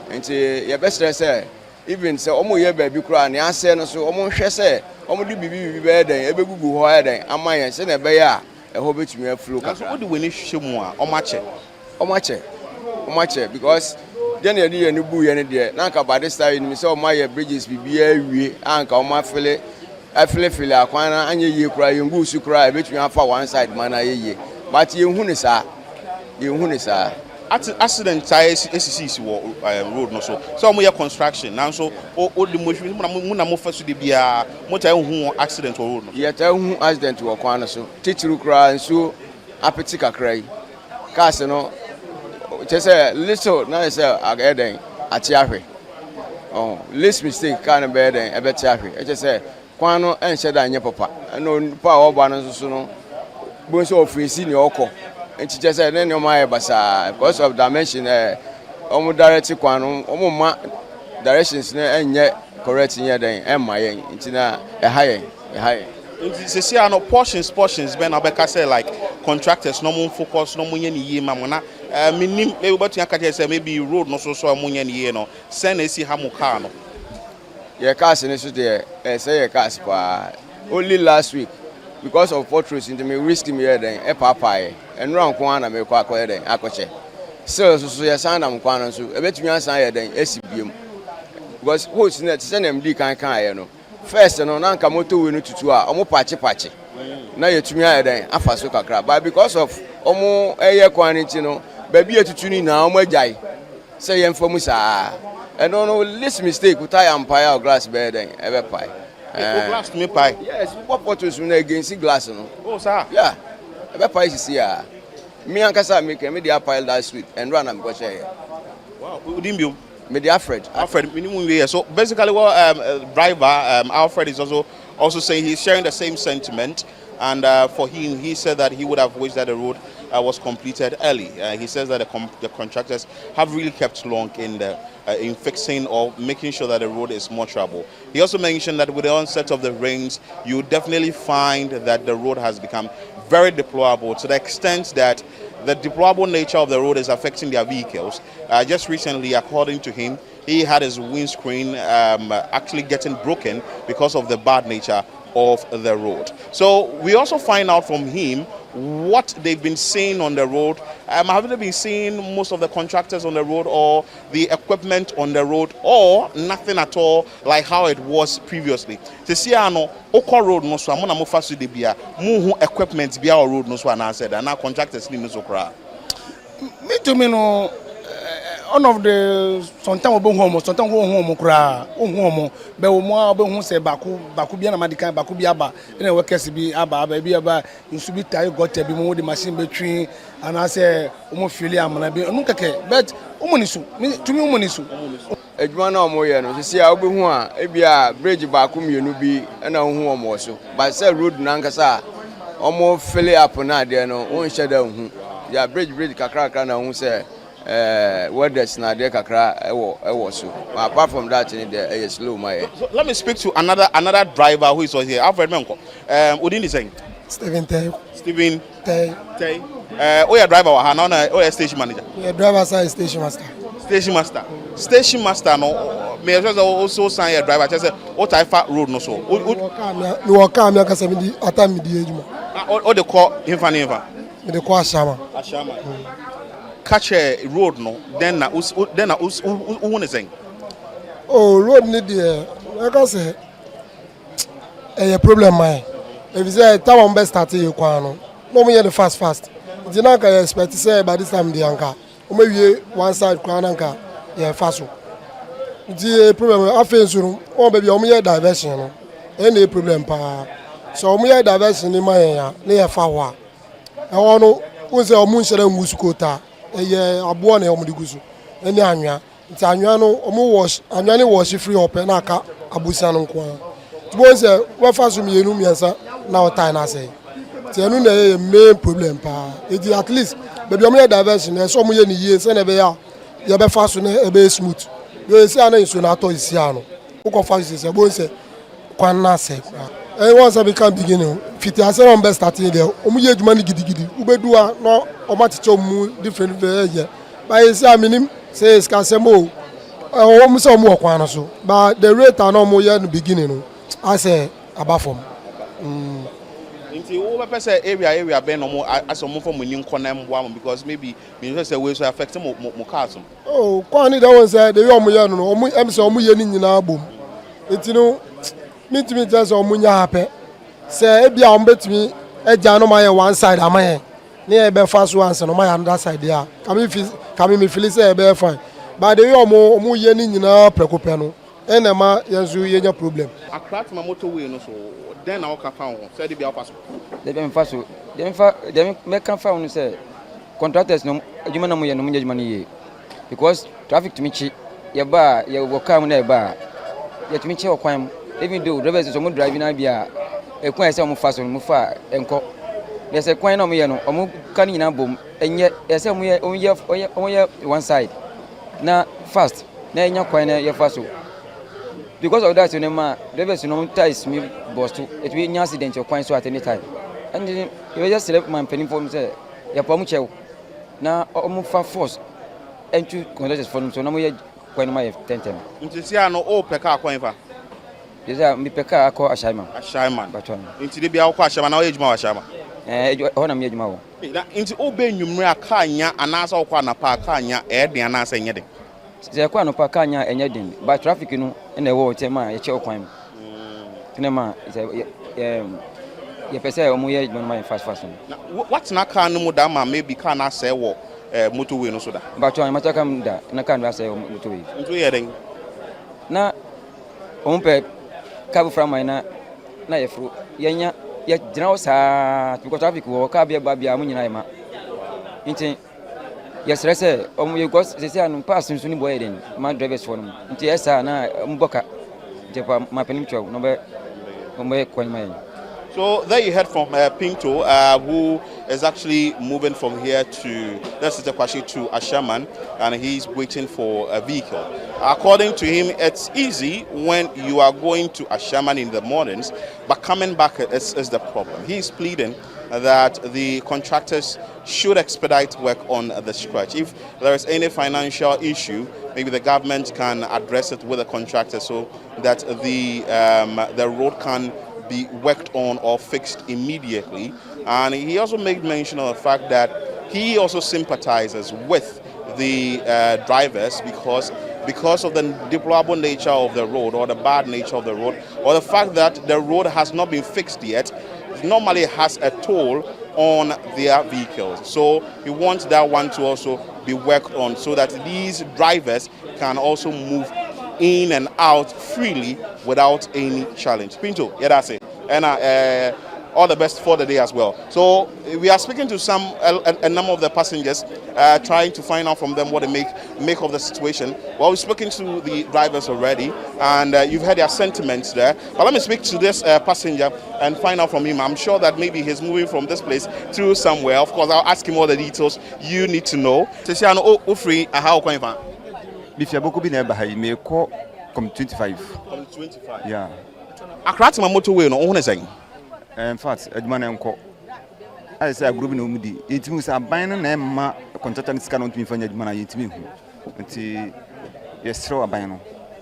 and your best say, even so, almost your baby cry, and I say, no, so almost say, almost be better, every good wire, and my and send a bear, I hope it may have flew. What do we need to more or match it? Or match it? Because then you need a new boo any day. Now, by this time, you saw my bridges be we uncle my fillet. I feel Aquana and you cry, you goose, you cry, I bet you have for one side, man. I but you hunisa, accident ties SCC road no so we are construction now so all the motion muna first to be a motor accident road no yet accident to Aquana so teacher cry so apetika cry cars no just say little now say again atiahwe oh least mistake kind of bad and a atiahwe I just say kwano and said anya papa no pa oba no so no bo so ofisi ni oko and just say no my basa because of dimension omo direct kwano omo ma directions na enye correct nya den em ma yen ntina e high se see no portions ben abeka say like contractors no more focus no munye ni yema mona minim e obetu aka say maybe road no so munye ni ye no send e si ha mu car no your cars in so there say your cars pa only last week because of fortress into me risk me then e papa and run kwa na me kwa kwa den akoche so ya san am kwa no so e betumi asan ye den esibiem because host net say na mdi kan ye no first no na nka motor we no tutu a omo pache na yetumi aye den afa so kakra but because of omo eye quantity no ba bi etutu ni na omo ajai say ye mfamu saa and no least mistake we tie empire or glass bed den e be pai glass me pai yes what photos we against glass no oh sir yeah e be pai see ah me ankasa make me dey pile that sweet and run am go share wow we didn't be me dey Alfred minimum way so basically what driver Alfred is also saying he's sharing the same sentiment. And for him, he said that he would have wished that the road was completed early. He says that the contractors have really kept long in fixing or making sure that the road is more travel. He also mentioned that with the onset of the rains, you definitely find that the road has become very deplorable to the extent that the deplorable nature of the road is affecting their vehicles. Just recently, according to him, he had his windscreen actually getting broken because of the bad nature of the road. So we also find out from him what they've been seeing on the road. Have they been seeing most of the contractors on the road or the equipment on the road or nothing at all like how it was previously? To see ano oko road no so amona mo faso de bia mu equipment bia road no so ana said and now contractors ni so kra. Me to me no one of the sometimes we home sometimes we home kra home be wo mo obo say baku bia na madikan baku bia ba na workers bi aba bi aba nsu bi tai got bi mo the machine between and I say omo feel amana bi no keke but omo ni so to me omo ni so adwuma na omo ye no sisi a obehu a e bia bridge baku mienu bi na hu omo so but say road na nkasa omo fill up na de no won sheda hu ya bridge kakra na hu say weathers na there kakra ewo so apart from that there is slow my. So let me speak to another driver who is here. I've heard menko Udin is saying Stephen Tay. Oh yeah, driver wa na oh yeah, station manager. Yeah, driver side station master. Station master no me also sign your driver just say what I fat road no so. Me walk am ya kasa me di atam me di ejuma. O de call himfa. Me de call Ashama. Catch a road no then na who is saying oh road need there like I say a problem my if you say time best start you kwano no me the fast you know can expect say by this time the anka o me one side kwano anka yeah fast the problem after so o baby o me diversion no any problem pa so o me diversion ni man ya na ya fa wa e wono o say o mu nsere musukota eye abo na omo digusu eni anwa nti anwa no omo wash anwa ni wash free up na aka abusia no nko tibo se we fa so mienu miensa na otai na say ti enu na ye main problem pa edi at least baby omo diversion na so omo ye ni ye se na be ya ye be fa so na e be smooth yo se ana iso na to isi ano uko fa so se bo se kwan na say once I become beginning, fit I say on best starting there. Omuye juma ni gidigidi. Ubedua no omaticho mu different yeah. But you say I mean say skasemo. Omu say omu okwan so. But the rate are no more in the beginning. I say above from. Inti o be say area be no more as omu for munim konem boam because maybe me say we so affect mo cars. Oh, kwani that one say the way omu ye no omu em say omu ye ni nyina bom. Enti no me just omunya happy say ebia ombetumi eja no my one side amaye na e be fast one so no my another side there come me feel say e be fine but the way omu ye ni nyina prekope no enema yenzu yenya problem akrat ma motorway no so then na oka fa ho say dey be pass dey be fast dey me kan fa no say contractors no adwuma na mo ye no mo adwuma no ye because traffic to me chi ye ba ye wo kam na e ba ye to me chi okwan even though drivers so mo driving na bia e kwan say mo fast mo fa enko dey say kwan na mo ye no mo kan nyina bom enye e say mo ye one side na fast na enya kwan na ye fast because of that ma drivers no ties me boss to it be accident your kwan so at any time and you just select man penny for me say ya pa mo chew na mo fa force into conductors for so na mo ye kwan ma ye 10 nti sia no o peka kwan fa Yesa mi peka akọ Ashaiman. Batwa. Nti de bia akọ Ashaiman na o ejuma wa Ashaiman. Ho na mi ejuma wo. Nti o be nwumre aka anya anasa o kwa na pa aka anya e den anasa enye den. Se kwa no pa aka anya enye den. Ba traffic no na e wo Tema ye che okwan. Tema ye pese o mu ye ejuma ma fast. Na what na car no mu da ma maybe car na say wo motorway no so da. Batwa ma taka mu da na car no say motorway. Nti ye den. Na ompe cab from na ye fru yenya ye gyina sa because traffic wo ka bia ba bia mu nyina ma nti ye stress omu ye go se anu pass nsu ni boy den ma drivers for no nti esa na mboka je pa ma penim chwa no be kwan ma. So there you heard from Pinto, who is actually moving from here to Kwashi to Ashaman, and he's waiting for a vehicle. According to him, it's easy when you are going to Ashaman in the mornings, but coming back is the problem. He's pleading that the contractors should expedite work on the stretch. If there is any financial issue, maybe the government can address it with the contractor so that the road can be worked on or fixed immediately. And he also made mention of the fact that he also sympathizes with the drivers because of the deplorable nature of the road, or the bad nature of the road, or the fact that the road has not been fixed yet. Normally has a toll on their vehicles. So we want that one to also be worked on so that these drivers can also move in and out freely without any challenge. Pinto, yeah, that's it. And all the best for the day as well. So we are speaking to a number of the passengers, trying to find out from them what they make of the situation. Well, we've spoken to the drivers already, and you've heard their sentiments there. But let me speak to this passenger and find out from him. I'm sure that maybe he's moving from this place to somewhere. Of course, I'll ask him all the details you need to know. Free, how can you? If you're going to be come 25. Come 25. Yeah. Accra to my motorway, no one is saying. In fact, I say a group in Umudi. It means a buying and ma contractors cannot be funded money. It means yes, throw a bino.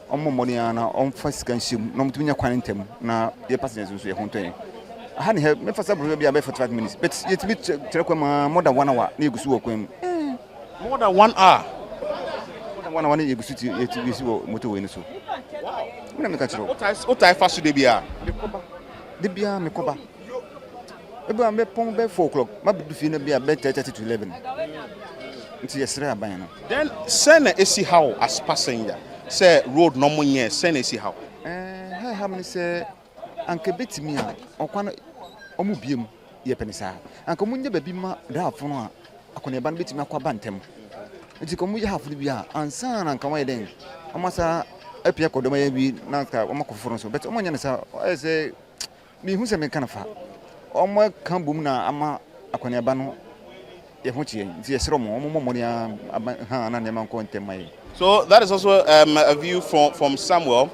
On money on first can shoot, no to your quantum. Now, your passengers will say, Honte. I hadn't helped me for some be a for 5 minutes, but it means more than 1 hour. You go more than 1 hour. More than 1 hour, you go to motorway. What I fast to be the beer me cover. Eba me pon be 4 o'clock. Ma be fi na be 10:30 to 11. It's yesterday aban no. Then send a see how as passenger. Say road no mo nye send a see how. How many say anke betimi a okwa omu biem ye penisa. Anke munye ba bi ma da afo no a akone ba betimi akwa bantem. Nti komu ye hafu bi a ansa na anka wa den. Omasa apia kodoma ye bi na ka omakoforo so. But omonya ne sa say me who say me kind of omo kan bum na ama akonya ba no ye ho chie nti ye sero mo omo mo ha na ne man ko ntem. So that is also a view from Samuel.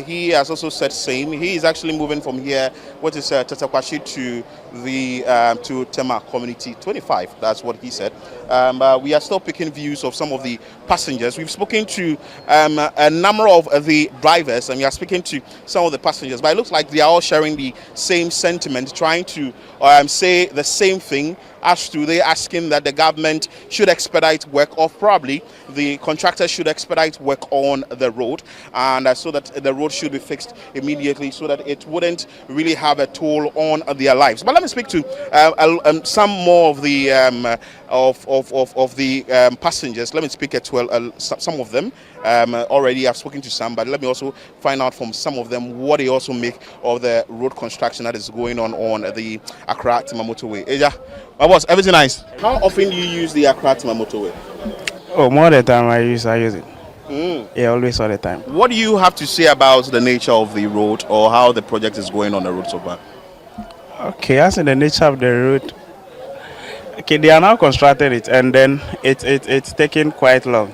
He has also said same. He is actually moving from here, what is Tetakwashi to the to Tema Community 25. That's what he said. We are still picking views of some of the passengers. We've spoken to a number of the drivers, and we are speaking to some of the passengers. But it looks like they are all sharing the same sentiment, trying to say the same thing. As to they asking that the government should expedite work, or probably the contractor should expedite work on the road, and so that the road should be fixed immediately, so that it wouldn't really have a toll on their lives. But let me speak to some more of the passengers. Let me speak to some of them. Already I've spoken to some, but let me also find out from some of them what they also make of the road construction that is going on the Accra Tema motorway. Eja, boss, everything nice. How often do you use the Accra Tema motorway? Oh, more the time I use it. Yeah, always all the time. What do you have to say about the nature of the road, or how the project is going on the road so far? Okay, as in the nature of the road, okay, they are now constructing it, and then it's taking quite long,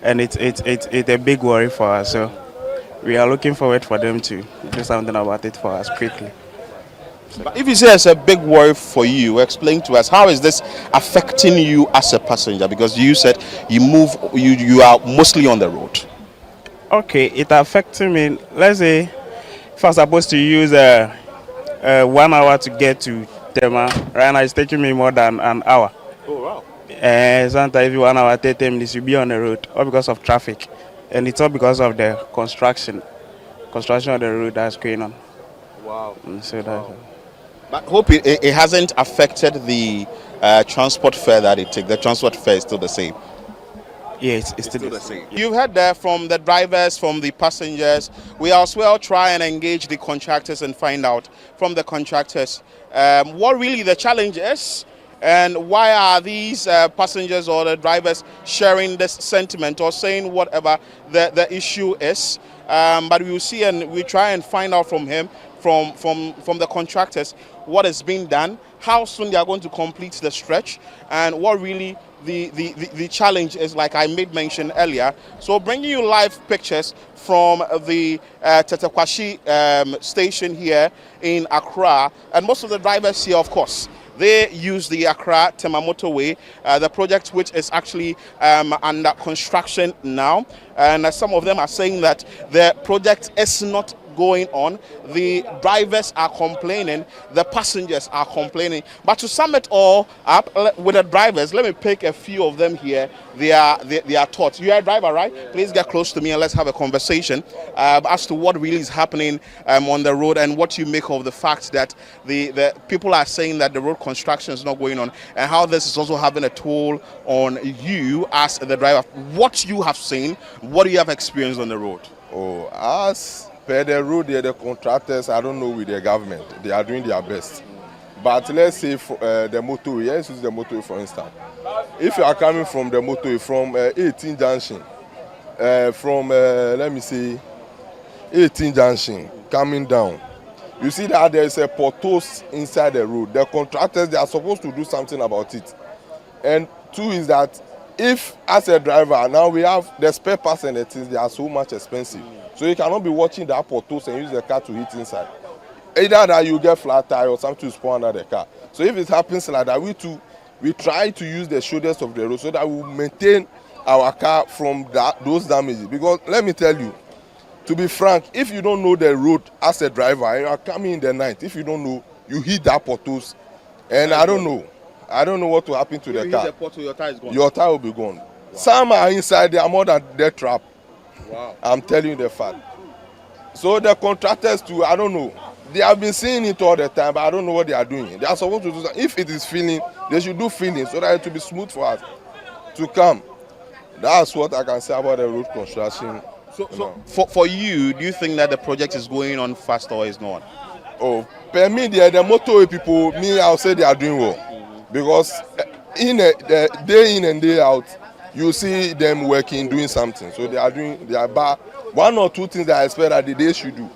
and it's a big worry for us. So we are looking forward for them to do something about it for us quickly. But if you say it's a big worry for you, explain to us, how is this affecting you as a passenger? Because you said you are mostly on the road. Okay, it affecting me. Let's say if I'm supposed to use 1 hour to get to Tema, right now it's taking me more than an hour. Oh wow. Sometimes if 1 hour 30 minutes you'll be on the road, all because of traffic, and it's all because of the construction of the road that's going on. Wow. So wow. But hope it hasn't affected the transport fare that it takes. The transport fare is still the same. Yes, it's still the same. You've heard that from the drivers, from the passengers. We as well try and engage the contractors and find out from the contractors what really the challenge is, and why are these passengers or the drivers sharing this sentiment or saying whatever the issue is. But we will see, and we try and find out from him, from the contractors, what is being done, how soon they are going to complete the stretch, and what really the challenge is, like I made mention earlier. So bringing you live pictures from the Tetakwashi station here in Accra, and most of the drivers here, of course, They use the Accra Tema motorway, the project which is actually under construction now. And some of them are saying that the project is not going on. The drivers are complaining, the passengers are complaining. But to sum it all up with the drivers, let me pick a few of them here. They are thoughts. You are a driver, right? Please get close to me and let's have a conversation as to what really is happening on the road and what you make of the fact that the people are saying that the road construction is not going on and how this is also having a toll on you as the driver. What you have seen, what do you have experienced on the road? Oh, as per the road, the contractors, I don't know with the government, they are doing their best. But let's say for, the motorway, let's use the motorway for instance. If you are coming from the motorway from 18 junction, let me say 18 junction, coming down, you see that there is a potholes inside the road. The contractors, they are supposed to do something about it. And two is that if as a driver, now we have the spare parts and the things, they are so much expensive. So you cannot be watching the potholes and use the car to hit inside. Either that you get flat tire or something to spawn under the car. So if it happens like that, we try to use the shoulders of the road so that we maintain our car from those damages. Because let me tell you, to be frank, if you don't know the road as a driver and you are coming in the night, if you don't know, you hit that potholes, and I don't know what will happen to the car. Hit the pothole, your tire is gone. Your tire will be gone. Wow. Some are inside, they are more than death trap. Wow. I'm telling you the fact. So the contractors too, I don't know. They have been seeing it all the time, but I don't know what they are doing. They are supposed to do something. If it is filling, they should do filling so that it will be smooth for us to come. That's what I can say about the road construction. So for you, do you think that the project is going on fast or is not? Oh, per me, the motorway people, I'll say they are doing well. Because day in and day out, you see them working, doing something. So they are bad. One or two things that I expect that they should do.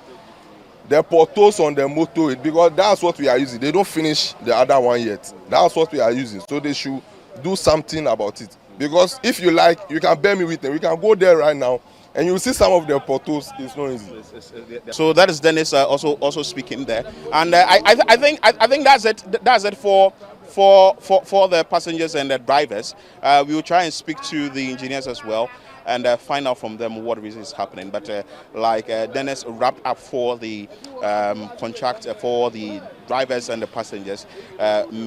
The potholes on the motorway, because that's what we are using. They don't finish the other one yet. That's what we are using. So they should do something about it. Because if you like, you can bear me with them. We can go there right now, and you will see some of the potholes. It's not easy. So that is Dennis also speaking there, and I think that's it. That's it for the passengers and the drivers. We will try and speak to the engineers as well and find out from them what reason is happening. But Dennis wrapped up for the contract for the drivers and the passengers,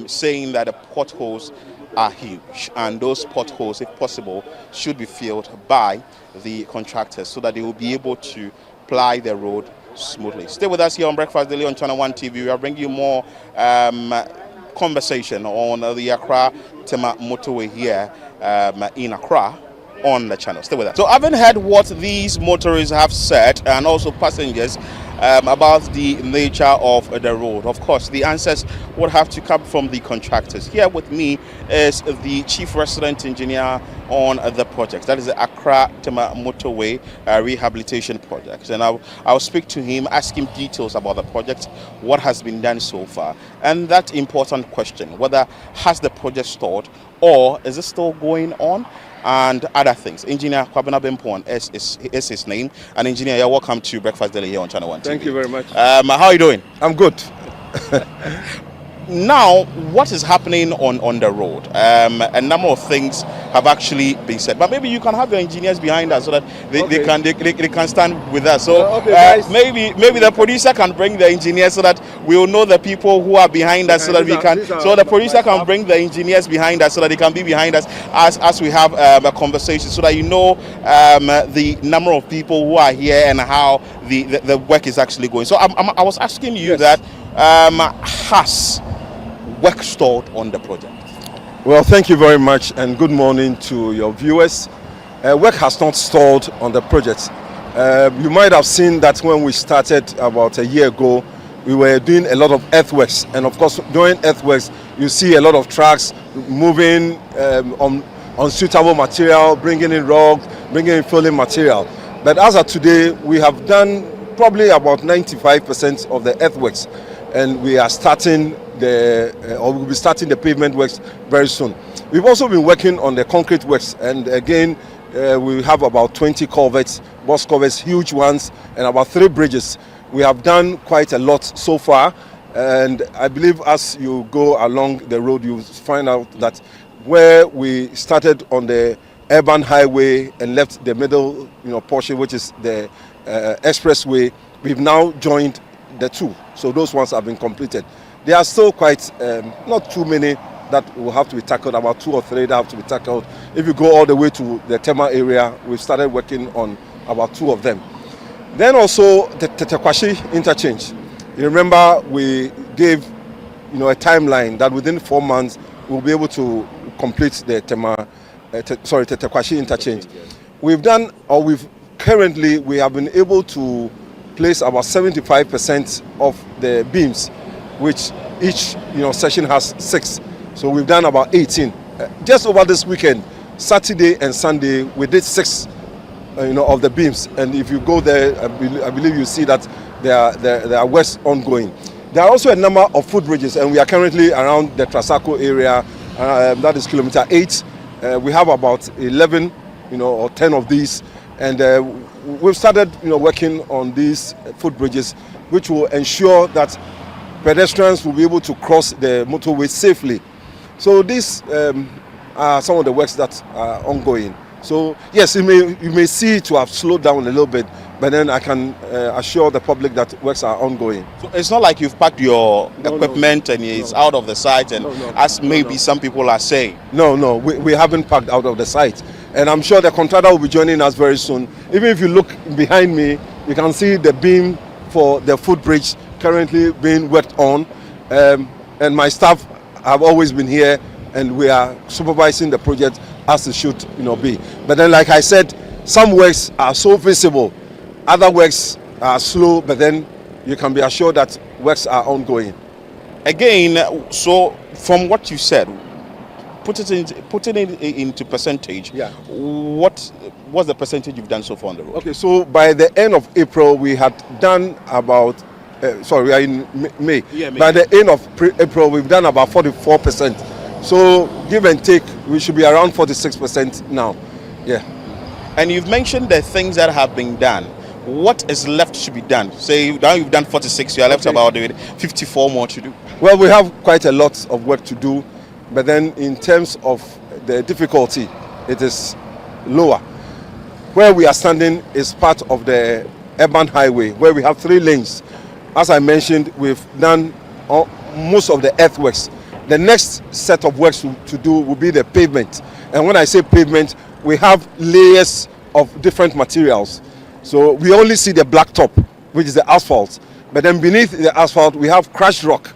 saying that the potholes are huge, and those potholes, if possible, should be filled by the contractors so that they will be able to ply the road smoothly. Stay with us here on Breakfast Daily on Channel 1 TV. We are bringing you more conversation on the Accra Tema motorway here in Accra on the channel. Stay with us. So having heard what these motorists have said and also passengers about the nature of the road, of course the answers would have to come from the contractors. Here with me is the chief resident engineer on the project, that is the Accra Tema motorway rehabilitation project, and I'll speak to him, ask him details about the project, what has been done so far, and that important question, whether has the project stalled or is it still going on, and other things. Engineer Kwabena Bempon is his name. And engineer, you're welcome to Breakfast Daily here on Channel 1 TV. Thank you very much. How are you doing? I'm good. Now, what is happening on the road? A number of things have actually been said, but maybe you can have your engineers behind us so that they can stand with us. So maybe the producer can bring the engineers so that we will know the people who are behind us, so that we can. So the producer can bring the engineers behind us so that they can be behind us as we have a conversation, so that you know the number of people who are here and how the work is actually going. So I was asking you that has work stalled on the project? Well, thank you very much and good morning to your viewers. Work has not stalled on the project. You might have seen that when we started about a year ago, we were doing a lot of earthworks, and of course during earthworks you see a lot of trucks moving on suitable material, bringing in rock, bringing in filling material. But as of today, we have done probably about 95% of the earthworks, and we are starting we'll be starting the pavement works very soon. We've also been working on the concrete works, and again we have about 20 culverts, box culverts, huge ones, and about 3 bridges. We have done quite a lot so far, And I believe as you go along the road, you find out that where we started on the urban highway and left the middle, portion, which is the expressway, we've now joined the two. So those ones have been completed. There are still quite, not too many that will have to be tackled, about 2 or 3 that have to be tackled. If you go all the way to the Tema area, we've started working on about 2 of them. Then also the Tetekwashi interchange. You remember we gave a timeline that within 4 months we'll be able to complete the Tetekwashi interchange. We've done, or we have been able to place about 75% of the beams, which each section has 6. So we've done about 18. Just over this weekend, Saturday and Sunday, we did 6 of the beams. And if you go there, I believe you see that there are works ongoing. There are also a number of footbridges, and we are currently around the Trasacco area. That is kilometer 8. We have about 11, or 10 of these, and we've started, working on these footbridges, which will ensure that pedestrians will be able to cross the motorway safely. So these are some of the works that are ongoing. So yes, you may see to have slowed down a little bit, but then I can assure the public that works are ongoing. So it's not like you've packed your equipment and it's out of the site, and as maybe some people are saying. No, we haven't packed out of the site, and I'm sure the contractor will be joining us very soon. Even if you look behind me, you can see the beam for the footbridge currently being worked on, and my staff have always been here, and we are supervising the project as it should be. But then, like I said, some works are so visible, other works are slow, but then you can be assured that works are ongoing. Again, so from what you said, putting it into percentage, what's the percentage you've done so far on the road? Okay, so by the end of April, we had done about, we are in May. Yeah, May. By the end of April, we've done about 44%. So give and take, we should be around 46% now. Yeah. And you've mentioned the things that have been done. What is left to be done? Say now you've done 46, you are left about 54 more to do. Well, we have quite a lot of work to do, but then in terms of the difficulty, it is lower. Where we are standing is part of the urban highway, where we have 3 lanes. As I mentioned, we've done most of the earthworks. The next set of works to do will be the pavement. And when I say pavement, we have layers of different materials. So we only see the black top, which is the asphalt. But then beneath the asphalt, we have crushed rock.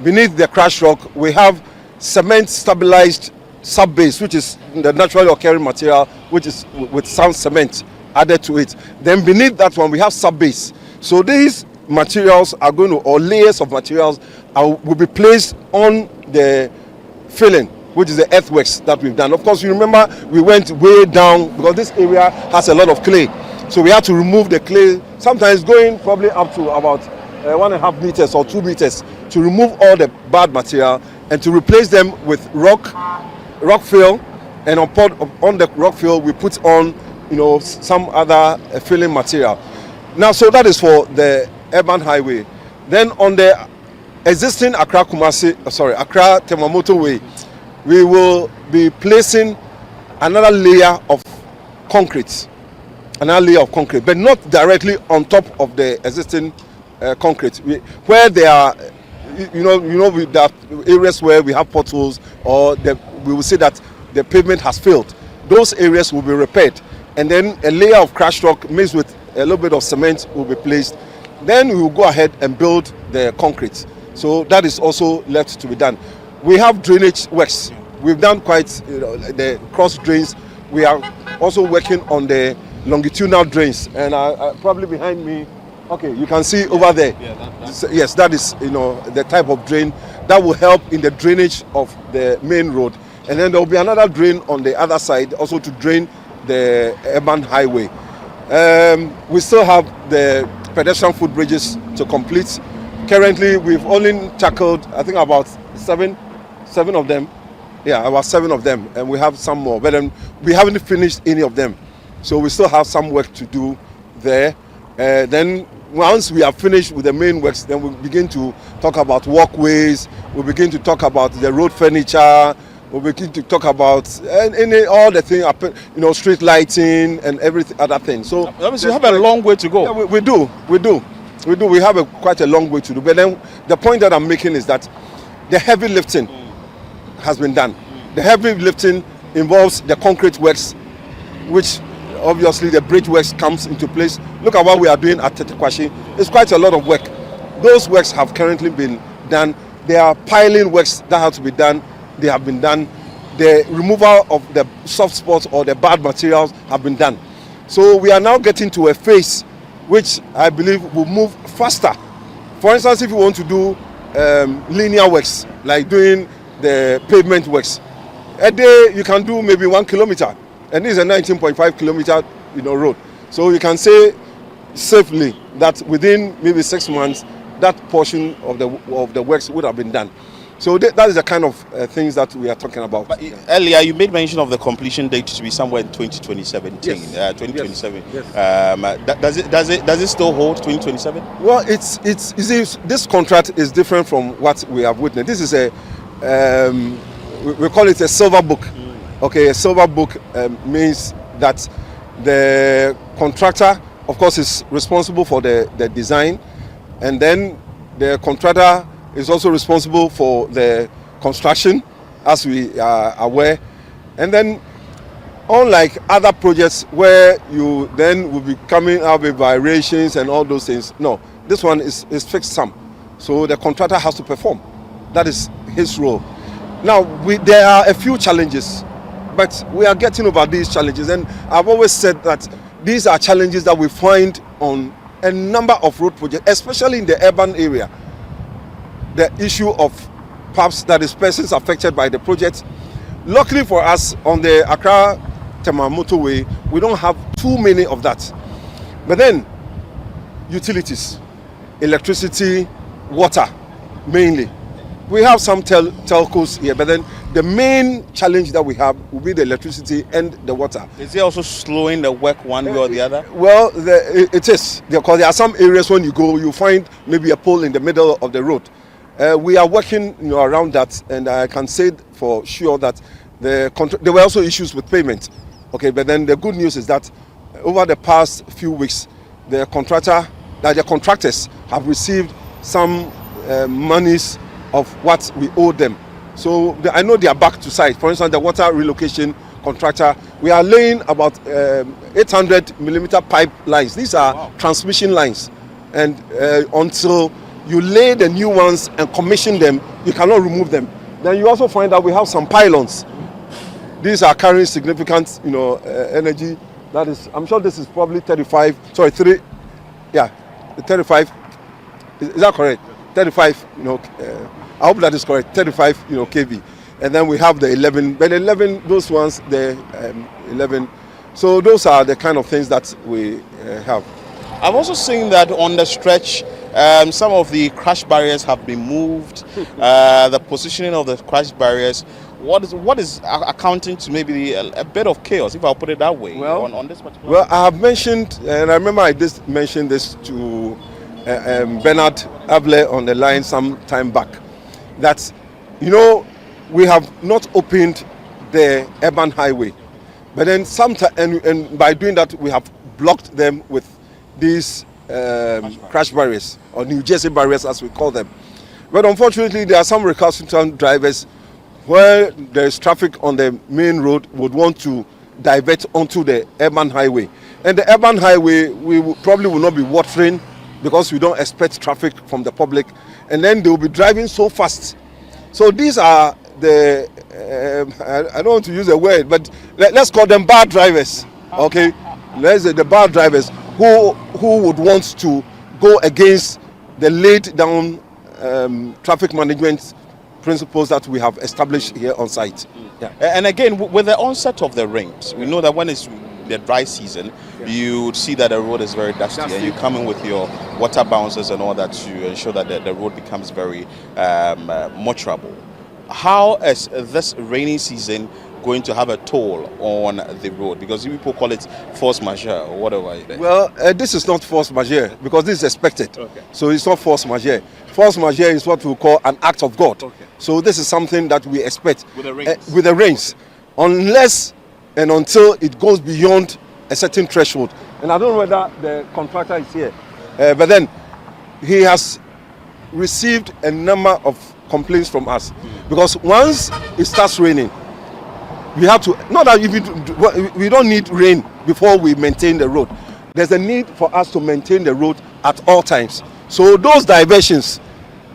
Beneath the crushed rock, we have cement stabilized sub-base, which is the naturally occurring material, which is with some cement added to it. Then beneath that one, we have sub-base. So these materials are going to, or layers of materials will be placed on the filling, which is the earthworks that we've done. Of course, you remember we went way down because this area has a lot of clay. So we had to remove the clay, sometimes going probably up to about 1.5 meters or 2 meters to remove all the bad material and to replace them with rock fill. And on the rock fill, we put on, some other filling material. Now, so that is for the urban highway. Then on the existing Accra Tema motorway, we will be placing another layer of concrete, but not directly on top of the existing concrete. Where there are, with the areas where we have potholes, or we will say that the pavement has failed. Those areas will be repaired, and then a layer of crushed rock mixed with a little bit of cement will be placed. Then we will go ahead and build the concrete. So that is also left to be done. We have drainage works. We've done quite the cross drains. We are also working on the longitudinal drains, and probably behind me, okay, you can see over there. Yes, that is the type of drain that will help in the drainage of the main road. And then there will be another drain on the other side, also to drain the urban highway. We still have the pedestrian footbridges to complete. Currently, we've only tackled, I think, about seven of them. Yeah, about 7 of them, and we have some more. But then we haven't finished any of them, so we still have some work to do there. Then once we are finished with the main works, then we begin to talk about walkways, we begin to talk about the road furniture, we begin to talk about all the things, you know, street lighting and everything other things. So you have a long way to go. Yeah, we do. We have quite a long way to do. But then the point that I'm making is that the heavy lifting has been done. The heavy lifting involves the concrete works, which obviously the bridge works comes into place. Look at what we are doing at Tetekwashi. It's quite a lot of work. Those works have currently been done. There are piling works that have to be done. They have been done. The removal of the soft spots or the bad materials have been done. So we are now getting to a phase which I believe will move faster. For instance, if you want to do linear works, like doing the pavement works, a day you can do maybe 1 kilometer, and this is a 19.5 kilometer, you know, road. So you can say safely that within maybe 6 months, that portion of the works would have been done. So that is the kind of things that we are talking about. But earlier, you made mention of the completion date to be somewhere in 2017. Yes. 2027. Yes. Does it still hold 2027? Well, it's this contract is different from what we have witnessed. This is a we call it a silver book. Okay, a silver book means that the contractor, of course, is responsible for the design, and then the contractor is also responsible for the construction, as we are aware. And then, unlike other projects where you then will be coming up with variations and all those things, no, this one is fixed sum. So the contractor has to perform. That is his role. Now, there are a few challenges, but we are getting over these challenges. And I've always said that these are challenges that we find on a number of road projects, especially in the urban area. The issue of perhaps that is persons affected by the project. Luckily for us, on the Accra-Tema motorway, we don't have too many of that. But then, utilities, electricity, water, mainly. We have some telcos here, but then the main challenge that we have will be the electricity and the water. Is it also slowing the work one way or the other? Well, it is, because there are some areas when you go, you find maybe a pole in the middle of the road. We are working, you know, around that, and I can say for sure that there were also issues with payment. Okay, but then the good news is that over the past few weeks, the contractors have received some monies of what we owe them. So I know they are back to site. For instance, the water relocation contractor, we are laying about 800 millimeter pipe lines. These are transmission lines, and until you lay the new ones and commission them, you cannot remove them. Then you also find that we have some pylons. These are carrying significant, you know, energy. That is, I'm sure this is probably 35. Sorry, 35. Is that correct? 35. You know, I hope that is correct. 35, you know, kV. And then we have the 11. But 11, those ones, the 11. So those are the kind of things that we have. I've also seen that on the stretch, some of the crash barriers have been moved. The positioning of the crash barriers, what is accounting to maybe a bit of chaos, if I'll put it that way, on this particular? Well, I have mentioned, and I remember I just mentioned this to Bernard Avle on the line some time back, that, you know, we have not opened the urban highway, but then and by doing that, we have blocked them with these crash barriers, or New Jersey barriers as we call them. But unfortunately, there are some recalcitrant drivers where there is traffic on the main road would want to divert onto the urban highway. And the urban highway, we probably will not be watering because we don't expect traffic from the public. And then they will be driving so fast. So these are the, I don't want to use a word, but let's call them bad drivers, okay? Let's say the bad drivers who would want to go against the laid down traffic management principles that we have established here on site. Yeah. And again, with the onset of the rains, we know that when it's the dry season, you would see that the road is very dusty, and you come in with your water bouncers and all that to ensure that the road becomes very motorable. How is this rainy season going to have a toll on the road? Because people call it force majeure or whatever it is. Well, this is not force majeure because this is expected. Okay. So it's not force majeure. Force majeure is what we call an act of God. Okay. So this is something that we expect With the rains. with the rains, unless and until it goes beyond a certain threshold. And I don't know whether the contractor is here, but then he has received a number of complaints from us because once it starts raining, we have to, not that we don't need rain before we maintain the road. There's a need for us to maintain the road at all times. So those diversions,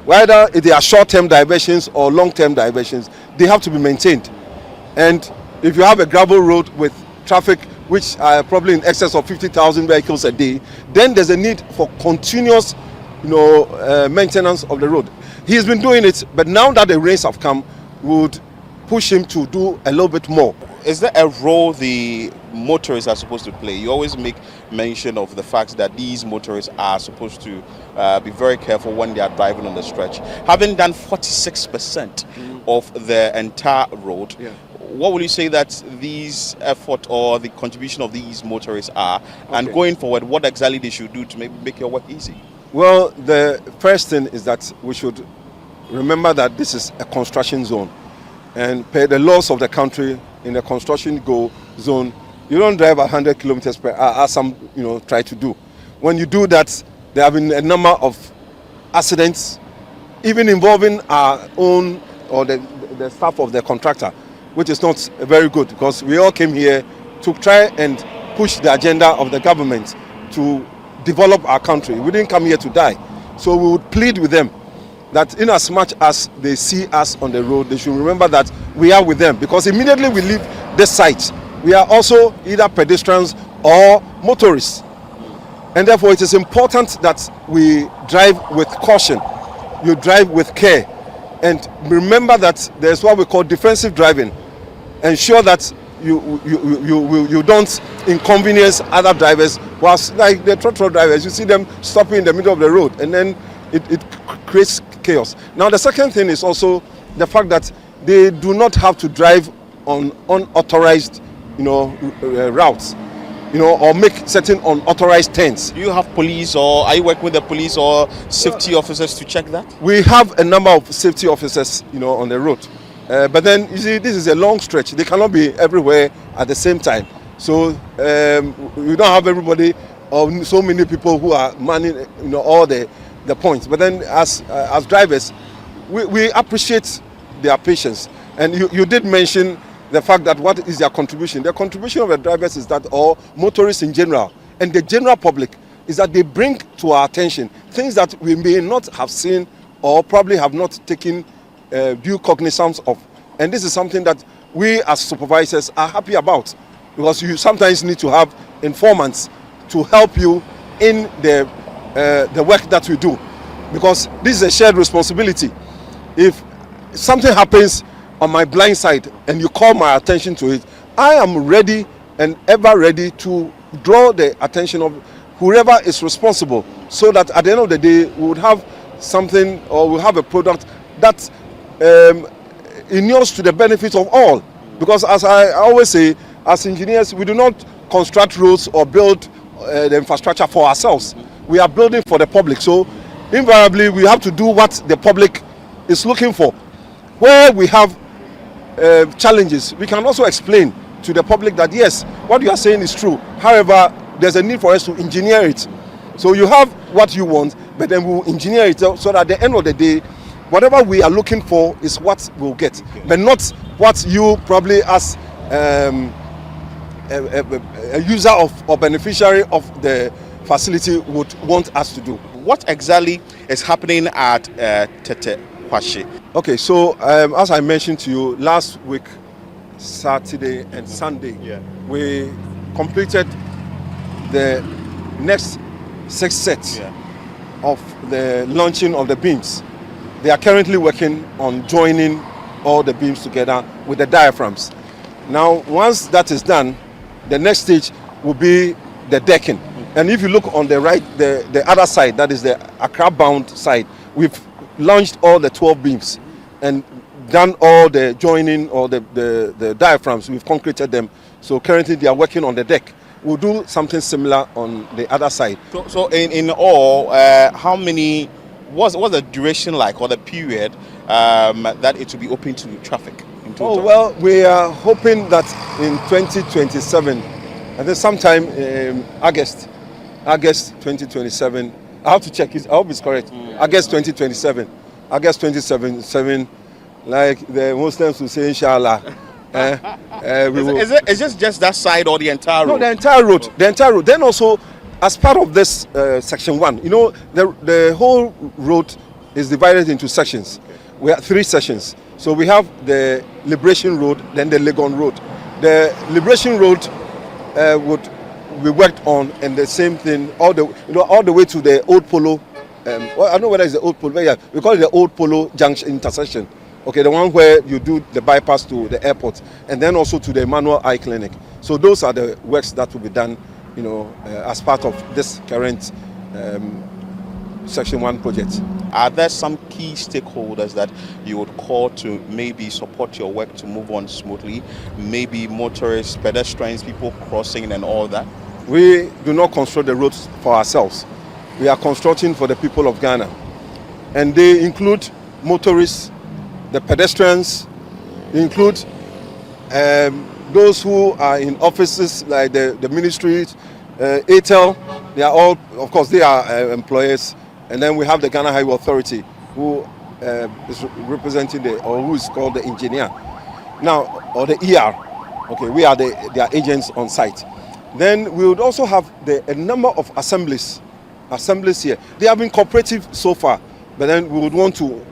whether they are short-term diversions or long-term diversions, they have to be maintained. And if you have a gravel road with traffic which are probably in excess of 50,000 vehicles a day, then there's a need for continuous maintenance of the road. He's been doing it, but now that the rains have come, we would push him to do a little bit more. Is there a role the motorists are supposed to play? You always make mention of the fact that these motorists are supposed to be very careful when they are driving on the stretch. Having done 46% of the entire road, what will you say that these effort or the contribution of these motorists are? Okay. And going forward, what exactly they should do to make your work easy? Well, the first thing is that we should remember that this is a construction zone. And per the laws of the country, in the construction zone, you don't drive 100 kilometers per hour, as some try to do. When you do that, there have been a number of accidents, even involving our own or the staff of the contractor, which is not very good because we all came here to try and push the agenda of the government to develop our country. We didn't come here to die. So we would plead with them that in as much as they see us on the road, they should remember that we are with them, because immediately we leave this site, we are also either pedestrians or motorists. And therefore it is important that we drive with caution, you drive with care, and remember that there's what we call defensive driving. Ensure that you don't inconvenience other drivers, whilst like the trotro drivers, you see them stopping in the middle of the road, and then it creates chaos. Now the second thing is also the fact that they do not have to drive on unauthorized routes, or make certain unauthorized turns. Do you have police, or are you working with the police or safety officers to check that? We have a number of safety officers on the road, but then you see this is a long stretch. They cannot be everywhere at the same time, so we don't have everybody or so many people who are manning all the points. But then as drivers, we appreciate their patience. And you did mention the fact that what is their contribution? The contribution of the drivers is that, or motorists in general, and the general public, is that they bring to our attention things that we may not have seen or probably have not taken due cognizance of. And this is something that we as supervisors are happy about, because you sometimes need to have informants to help you in the work that we do, because this is a shared responsibility. If something happens on my blind side and you call my attention to it, I am ready and ever ready to draw the attention of whoever is responsible, so that at the end of the day we would have something, or we'll have a product that inures to the benefit of all. Because as I always say, as engineers, we do not construct roads or build the infrastructure for ourselves. We are building for the public. So invariably we have to do what the public is looking for. Where we have challenges, we can also explain to the public that yes, what you are saying is true. However, there's a need for us to engineer it. So you have what you want, but then we'll engineer it so that at the end of the day, whatever we are looking for is what we'll get, but not what you probably as a user of or beneficiary of the facility would want us to do. What exactly is happening at Tete Kwashi? Okay, so as I mentioned to you last week, Saturday and Sunday, we completed the next 6 sets of the launching of the beams. They are currently working on joining all the beams together with the diaphragms. Now, once that is done, the next stage will be the decking. And if you look on the right, the other side, that is the Accra bound side, we've launched all the 12 beams. And done all the joining or the diaphragms. We've concreted them. So currently they are working on the deck. We'll do something similar on the other side. So in all, how many? What's the duration like, or the period that it will be open to traffic? Oh, well, we are hoping that in 2027, I think sometime August 2027. I have to check it. I hope it's correct. August 2027. August 2027, like the Muslims will say, inshallah. Is it just that side or the entire road? No, the entire road. The entire road. Then also, as part of this section 1, you know, the whole road is divided into sections. Okay. We have 3 sections. So we have the Liberation Road, then the Legon Road. The Liberation Road would be worked on, and the same thing all the way to the Old Polo. Well, I don't know whether it's the Old Polo, but yeah, we call it the Old Polo Junction intersection. Okay, the one where you do the bypass to the airport, and then also to the Emmanuel Eye Clinic. So those are the works that will be done, you know, as part of this current Section 1 project. Are there some key stakeholders that you would call to maybe support your work to move on smoothly? Maybe motorists, pedestrians, people crossing and all that? We do not construct the roads for ourselves. We are constructing for the people of Ghana. And they include motorists, the pedestrians, they include those who are in offices like the ministries, ATEL, they are all, of course, they are employers. And then we have the Ghana Highway Authority, who is representing who is called the engineer. Now, or the ER. Okay, we are their agents on site. Then we would also have a number of assemblies here. They have been cooperative so far, but then we would want to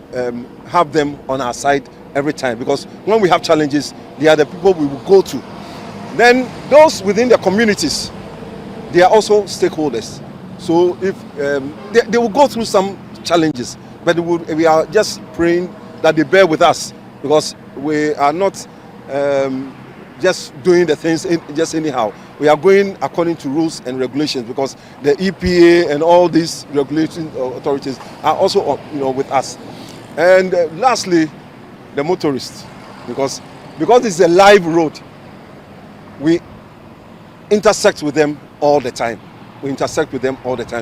have them on our side every time, because when we have challenges, they are the people we will go to. Then those within the communities, they are also stakeholders. So if they will go through some challenges, but we are just praying that they bear with us, because we are not just doing the things just anyhow. We are going according to rules and regulations, because the EPA and all these regulation authorities are also, you know, with us. And lastly, the motorists, because it's a live road, we intersect with them all the time.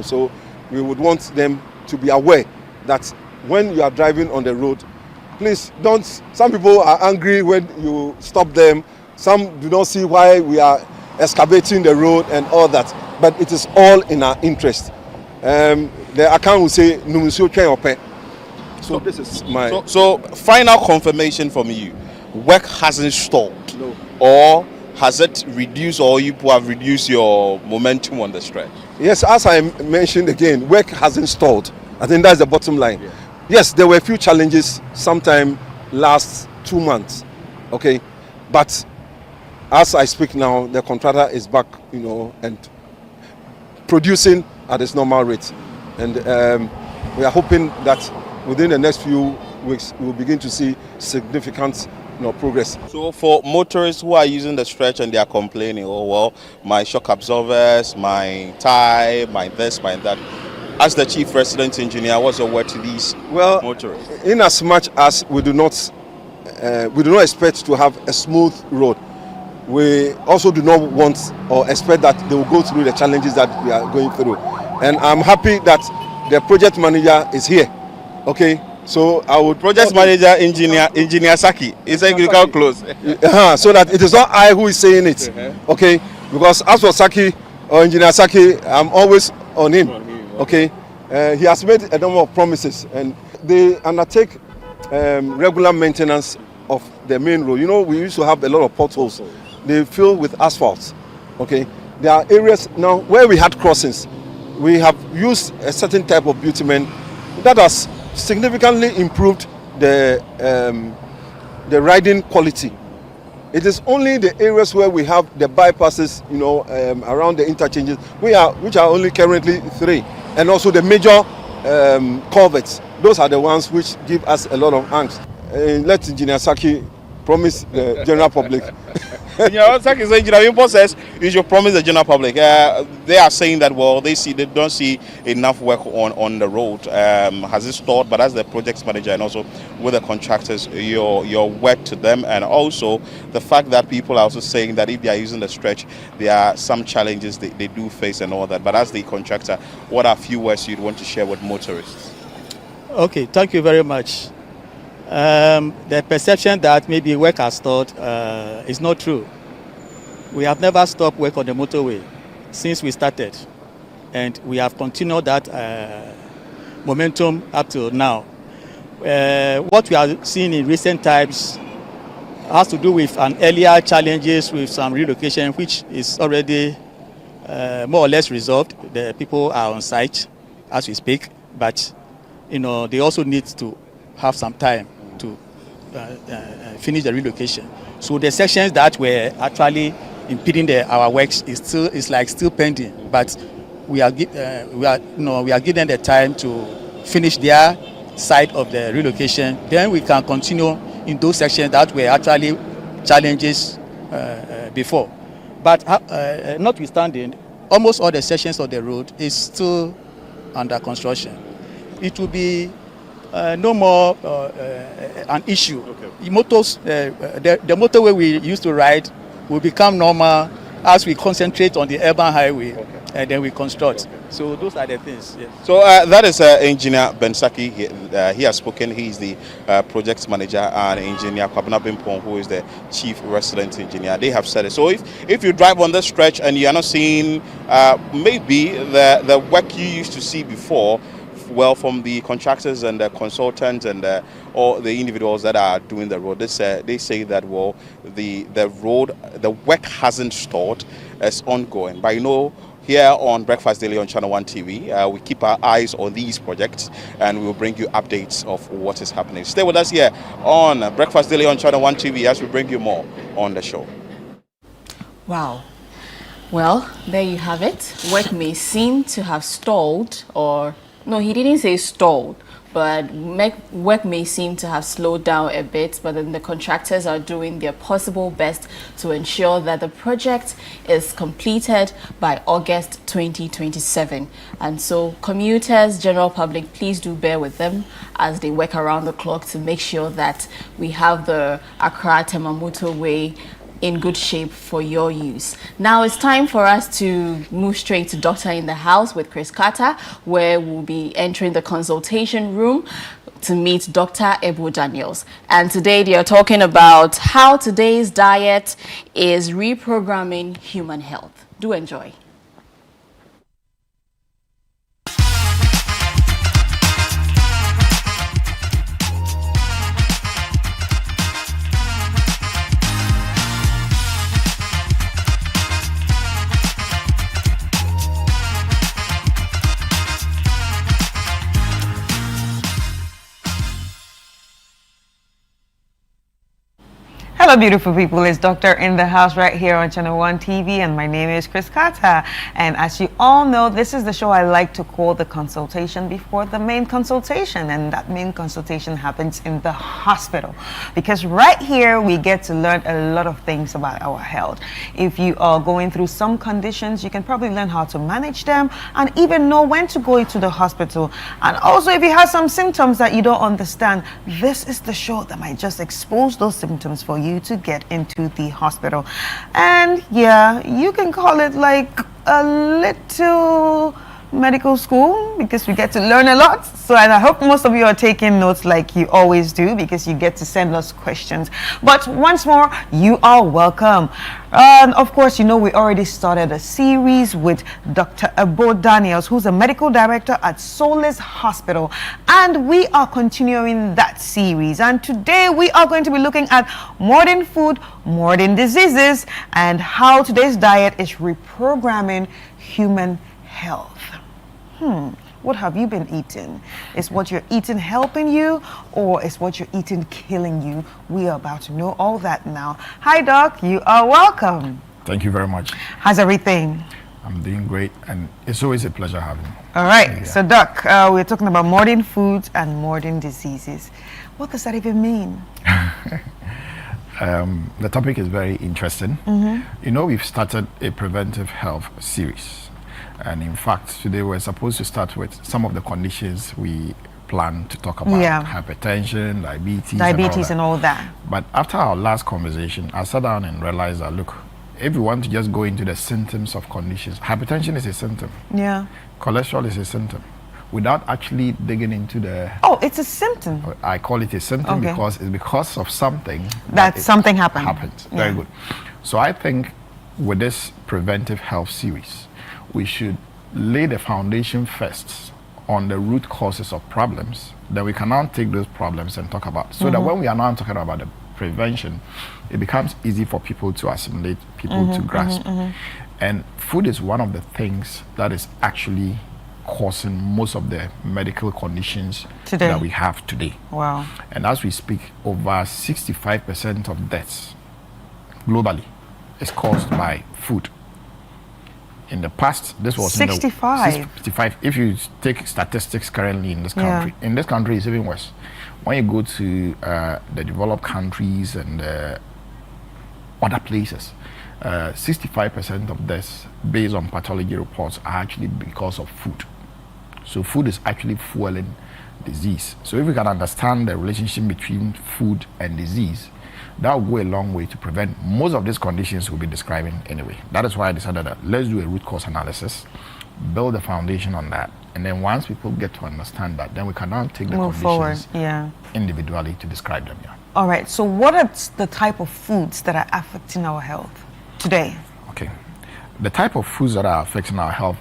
So we would want them to be aware that when you are driving on the road, please don't. Some people are angry when you stop them. Some do not see why we are excavating the road and all that. But it is all in our interest. The account will say, so this is my... So final confirmation from you. Work hasn't stalled? No. Or has it reduced, or you have reduced your momentum on the stretch? Yes, as I mentioned again, work hasn't stalled. I think that's the bottom line. Yeah. Yes, there were a few challenges sometime last 2 months. Okay. But as I speak now, the contractor is back, you know, and producing at its normal rate. And we are hoping that within the next few weeks, we will begin to see significant progress. So for motorists who are using the stretch and they are complaining, oh well, my shock absorbers, my tie, my this, my that. As the chief resident engineer, what's your word to these motorists? In as much as we do not expect to have a smooth road, we also do not want or expect that they will go through the challenges that we are going through. And I'm happy that the project manager is here. Okay. So I would project manager engineer Saki. Is that you come close? So that it is not I who is saying it. Okay, because as for Saki or engineer Saki, I'm always on him. Okay, he has made a number of promises, and they undertake regular maintenance of the main road. You know, we used to have a lot of potholes. They fill with asphalt. Okay, there are areas now where we had crossings. We have used a certain type of bitumen that has significantly improved the riding quality. It is only the areas where we have the bypasses, you know, around the interchanges, which are only currently 3, and also the major culverts. Those are the ones which give us a lot of angst. Let Engineer Saki promise the general public Like engineer says, you should promise the general public. They are saying that they don't see enough work on the road. Has it stalled? But as the project manager and also with the contractors, your word to them, and also the fact that people are also saying that if they are using the stretch, there are some challenges they do face and all that. But as the contractor, what are a few words you'd want to share with motorists? Okay, thank you very much. The perception that maybe work has stalled is not true. We have never stopped work on the motorway since we started, and we have continued that momentum up to now. What we are seeing in recent times has to do with an earlier challenges with some relocation, which is already more or less resolved. The people are on site as we speak, but they also need to have some time to finish the relocation. So the sections that were actually impeding our works is still pending, but we are given the time to finish their side of the relocation. Then we can continue in those sections that were actually challenges before. But notwithstanding, almost all the sections of the road is still under construction. It will be no more an issue. Okay. The motorway we used to ride will become normal as we concentrate on the urban highway, and then we construct. Okay. So those are the things. Yes. So that is Engineer Bensaki. He has spoken. He is the project manager, and Engineer Kwabena Bimpong, who is the chief resident engineer. They have said it. So if you drive on this stretch and you are not seeing maybe the work you used to see before, well, from the contractors and the consultants and or the individuals that are doing the road, they say that the work hasn't stalled, it's ongoing. But here on Breakfast Daily on Channel 1 TV, we keep our eyes on these projects and we will bring you updates of what is happening. Stay with us here on Breakfast Daily on Channel 1 TV as we bring you more on the show. Wow. Well, there you have it. Work may seem to have stalled, or no, he didn't say stalled, but work may seem to have slowed down a bit, but then the contractors are doing their possible best to ensure that the project is completed by August 2027. And so commuters, general public, please do bear with them as they work around the clock to make sure that we have the Accra Tema motorway in good shape for your use. Now it's time for us to move straight to Doctor in the House with Chris Carter, where we'll be entering the consultation room to meet Dr. Ebo Daniels. And today they are talking about how today's diet is reprogramming human health. Do enjoy. Hello beautiful people, it's Doctor in the House right here on Channel 1 TV, and my name is Chris Carter. And as you all know, this is the show I like to call the consultation before the main consultation, and that main consultation happens in the hospital, because right here we get to learn a lot of things about our health. If you are going through some conditions, you can probably learn how to manage them and even know when to go to the hospital. And also if you have some symptoms that you don't understand, this is the show that might just expose those symptoms for you to get into the hospital. And yeah, you can call it like a little medical school, because we get to learn a lot. So, and I hope most of you are taking notes like you always do, because you get to send us questions. But once more, you are welcome. And of course, we already started a series with Dr. Ebo Daniels, who's a medical director at Solis Hospital, and we are continuing that series. And today we are going to be looking at modern food, modern diseases, and how today's diet is reprogramming human health. What have you been eating? Is what you're eating helping you, or is what you're eating killing you? We are about to know all that now. Hi, Doc. You are welcome. Thank you very much. How's everything? I'm doing great, and it's always a pleasure having you. All right. Yeah. So, Doc, we're talking about modern foods and modern diseases. What does that even mean? The topic is very interesting. You know, we've started a preventive health series. And in fact, today we're supposed to start with some of the conditions we plan to talk about. Hypertension, diabetes, and all that. But after our last conversation, I sat down and realized that, look, if we want to just go into the symptoms of conditions, hypertension is a symptom. Yeah. Cholesterol is a symptom. Without actually digging into the... Oh, it's a symptom. I call it a symptom because it's because of something. Something happened. Very good. So I think with this preventive health series, we should lay the foundation first on the root causes of problems. Then we can now take those problems and talk about. So that when we are now talking about the prevention, it becomes easy for people to assimilate, people to grasp. And food is one of the things that is actually causing most of the medical conditions that we have today. Wow. And as we speak, over 65% of deaths globally is caused by food. In the past, this was 65. If you take statistics currently in this country, in this country it's even worse. When you go to the developed countries and other places, 65% of deaths based on pathology reports are actually because of food. So food is actually fueling disease. So if we can understand the relationship between food and disease, that will go a long way to prevent most of these conditions we'll be describing anyway. That is why I decided that let's do a root cause analysis, build a foundation on that, and then once people get to understand that, then we can now take the conditions individually to describe them. All right, so what are the type of foods that are affecting our health today? Okay, the type of foods that are affecting our health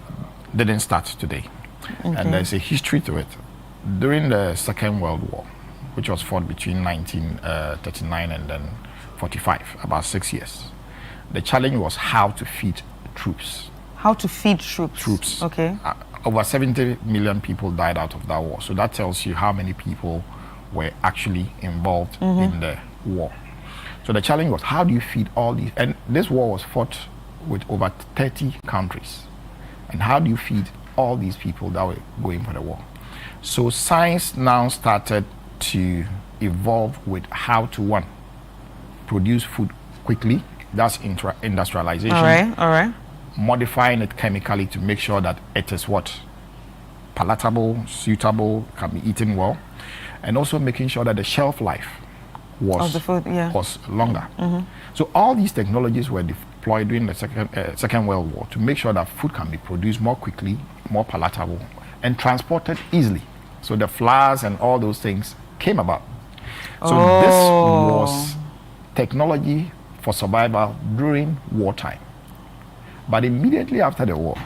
didn't start today. And there's a history to it. During the Second World War, which was fought between 1939 and then 45, about 6 years, the challenge was how to feed troops. How to feed troops? Troops. Okay. Over 70 million people died out of that war. So that tells you how many people were actually involved in the war. So the challenge was, how do you feed all these? And this war was fought with over 30 countries. And how do you feed all these people that were going for the war? So science now started to evolve with how to, one, produce food quickly. That's industrialization. All right. Modifying it chemically to make sure that it is what? Palatable, suitable, can be eaten well. And also making sure that the shelf life was, was longer. So all these technologies were deployed during the Second World War to make sure that food can be produced more quickly, more palatable, and transported easily. So the flours and all those things came about. So this was technology for survival during wartime. But immediately after the war,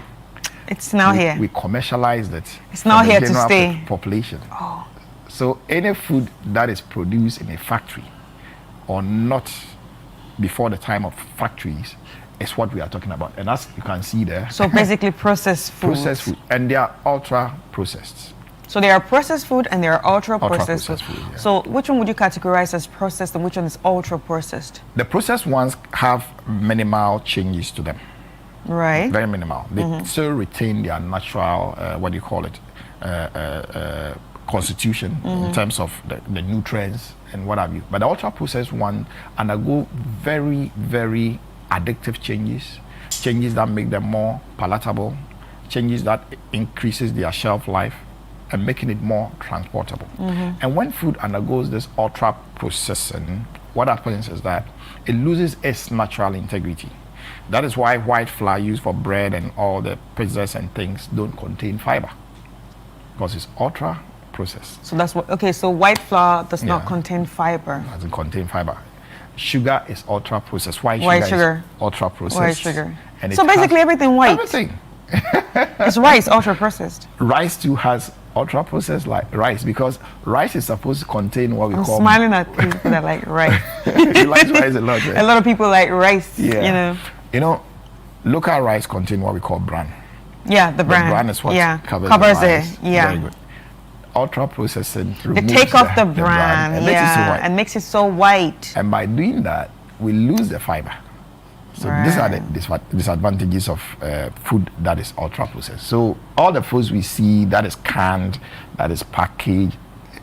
it's now here. We commercialized it. It's now here to stay. Population. So any food that is produced in a factory or not before the time of factories is what we are talking about. And as you can see there. So basically processed food. Processed food. And they are ultra processed. So there are processed food and there are ultra processed food. Yeah. So which one would you categorize as processed and which one is ultra processed? The processed ones have minimal changes to them. Right. Very minimal. They still retain their natural, constitution in terms of the nutrients and what have you. But the ultra processed one undergo very, very addictive changes that make them more palatable, changes that increases their shelf life and making it more transportable. And when food undergoes this ultra processing, what happens is that it loses its natural integrity. That is why white flour used for bread and all the pizzas and things don't contain fiber, because it's ultra processed. So that's what, okay, so white flour does not contain fiber. It doesn't contain fiber. Sugar is ultra processed. White sugar is ultra processed. White sugar. And so basically everything white. Everything. It's rice, ultra processed. Rice too has ultra processed like rice, because rice is supposed to contain what we call... I'm smiling at people that like rice. You like rice a lot, right? A lot of people like rice, You know, local rice contain what we call bran. Yeah, the bran. The bran is what covers the rice. Very good. Ultra processing removes they take off the bran, and makes it so white. And by doing that, we lose the fiber. So these are the disadvantages of food that is ultra processed. So all the foods we see that is canned, that is packaged,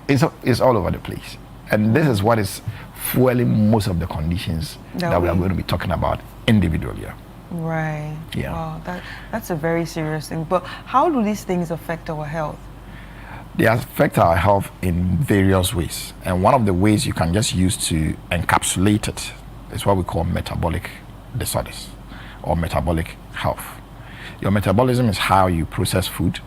is all over the place. And this is what is fueling most of the conditions that we are going to be talking about individually. Right. Yeah. Wow, that's a very serious thing. But how do these things affect our health? They affect our health in various ways. And one of the ways you can just use to encapsulate it is what we call metabolic disorders or metabolic health. Your metabolism is how you process food,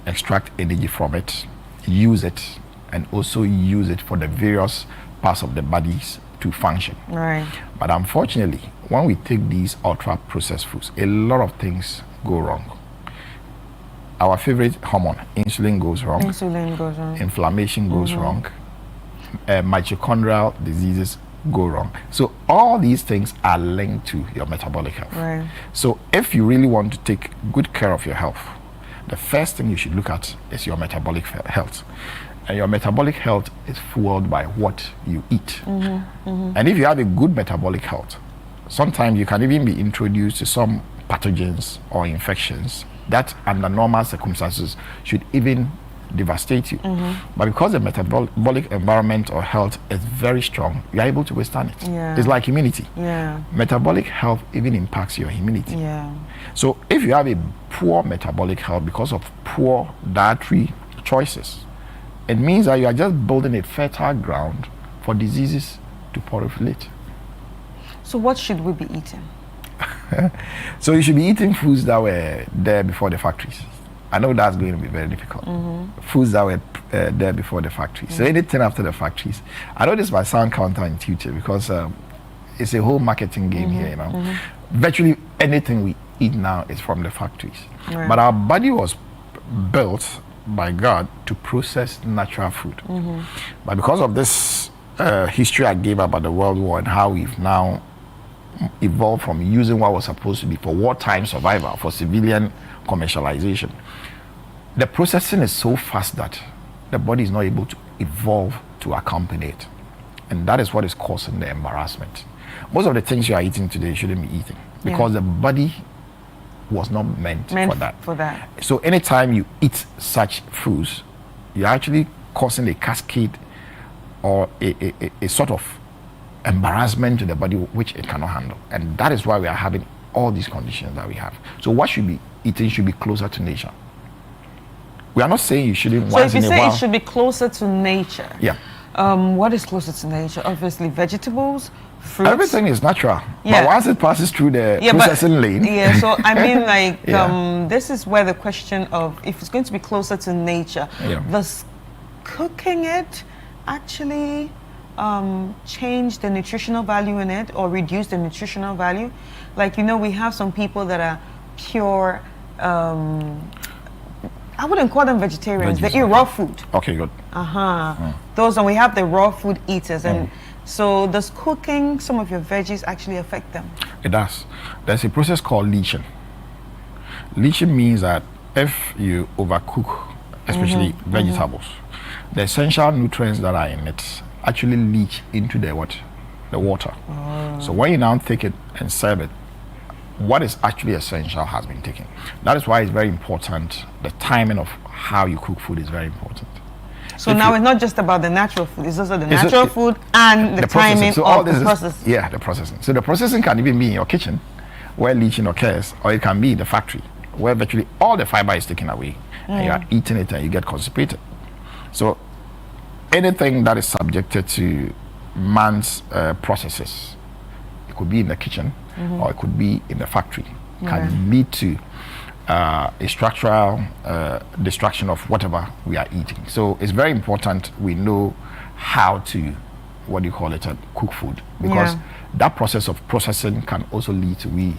extract energy from it, use it, and also use it for the various parts of the bodies to function. Right. But unfortunately, when we take these ultra processed foods, a lot of things go wrong. Our favorite hormone, insulin, goes wrong. Insulin goes wrong. Inflammation goes wrong. Mitochondrial diseases go wrong. So all these things are linked to your metabolic health. Right. So if you really want to take good care of your health, the first thing you should look at is your metabolic health. And your metabolic health is fueled by what you eat. And if you have a good metabolic health, sometimes you can even be introduced to some pathogens or infections that under normal circumstances should even devastate you. But because the metabolic environment or health is very strong, you are able to withstand it. Yeah. It's like immunity. Yeah. Metabolic health even impacts your immunity. Yeah. So if you have a poor metabolic health because of poor dietary choices, it means that you are just building a fertile ground for diseases to proliferate. So what should we be eating? So you should be eating foods that were there before the factories. I know that's going to be very difficult. Foods that were there before the factories. So anything after the factories. I know this might sound counterintuitive because it's a whole marketing game here, you know. Virtually anything we eat now is from the factories. Right. But our body was built by God to process natural food. But because of this history I gave about the World War and how we've now evolved from using what was supposed to be for wartime survival, for civilian commercialization, the processing is so fast that the body is not able to evolve to accompany it. And that is what is causing the embarrassment. Most of the things you are eating today you shouldn't be eating because the body was not meant for that. So anytime you eat such foods, you're actually causing a cascade or a sort of embarrassment to the body which it cannot handle. And that is why we are having all these conditions that we have. So what should be eating should be closer to nature. We are not saying you shouldn't once in a while. So if you say it should be closer to nature, yeah. What is closer to nature? Obviously vegetables, fruits. Everything is natural. Yeah. But once it passes through the processing lane. Yeah, so I mean like this is where the question of if it's going to be closer to nature, does cooking it actually change the nutritional value in it or reduce the nutritional value? Like, you know, we have some people that are pure, I wouldn't call them vegetarians. They eat raw food. Okay, good. Those, and we have the raw food eaters. And so does cooking some of your veggies actually affect them? It does. There's a process called leaching. Leaching means that if you overcook, especially vegetables, the essential nutrients that are in it actually leach into the water. So when you now take it and serve it, what is actually essential has been taken. That is why it's very important. The timing of how you cook food is very important. So now it's not just about the natural food, it's also the natural food and the timing of the processing. Yeah, the processing. So the processing can even be in your kitchen where leaching occurs, or it can be in the factory where virtually all the fiber is taken away and you are eating it and you get constipated. So anything that is subjected to man's processes, it could be in the kitchen or it could be in the factory, can lead to a structural destruction of whatever we are eating. So it's very important we know how to, cook food, because that process of processing can also lead to we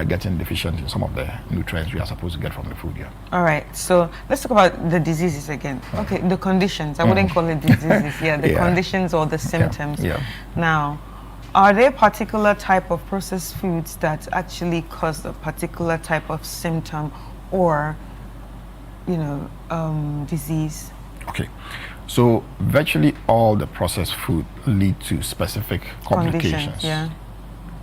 getting deficient in some of the nutrients we are supposed to get from the food. All right, so let's talk about the diseases again. Okay, the conditions. I wouldn't call it diseases. The conditions or the symptoms. Now, are there particular type of processed foods that actually cause a particular type of symptom or, disease? Okay, so virtually all the processed food lead to specific complications.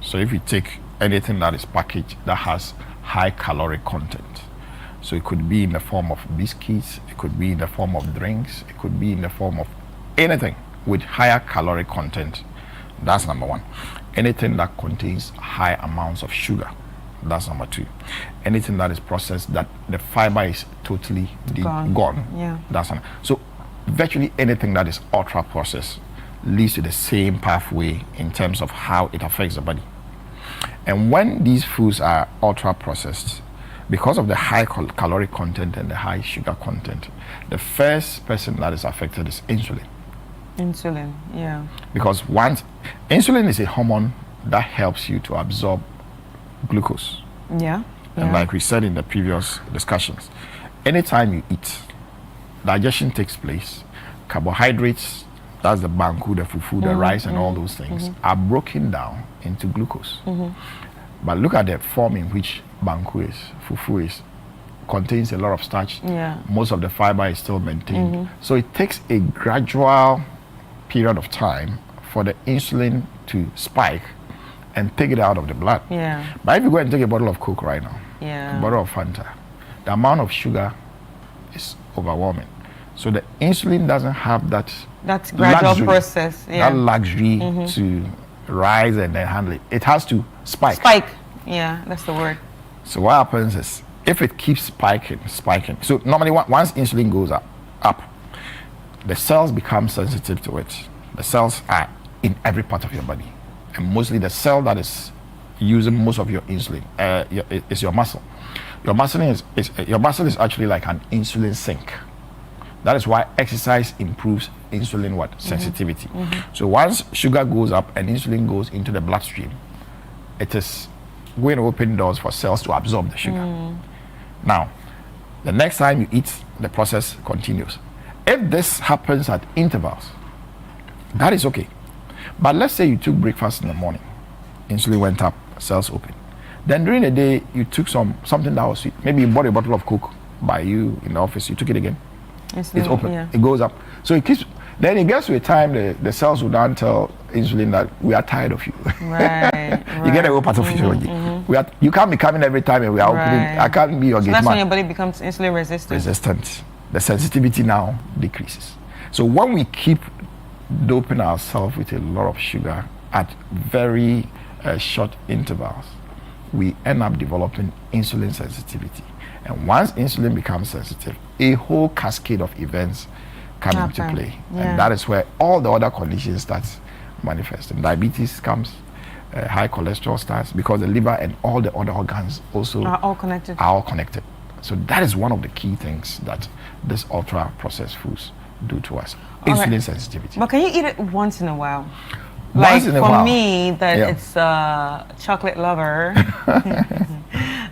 So if you take anything that is packaged that has high caloric content, so it could be in the form of biscuits, it could be in the form of drinks, it could be in the form of anything with higher caloric content. That's number one. Anything that contains high amounts of sugar. That's number two. Anything that is processed that the fiber is totally gone. Yeah. That's so virtually anything that is ultra processed leads to the same pathway in terms of how it affects the body. And when these foods are ultra processed, because of the high caloric content and the high sugar content, the first person that is affected is insulin. Insulin, yeah. Because insulin is a hormone that helps you to absorb glucose. Yeah. And like we said in the previous discussions, anytime you eat, digestion takes place. Carbohydrates, that's the banku, the fufu, the rice, and all those things, are broken down into glucose. But look at the form in which banku is, fufu is, contains a lot of starch. Yeah. Most of the fiber is still maintained. So it takes a gradual period of time for the insulin to spike and take it out of the blood. Yeah. But if you go and take a bottle of Coke right now, yeah, a bottle of Fanta, the amount of sugar is overwhelming. So the insulin doesn't have that gradual luxury, process. Yeah. that luxury to rise and then handle it. It has to spike. Spike. Yeah, that's the word. So what happens is, if it keeps spiking. So normally once insulin goes up, the cells become sensitive to it. The cells are in every part of your body. And mostly the cell that is using most of your insulin is your muscle. Your muscle is actually like an insulin sink. That is why exercise improves insulin sensitivity. So once sugar goes up and insulin goes into the bloodstream, it is going to open doors for cells to absorb the sugar. Now, the next time you eat, the process continues. If this happens at intervals, that is okay. But let's say you took breakfast in the morning, insulin went up, cells open. Then during the day, you took something that was sweet. Maybe you bought a bottle of Coke by you in the office, you took it again. It's open, it goes up. So it keeps, then it gets to a time the cells will now tell insulin that we are tired of you. Right. You get a whole pathophysiology. You can't be coming every time and we are opening. I can't be your gate man. That's when your body becomes insulin resistant. The sensitivity now decreases. So when we keep doping ourselves with a lot of sugar at very short intervals, we end up developing insulin sensitivity. And once insulin becomes sensitive, a whole cascade of events come into play. Yeah. And that is where all the other conditions start manifesting. Diabetes comes, high cholesterol starts, because the liver and all the other organs also are all connected. So that is one of the key things that this ultra processed foods do to us. Insulin sensitivity. But can you eat it once in a while? For me, it's chocolate lover.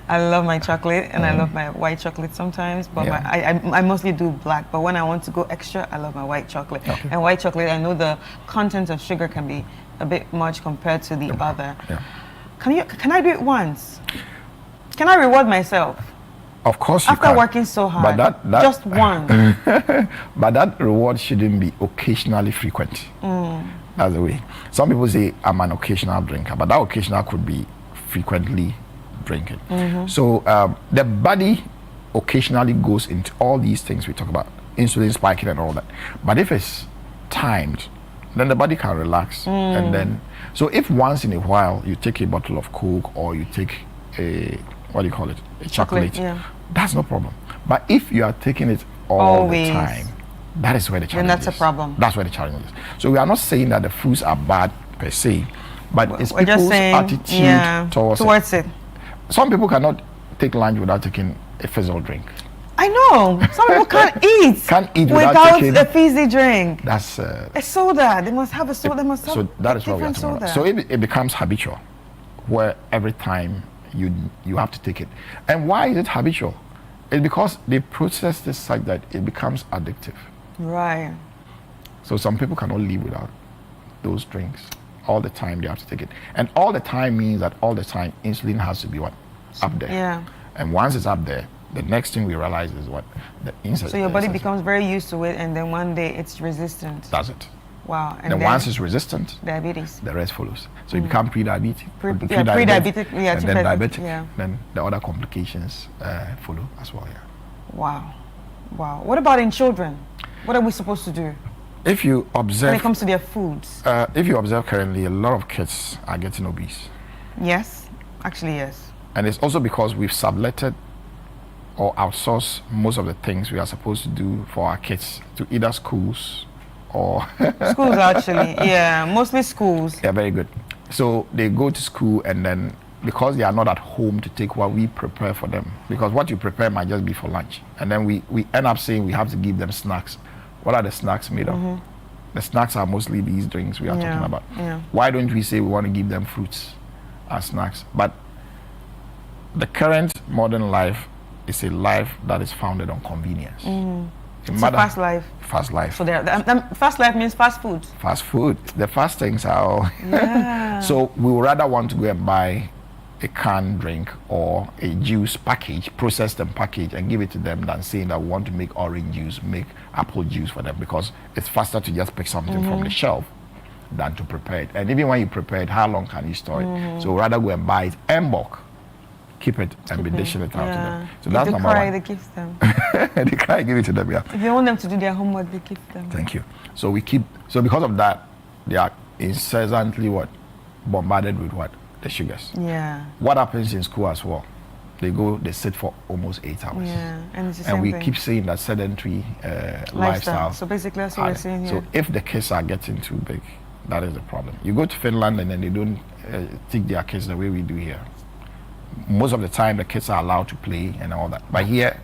I love my chocolate and I love my white chocolate sometimes, but I mostly do black. But when I want to go extra, I love my white chocolate. Okay. And white chocolate, I know the content of sugar can be a bit much compared to the other. Yeah. Can I do it once? Can I reward myself? Of course you can. After working so hard, but just once. But that reward shouldn't be occasionally frequent. That's the way. Some people say, I'm an occasional drinker, but that occasional could be frequently drinking. So the body occasionally goes into all these things we talk about, insulin spiking and all that. But if it's timed, then the body can relax. And then, so if once in a while you take a bottle of Coke or you take a chocolate, that's no problem. But if you are taking it all the time, that is where the challenge is. Then that's a problem. That's where the challenge is. So we are not saying that the foods are bad per se, but it's people's attitude towards it. Some people cannot take lunch without taking a fizzle drink. I know. Some people can't eat. Without a fizzy drink. That's a soda. They must have a soda. They must have so that is what we are talking about. So it becomes habitual, where every time you have to take it. And why is it habitual? It's because they process this such that it becomes addictive. Right. So some people cannot live without those drinks. All the time they have to take it. And all the time means that all the time insulin has to be up there. Yeah. And once it's up there, the next thing we realize is the insulin. So your body becomes very used to it, and then one day it's resistant. That's it. Wow. And then once it's resistant, diabetes. The rest follows. So you become pre-diabetic. Pre-diabetic. And then diabetic. Yeah. Then the other complications follow as well. Yeah. Wow. What about in children? What are we supposed to do? if you observe, when it comes to their foods? If you observe currently, a lot of kids are getting obese. Yes, actually yes. And it's also because we've subletted or outsourced most of the things we are supposed to do for our kids to either schools or schools actually, yeah, mostly schools. Yeah, very good. So they go to school and then because they are not at home to take what we prepare for them, because what you prepare might just be for lunch, and then we end up saying we have to give them snacks. What are the snacks made of? The snacks are mostly these drinks we are talking about. Why don't we say we want to give them fruits as snacks? But the current modern life is a life that is founded on convenience. It's a fast life. Fast life. So fast life means fast food. Fast food. The fast things are all. Yeah. So we would rather want to go and buy a canned drink or a juice package, processed and packaged, and give it to them than saying that we want to make orange juice, make apple juice for them, because it's faster to just pick something from the shelf than to prepare it. And even when you prepare it, how long can you store it? So we'd rather go and buy it en bulk, keep it, and be dishing it out to them. So that's number one. They give them. They cry, give it to them, yeah. If you want them to do their homework, they give them. Thank you. So we keep, so because of that, they are incessantly what? Bombarded with what? The sugars. Yeah. What happens in school as well? They sit for almost 8 hours. Yeah, and it's the and same we thing. keep saying that sedentary lifestyle. So basically that's what we're saying here. So if the kids are getting too big, that is the problem. You go to Finland and then they don't teach their kids the way we do here. Most of the time the kids are allowed to play and all that. But here,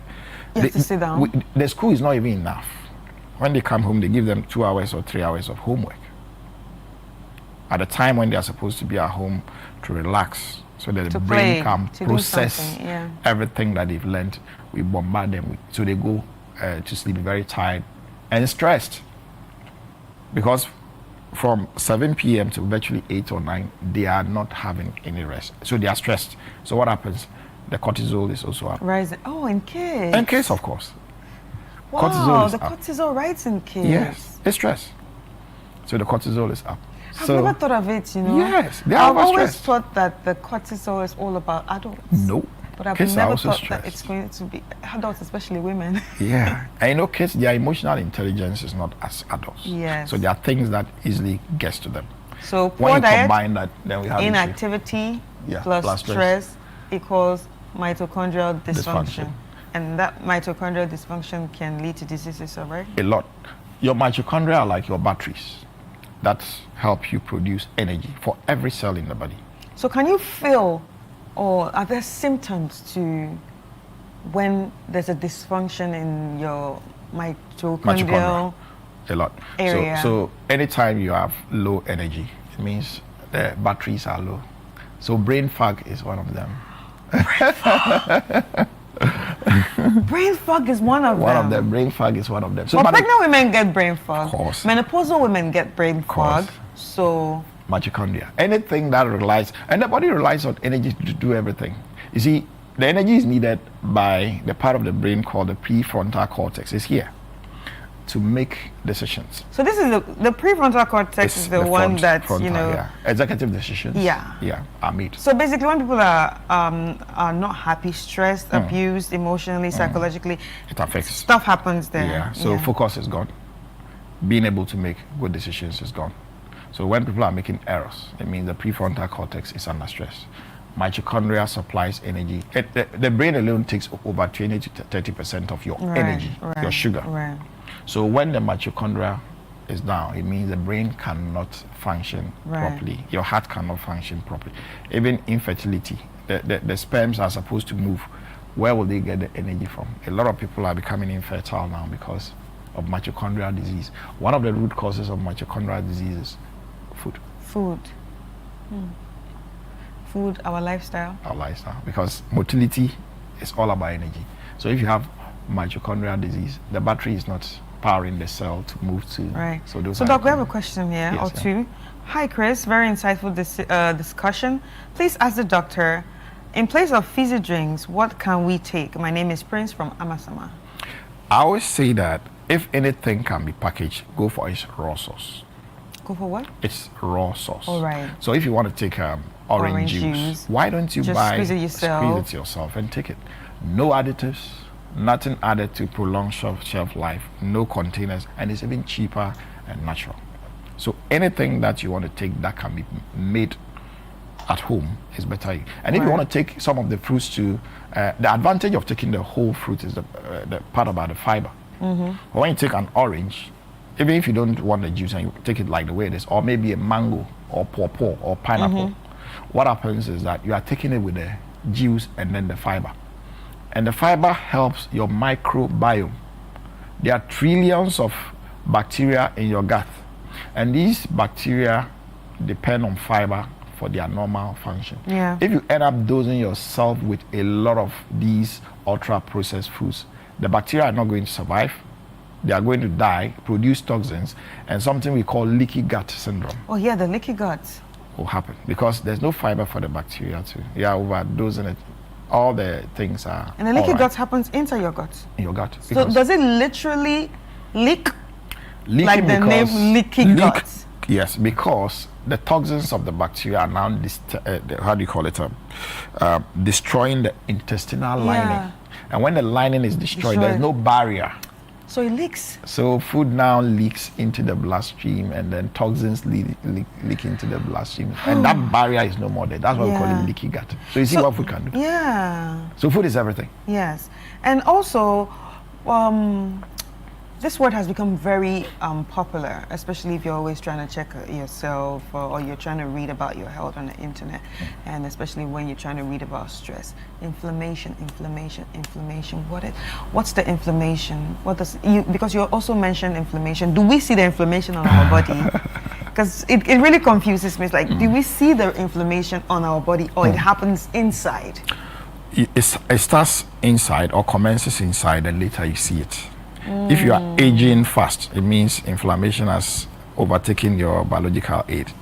you have to sit down. The school is not even enough. When they come home, they give them 2 hours or 3 hours of homework. At the time when they are supposed to be at home to relax, so that the brain can process everything that they've learned, we bombard them with. So they go to sleep very tired and stressed. Because from 7 p.m. to virtually 8 or 9, they are not having any rest. So they are stressed. So what happens? The cortisol is also up. Rising. Oh, in kids. In kids, of course. Wow, cortisol is the up. cortisol rises in kids. Yes, it's stress. So the cortisol is up. I've never thought of it, you know. Yes, they are I've always overstressed. thought that the cortisol is all about adults. No. But I've Kids are never also thought stressed. that it's going to be adults, especially women. Yeah, and you know, kids, their emotional intelligence is not as adults. Yes. So there are things that easily gets to them. So when poor you diet, combine that, then we have issue. inactivity plus stress equals mitochondrial dysfunction. And that mitochondrial dysfunction can lead to diseases, all right? A lot. Your mitochondria are like your batteries that help you produce energy for every cell in the body. So can you feel, or are there symptoms to when there's a dysfunction in your mitochondrial a lot area? So anytime you have low energy, it means the batteries are low. So brain fog is one of them. Brain fog is one of them. One of them. Brain fog is one of them. So but pregnant women get brain fog. Of course. Menopausal women get brain fog. So mitochondria, anything that relies, and the body relies on energy to do everything. You see, the energy is needed by the part of the brain called the prefrontal cortex. It's here to make decisions. So this is the prefrontal cortex is the one that you know, yeah. Executive decisions. Yeah, are made. So basically, when people are not happy, stressed, abused, emotionally, psychologically, it affects. Stuff happens there. Yeah. So focus is gone. Being able to make good decisions is gone. So when people are making errors, it means the prefrontal cortex is under stress. Mitochondria supplies energy. The brain alone takes over 20 to 30% of your energy, your sugar. Right. So when the mitochondria is down, it means the brain cannot function properly. Your heart cannot function properly. Even infertility, the sperms are supposed to move. Where will they get the energy from? A lot of people are becoming infertile now because of mitochondrial disease. One of the root causes of mitochondrial disease is food. Food, our lifestyle. Our lifestyle, because motility is all about energy. So if you have mitochondrial disease, the battery is not powering the cell to move to. Right. So Doc, we have a question here or two. Hi, Chris. Very insightful discussion. Please ask the doctor, in place of fizzy drinks, what can we take? My name is Prince from Amissah. I always say that if anything can be packaged, go for its raw sauce. Go for what? It's raw sauce. All right. So if you want to take orange juice, why don't you just buy, squeeze it yourself and take it? No additives, nothing added to prolong shelf life, no containers, and it's even cheaper and natural. So anything that you want to take that can be made at home is better. And if you want to take some of the fruits to, the advantage of taking the whole fruit is the part about the fiber. When you take an orange, even if you don't want the juice and you take it like the way it is, or maybe a mango or pawpaw or pineapple, what happens is that you are taking it with the juice and then the fiber. And the fiber helps your microbiome. There are trillions of bacteria in your gut, and these bacteria depend on fiber for their normal function. If you end up dosing yourself with a lot of these ultra processed foods, the bacteria are not going to survive. They are going to die, produce toxins, and something we call leaky gut syndrome Oh yeah, the leaky gut will happen because there's no fiber for the bacteria to. You are overdosing it. All the things are. And the leaky gut happens inside your gut. In your gut. So does it literally leak? Leaky like the name leaky gut? Yes, because the toxins of the bacteria are now how do you call it? Destroying the intestinal lining. And when the lining is destroyed, there's no barrier. So it leaks. So food now leaks into the bloodstream, and then toxins leak into the bloodstream, and that barrier is no more there. That's why we call it leaky gut. So you see what food can do. Yeah. So food is everything. Yes, and also, this word has become very popular, especially if you're always trying to check yourself or you're trying to read about your health on the internet, and especially when you're trying to read about stress. Inflammation. What's the inflammation? Because you also mentioned inflammation. Do we see the inflammation on our body? Because it really confuses me. It's like, do we see the inflammation on our body, or it happens inside? It starts inside or commences inside, and later you see it. If you are aging fast, it means inflammation has overtaken your biological age.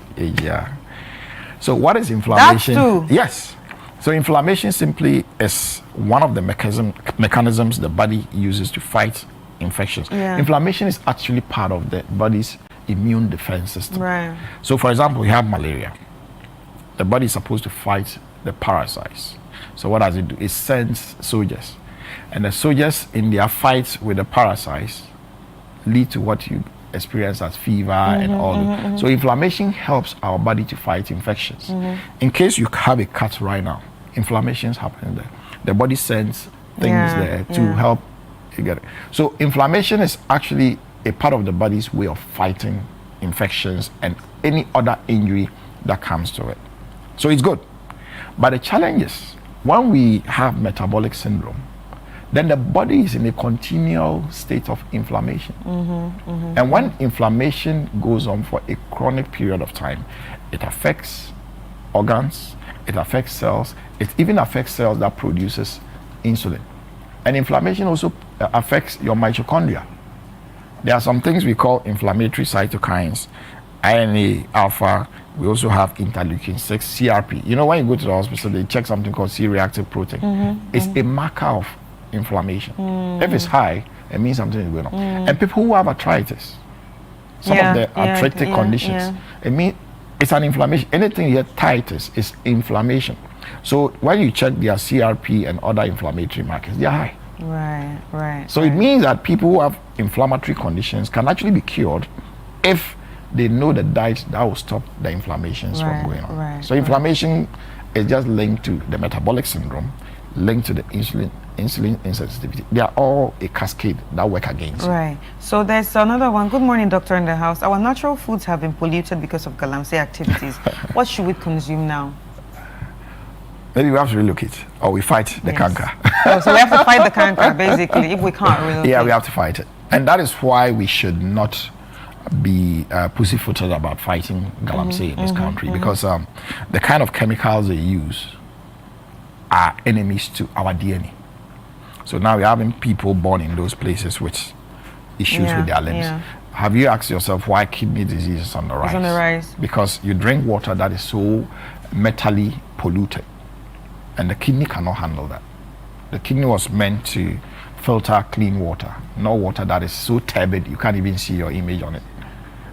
So what is inflammation? That too. Yes. So inflammation simply is one of the mechanisms the body uses to fight infections. Inflammation is actually part of the body's immune defense system. Right. So for example, you have malaria. The body is supposed to fight the parasites. So what does it do? It sends soldiers. And the soldiers in their fights with the parasites lead to what you experience as fever and all that. So inflammation helps our body to fight infections. In case you have a cut right now, inflammation is happening there. The body sends things there to help you get it. So inflammation is actually a part of the body's way of fighting infections and any other injury that comes to it. So it's good. But the challenge is when we have metabolic syndrome, then the body is in a continual state of inflammation. And when inflammation goes on for a chronic period of time, it affects organs, it affects cells, it even affects cells that produces insulin. And inflammation also affects your mitochondria. There are some things we call inflammatory cytokines, INA, alpha. We also have interleukin-6, CRP. You know, when you go to the hospital, they check something called C-reactive protein. It's a marker of inflammation. If it's high, it means something is going on. And people who have arthritis, some of the arthritic conditions, it means it's an inflammation. Anything here titus is inflammation. So when you check their CRP and other inflammatory markers, they are high. Right. So it means that people who have inflammatory conditions can actually be cured if they know the diet that will stop the inflammations from going on. So inflammation is just linked to the metabolic syndrome, linked to the insulin insensitivity. They are all a cascade that work against you. Right. So there's another one. Good morning, doctor in the house. Our natural foods have been polluted because of galamsey activities. What should we consume now? Maybe we have to relocate, or we fight the canker. So we have to fight the canker, basically, if we can't relocate. Yeah, we have to fight it. And that is why we should not be pussyfooted about fighting galamsey in this country, because the kind of chemicals they use are enemies to our DNA. So now we're having people born in those places with issues with their limbs. Have you asked yourself why kidney disease is on the rise? It's on the rise. Because you drink water that is so metally polluted, and the kidney cannot handle that. The kidney was meant to filter clean water, not water that is so turbid you can't even see your image on it.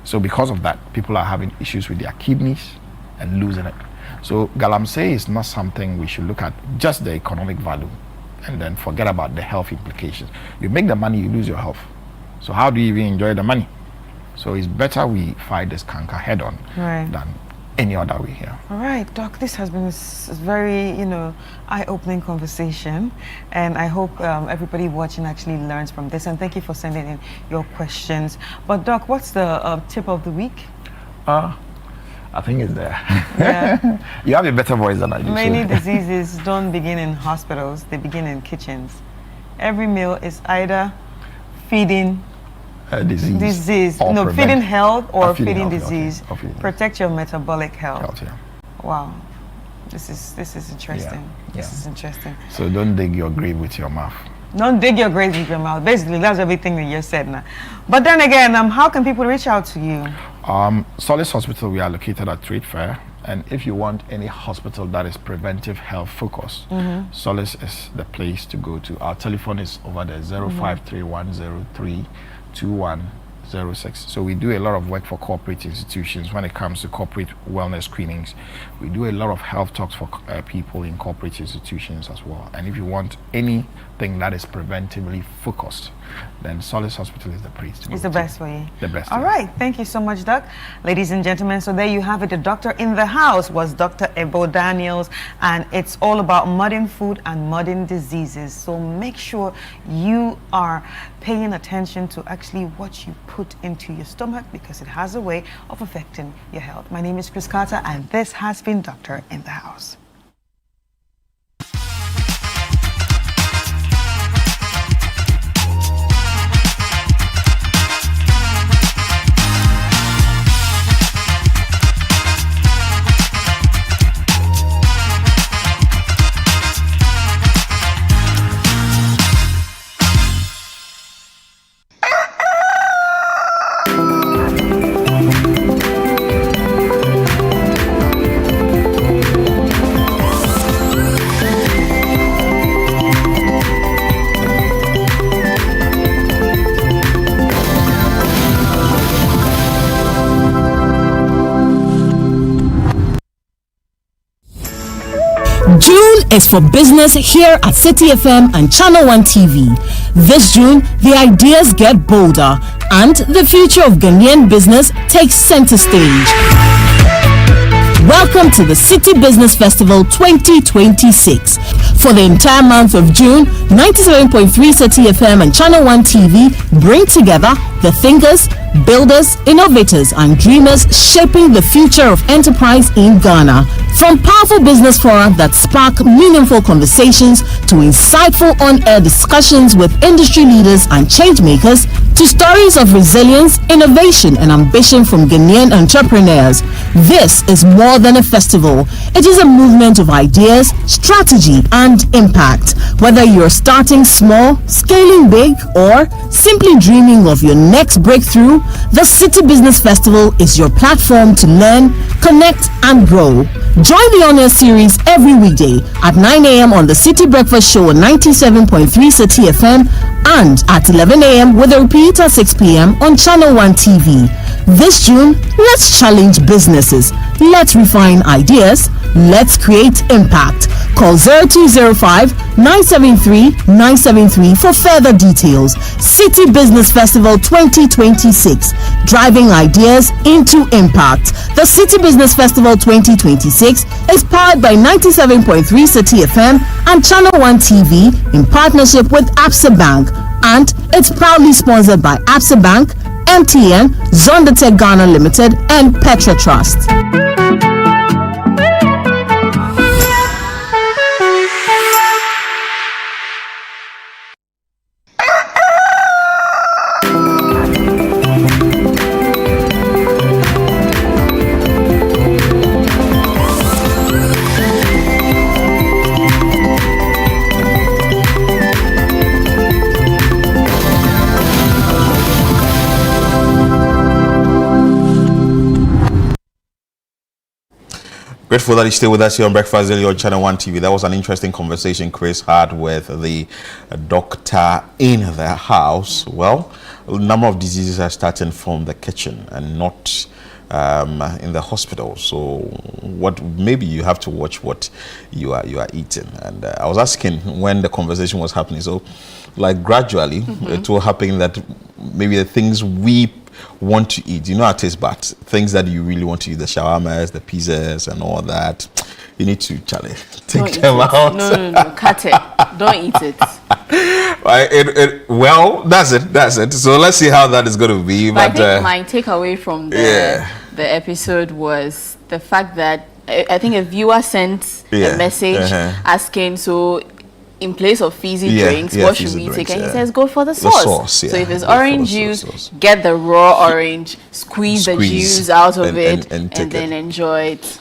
So because of that, people are having issues with their kidneys and losing it. So galamsey is not something we should look at just the economic value. and then forget about the health implications. You make the money, you lose your health. So how do you even enjoy the money? So it's better we fight this canker head on than any other way here. All right, Doc, this has been a very, eye-opening conversation, and I hope everybody watching actually learns from this, and thank you for sending in your questions. But Doc, what's the tip of the week? I think it's there. Yeah. You have a better voice than I do. Many diseases don't begin in hospitals, they begin in kitchens. Every meal is either feeding disease. No, feeding health or feeding disease. Okay. Protect your metabolic health. Yeah. Wow. This is interesting. Yeah. This is interesting. So don't dig your grave with your mouth. Don't dig your grave with your mouth. Basically, that's everything that you said now. But then again, how can people reach out to you? Solace Hospital, we are located at Trade Fair. And if you want any hospital that is preventive health focused, Solace is the place to go to. Our telephone is over there, 0531032106. So we do a lot of work for corporate institutions when it comes to corporate wellness screenings. We do a lot of health talks for people in corporate institutions as well. And if you want anything that is preventively focused, then Solace Hospital is the place to go. It's the best for you. The best. All right. Thank you so much, Doc. Ladies and gentlemen, so there you have it. The doctor in the house was Dr. Ebo Daniels, and it's all about modern food and modern diseases. So make sure you are paying attention to actually what you put into your stomach, because it has a way of affecting your health. My name is Chris Carter, and this has been Doctor in the House. June is for business here at City FM and Channel 1 TV. This June, the ideas get bolder and the future of Ghanaian business takes center stage. Welcome to the City Business Festival 2026. For the entire month of June, 97.3 City FM and Channel 1 TV bring together the thinkers, builders, innovators, and dreamers shaping the future of enterprise in Ghana. From powerful business forums that spark meaningful conversations to insightful on-air discussions with industry leaders and change makers, to stories of resilience, innovation, and ambition from Ghanaian entrepreneurs. This is more than a festival. It is a movement of ideas, strategy, and impact. Whether you're starting small, scaling big, or simply dreaming of your next breakthrough, the City Business Festival is your platform to learn, connect, and grow. Join the on-air series every weekday at 9 a.m. on the City Breakfast Show on 97.3 City FM and at 11 a.m. with a repeat at 6 p.m. on Channel 1 TV. This June, let's challenge businesses. Let's refine ideas. Let's create impact. Call 0205-973-973 for further details. City Business Festival 2026, driving ideas into impact. The City Business Festival 2026 is powered by 97.3 City FM and Channel 1 TV in partnership with Amissah Bank, and it's proudly sponsored by Amissah Bank, MTN, Zondatech Ghana Limited, and Petra Trust. Grateful that you stay with us here on Breakfast Daily on Channel 1 TV. That was an interesting conversation Chris had with the doctor in the house. Well, a number of diseases are starting from the kitchen and not in the hospital. So what maybe you have to watch what you are eating. And I was asking when the conversation was happening. So like gradually it will happen that maybe the things we want to eat, our taste buds, things that you really want to eat, the shawarmas, the pizzas and all that, you need to take them out. No, cut it. Don't eat it. Well, that's it. So let's see how that is going to be. But I think my takeaway from the episode was the fact that I think a viewer sent a message asking, so in place of fizzy drinks, what should we take? And he says, go for the sauce. So if it's orange juice, get the raw orange, squeeze the juice out of it, and then enjoy it.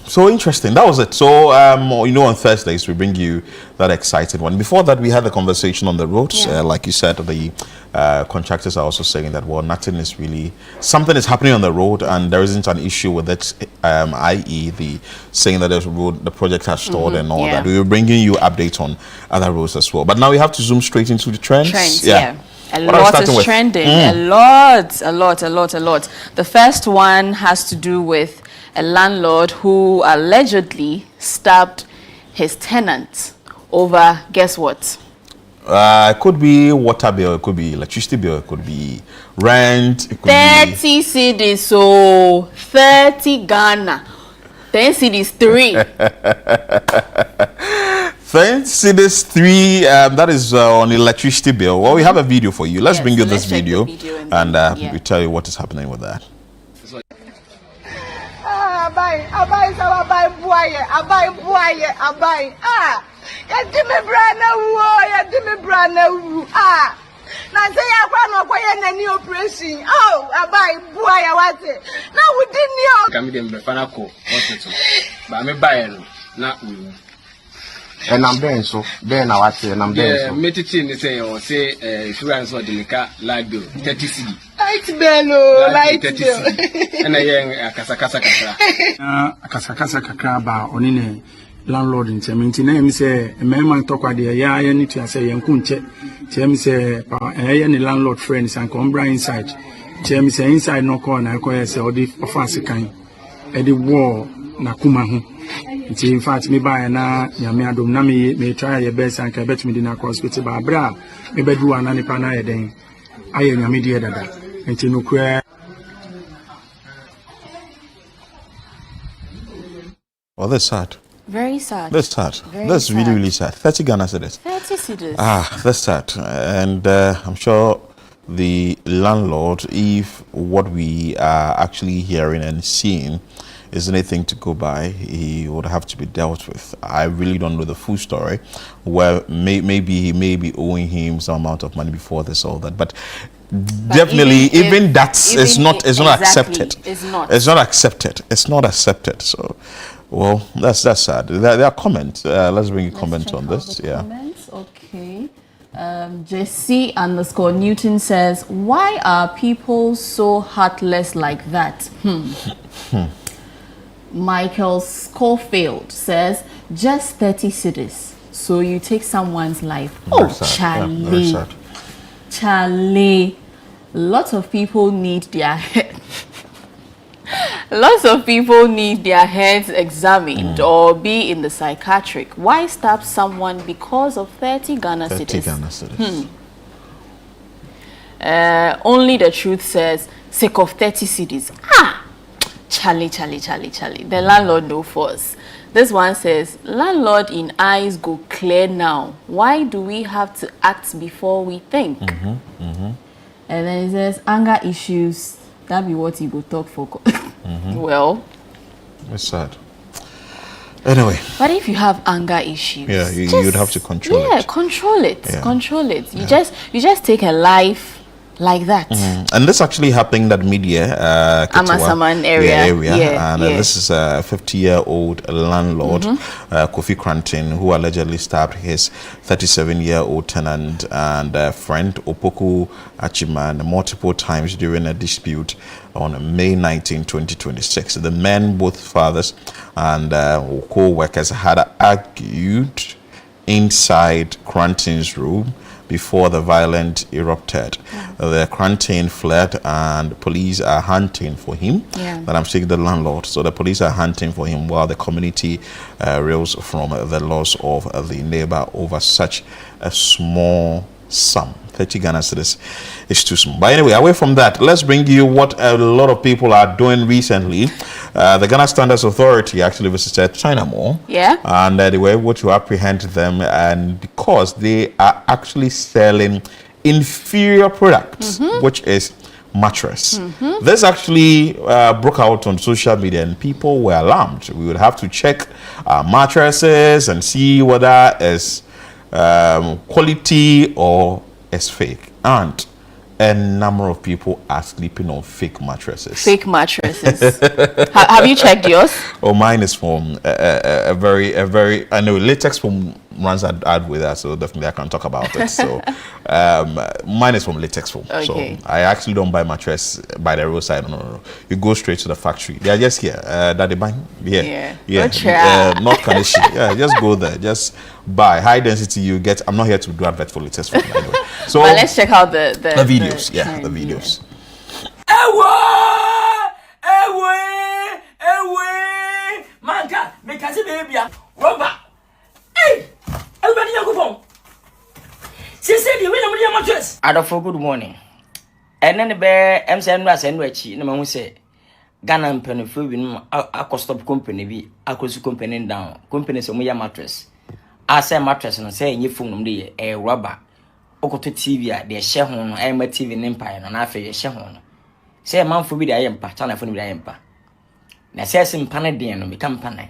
So interesting. That was it. So, on Thursdays, we bring you that exciting one. Before that, we had the conversation on the roads. Like you said, the contractors are also saying that, well, something is happening on the road and there isn't an issue with it, i.e. saying that the project has stalled and all that. We were bringing you updates on other roads as well. But now we have to zoom straight into the trends. A lot is trending. A lot. The first one has to do with a landlord who allegedly stabbed his tenant over, guess what? It could be water bill, it could be electricity bill, it could be rent, it could 30 cedis, so 30 Ghana. 10 cedis 3. 10 cedis 3, that is on electricity bill. Well, we have a video for you. Let's bring you this video and we tell you what is happening with that. And I'm there, so then I watch and I'm there. Meditating is say insurance or delicate light bill 30 cedi. Light bill, light bill. And I kasakasa kakra ba onine landlord in Teminti. Name say a man talk with the ya need to say Yankunche. Tem say any landlord friends and come inside. Tem say inside no corner, I say, or the offense kind. At the war, Nakumahu. In fact, me buy na nyame adom na me try your best and can bet me dinner hospital ba bra me bedu anani pa na yeden aye nyame die dada enti no kura. Oh, that's sad. Very sad. That's sad. That's really sad. 30 Ghana cedis. 30 cedis. That's sad. And I'm sure the landlord, if what we are actually hearing and seeing is anything to go by, he would have to be dealt with. I really don't know the full story, where maybe he may be owing him some amount of money before this, all that, but definitely even it's not accepted. It's not accepted. So, well, that's sad. There are comments. Let's bring a comment on this. Comments. Okay. JC_Newton says, why are people so heartless like that? Michael Schofield says, just 30 cedis, so you take someone's life. Oh, Charlie. Charlie. Lots of people need their heads examined or be in the psychiatric. Why stab someone because of 30 Ghana cedis? Only the truth says, sake of 30 cedis. Charlie. The landlord no force. This one says, landlord in eyes go clear now. Why do we have to act before we think? And then it says, anger issues. That be what he go talk for. Well, it's sad. Anyway. But if you have anger issues, you'd have to control it. Control it. You just take a life like that. And this actually happened at media Amissah area. And this is a 50-year-old landlord, Kofi Cranton, who allegedly stabbed his 37-year-old tenant and friend Opoku Achiman multiple times during a dispute on May 19, 2026. The men, both fathers and co-workers, had argued inside Cranton's room before the violence erupted. The quarantine fled and police are hunting for him. That I'm saying the landlord. So the police are hunting for him while the community rails from the loss of the neighbor over such a small sum. 30 Ghana cedis is too small. But anyway, away from that, let's bring you what a lot of people are doing recently. The Ghana Standards Authority actually visited China Mall. And they were able to apprehend them, and because they are actually selling inferior products, which is mattress. This actually broke out on social media and people were alarmed. We would have to check mattresses and see whether it's quality or it's fake. And a number of people are sleeping on fake mattresses. Fake mattresses. Have you checked yours? Oh, mine is from a very, I know latex foam runs ad with that, so definitely I can talk about it. So mine is from latex foam. Okay. So I actually don't buy mattress by the roadside. No. You go straight to the factory. They are just here. That they buy here. Not Kanishi. Just go there. Just buy high density. You get. I'm not here to do advert for latex foam. Anyway. So but let's check out the videos. The videos. Manka, make us a baby. Robert. Hey, everybody, you go home. She said you will not mattress. I don't for good morning. And then the bear, I'm saying, I send Richie, no one say, Ghana and Pennyfield, I could stop company, I could company down, company some mattress. I say mattress and say, you phone me a rubber. Oko to TV, they share home, I am a TV in Empire, and I feel share home. Say a man for me, I am part, and I for me, I am part. Na says in Panadian, no become panay.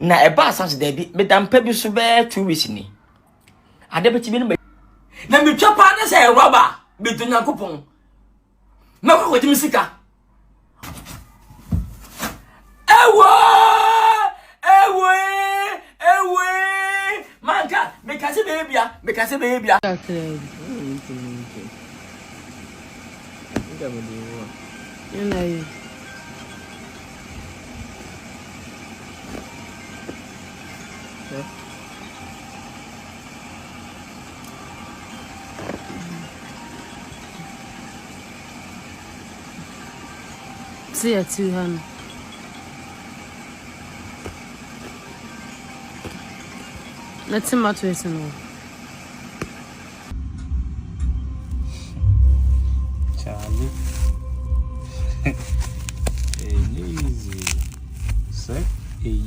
Na a bass as they be, Madame Pebby so bear 2 weeks in me. I never been. Then we chop partners say a robber, between a coupon. No, what you seek. Away, Manka, because a baby, because a baby. See a 200. Let's see my twist and all. Charlie. Easy. Set a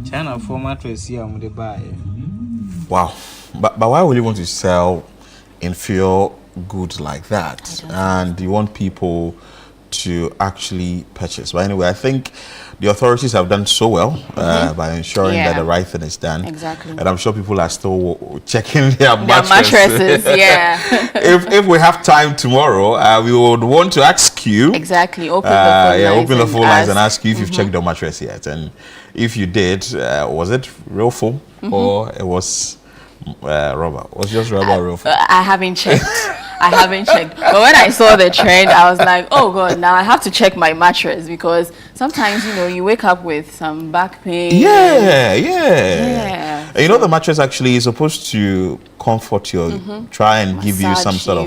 China format to see I'm the buyer. Wow. But why would you want to sell inferior goods like that? And you want people to actually purchase. But anyway, I think the authorities have done so well by ensuring that the right thing is done. Exactly. And I'm sure people are still checking their mattresses. If we have time tomorrow, we would want to ask you. Exactly. Open the phone lines and ask you if you've checked your mattress yet. And if you did, was it real foam or it was rubber? Was just rubber or real foam? I haven't checked. But when I saw the trend, I was like, oh God, now I have to check my mattress, because sometimes, you wake up with some back pain. Yeah. And you know, the mattress actually is supposed to comfort you, try and give you some sort of,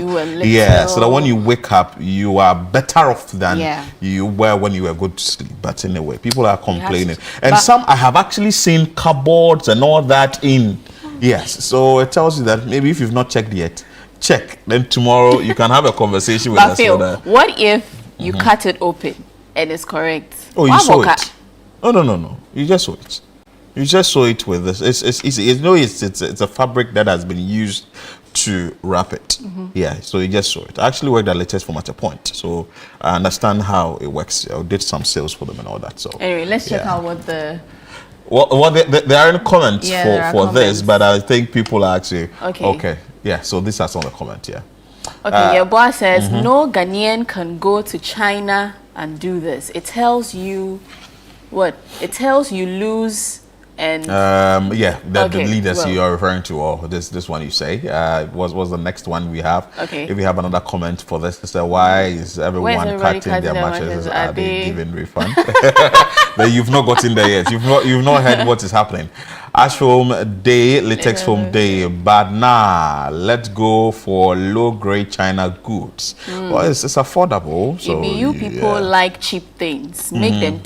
so that when you wake up, you are better off than you were when you were good to sleep. But anyway, people are complaining. And some, I have actually seen cupboards and all that in. Yes, so it tells you that maybe if you've not checked yet, check. Then tomorrow you can have a conversation with us. What if you cut it open and it's correct? Oh, you saw it? No. You just saw it. You just saw it with this. It's easy. It's a fabric that has been used to wrap it. So you just saw it. I actually worked at latest form at a point, so I understand how it works. I did some sales for them and all that. So anyway, let's check out what the. Well, there are no comments for this, but I think people are actually okay. Yeah, so these are some of the comments. Okay, your boss says no Ghanaian can go to China and do this. It tells you what? It tells you lose and the leaders you are referring to, or this one you say was the next one we have. Okay. If we have another comment for this, so why is everyone cutting their mattresses? Are they giving refund? But you've not gotten there yet. You've not heard what is happening. Ash foam day, latex foam day, but let's go for low-grade China goods. Well, it's affordable. So you people like cheap things. Make them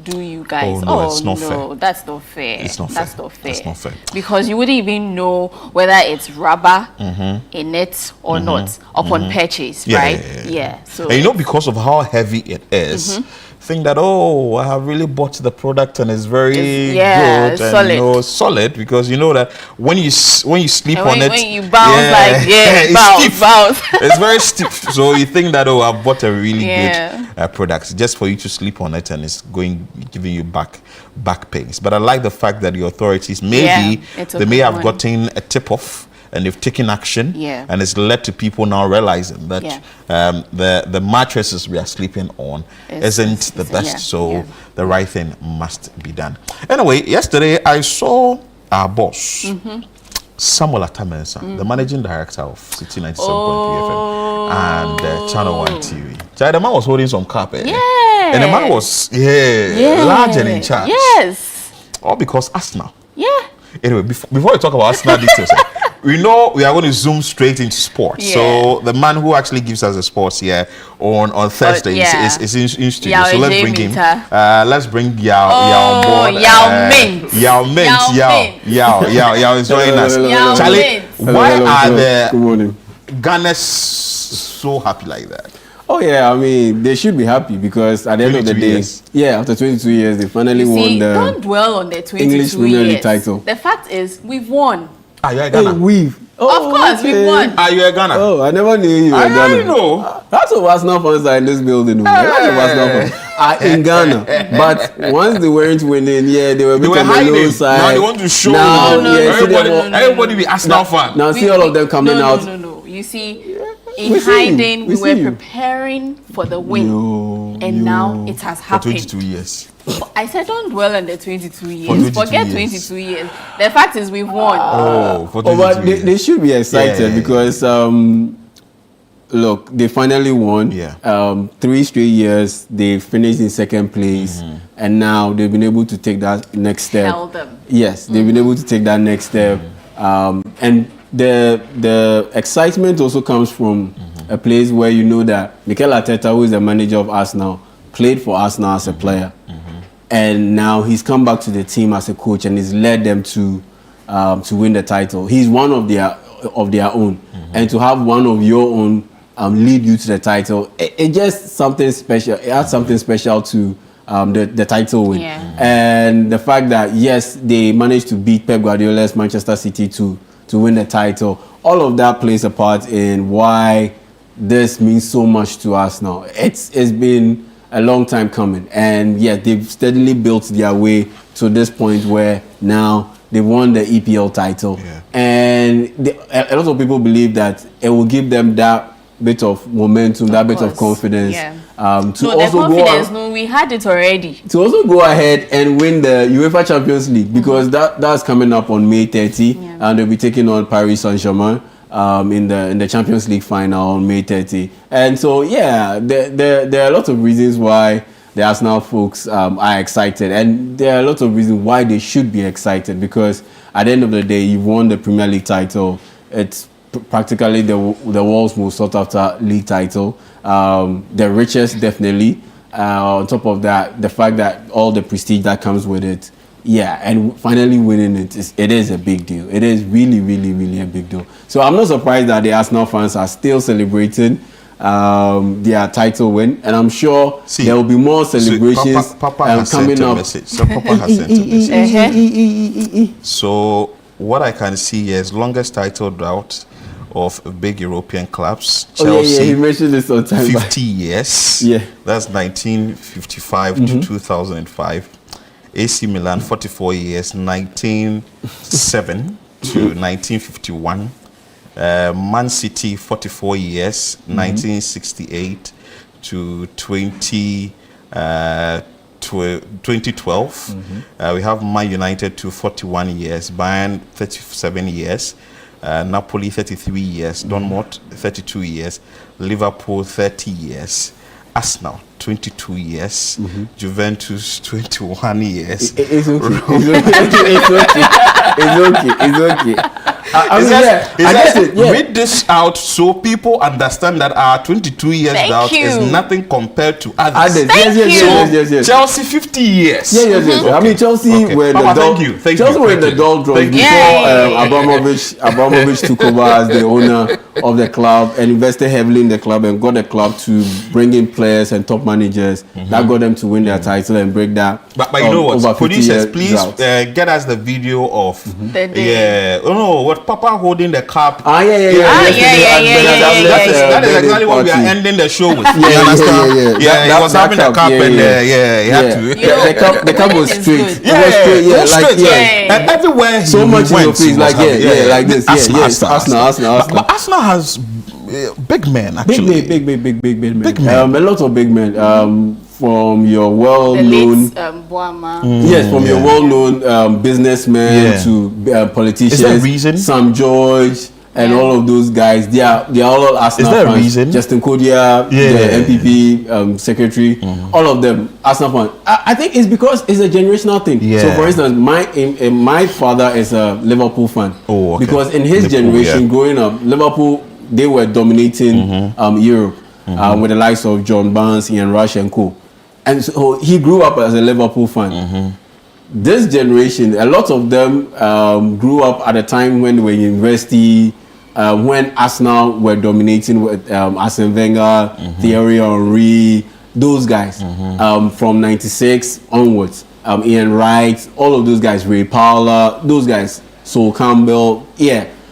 do you guys? It's not fair. That's not fair. It's not That's fair. not fair. That's not fair. Because you wouldn't even know whether it's rubber in it or not upon purchase, right? Yeah. So and because of how heavy it is, think that I have really bought the product and it's very good and solid. Solid, because you know that when you sleep on it, when you bounce it's bounce. It's very stiff. So you think that I've bought a really good product just for you to sleep on it and it's giving you back pains. But I like the fact that the authorities may have gotten a tip off. And they've taken action, and it's led to people now realizing that the mattresses we are sleeping on isn't the best, so the right thing must be done. Anyway, yesterday I saw our boss, Samuel Atamensa, the managing director of City 97.3 FM and Channel 1 TV. The man was holding some carpet, and the man was large and in charge. Yes, all because Arsenal. Yeah. Anyway, before we talk about Arsenal details, we know we are going to zoom straight into sports. So the man who actually gives us the sports here on Thursdays is in studio. So let's bring him. Let's bring Yao on board. Yao is joining us. Charlie, why are the Ghanaians so happy like that? Oh yeah, I mean they should be happy because at the end of the day, after 22 years, they finally won the don't dwell on the 22 English Premier League title. The fact is, we've won. Are you a Ghana? Of course, we've won. Are you a Ghana? Oh, I never knew you were Ghana. I know. Lots of Arsenal fans are in this building. Lots of Arsenal fans are in Ghana. But once they weren't winning, they were a bit on the low side. Now they want to show everybody be Arsenal fan. Now see all of them coming out. No. You see, in hiding, we were preparing for the win, and now it has happened. For 22 years. I said don't dwell on the 22 years. Forget 22 years. The fact is we've won. But they should be excited because look, they finally won. 3 straight years they finished in second place, and now they've been able to take that next step. Held them. Yes, they've been able to take that next step, and the excitement also comes from a place where you know that Mikel Arteta, who is the manager of Arsenal, played for Arsenal as a player. And now he's come back to the team as a coach and he's led them to win the title. He's one of their own, and to have one of your own lead you to the title, it just something special. It adds something special to the title win, and the fact that yes, they managed to beat Pep Guardiola's Manchester City to win the title. All of that plays a part in why this means so much to us now. It's been a long time coming, and they've steadily built their way to this point where now they won the EPL title, and a lot of people believe that it will give them that bit of momentum, that bit of confidence. We had it already. To also go ahead and win the UEFA Champions League, because that's coming up on May 30, and they'll be taking on Paris Saint-Germain in the Champions League final on May 30. And so there are a lot of reasons why the Arsenal folks are excited, and there are a lot of reasons why they should be excited, because at the end of the day, you've won the Premier League title. It's practically the world's most sought after league title, the richest definitely. On top of that, the fact that all the prestige that comes with it, and finally winning it is a big deal. It is really, really, really a big deal. So I'm not surprised that the Arsenal fans are still celebrating their title win, and I'm sure there will be more celebrations coming up. So Papa has sent a message. So what I can see here is longest title drought of big European clubs. Chelsea, he mentioned this all time. 50 years. That's 1955 to 2005. AC Milan, 44 years, 1907 to 1951. Man City, 44 years, 1968 to 2012. We have Man United to 41 years, Bayern 37 years, Napoli 33 years, Dortmund 32 years, Liverpool 30 years, Arsenal 22 years, Juventus 21 years. It's okay. It's okay. Read this out so people understand that our 22 years out is nothing compared to others. Yes. Chelsea 50 years. Yes. Okay. I mean, Chelsea were the dog. Chelsea were the dog drums before Abramovich took over as the owner of the club and invested heavily in the club and got the club to bring in players and top managers that got them to win their title and break that. But you know what? Producers, please get us the video of what Papa holding the cup. That is exactly what we are ending the show with. You understand? He was having the cup and he had to. The cup was straight. And everywhere so much in your face, like this. Arsenal. But Arsenal has big men actually. Big men. A lot of big men. From your well-known, yes, from your well-known businessmen to politicians, Sam George, and all of those guys. They are all Arsenal fans. Reason? Justin Kodia, the MPP secretary, all of them Arsenal fans. I think it's because it's a generational thing. So, for instance, my father is a Liverpool fan. Because in his generation, growing up, Liverpool, they were dominating Europe with the likes of John Barnes, Ian Rush, and co. And so he grew up as a Liverpool fan. This generation, a lot of them grew up at a time when they were in university, when Arsenal were dominating with Arsene Wenger, Thierry Henry, those guys from 96 onwards. Ian Wright, all of those guys, Ray Powler, those guys, Sol Campbell,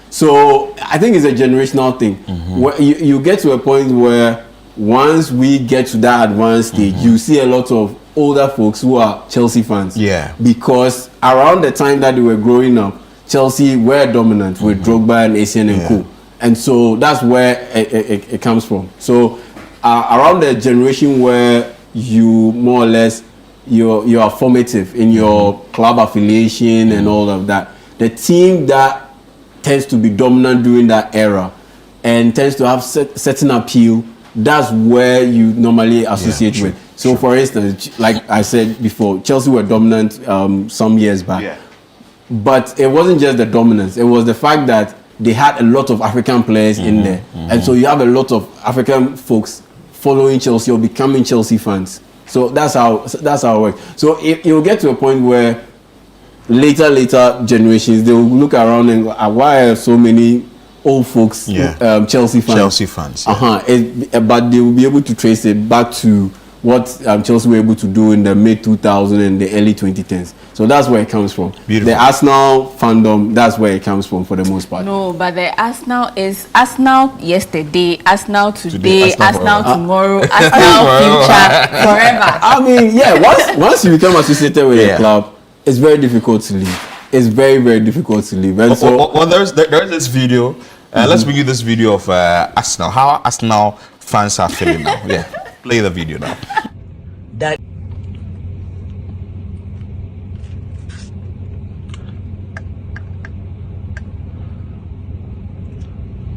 So I think it's a generational thing. Where you get to a point where once we get to that advanced stage, you see a lot of older folks who are Chelsea fans. Because around the time that they were growing up, Chelsea were dominant with Drogba and Essien and co. And so that's where it comes from. So around the generation where you more or less you are formative in your club affiliation and all of that, the team that tends to be dominant during that era and tends to have certain appeal, that's where you normally associate with. So, for instance, like I said before, Chelsea were dominant some years back. But it wasn't just the dominance. It was the fact that they had a lot of African players in there. And so you have a lot of African folks following Chelsea or becoming Chelsea fans. So that's how it works. So you'll get to a point where later generations, they will look around and go, why are so many old folks Chelsea fans? But they will be able to trace it back to what Chelsea were able to do in the mid 2000s and the early 2010s. So that's where it comes from. Beautiful. The Arsenal fandom, that's where it comes from for the most part. No, but the Arsenal is Arsenal yesterday, Arsenal today, Arsenal tomorrow, Arsenal future, forever. I mean, once you become associated with a club, it's very difficult to leave. It's very, very difficult to leave. And there's this video. Let's bring you this video of Arsenal. How Arsenal fans are feeling now. Play the video now. That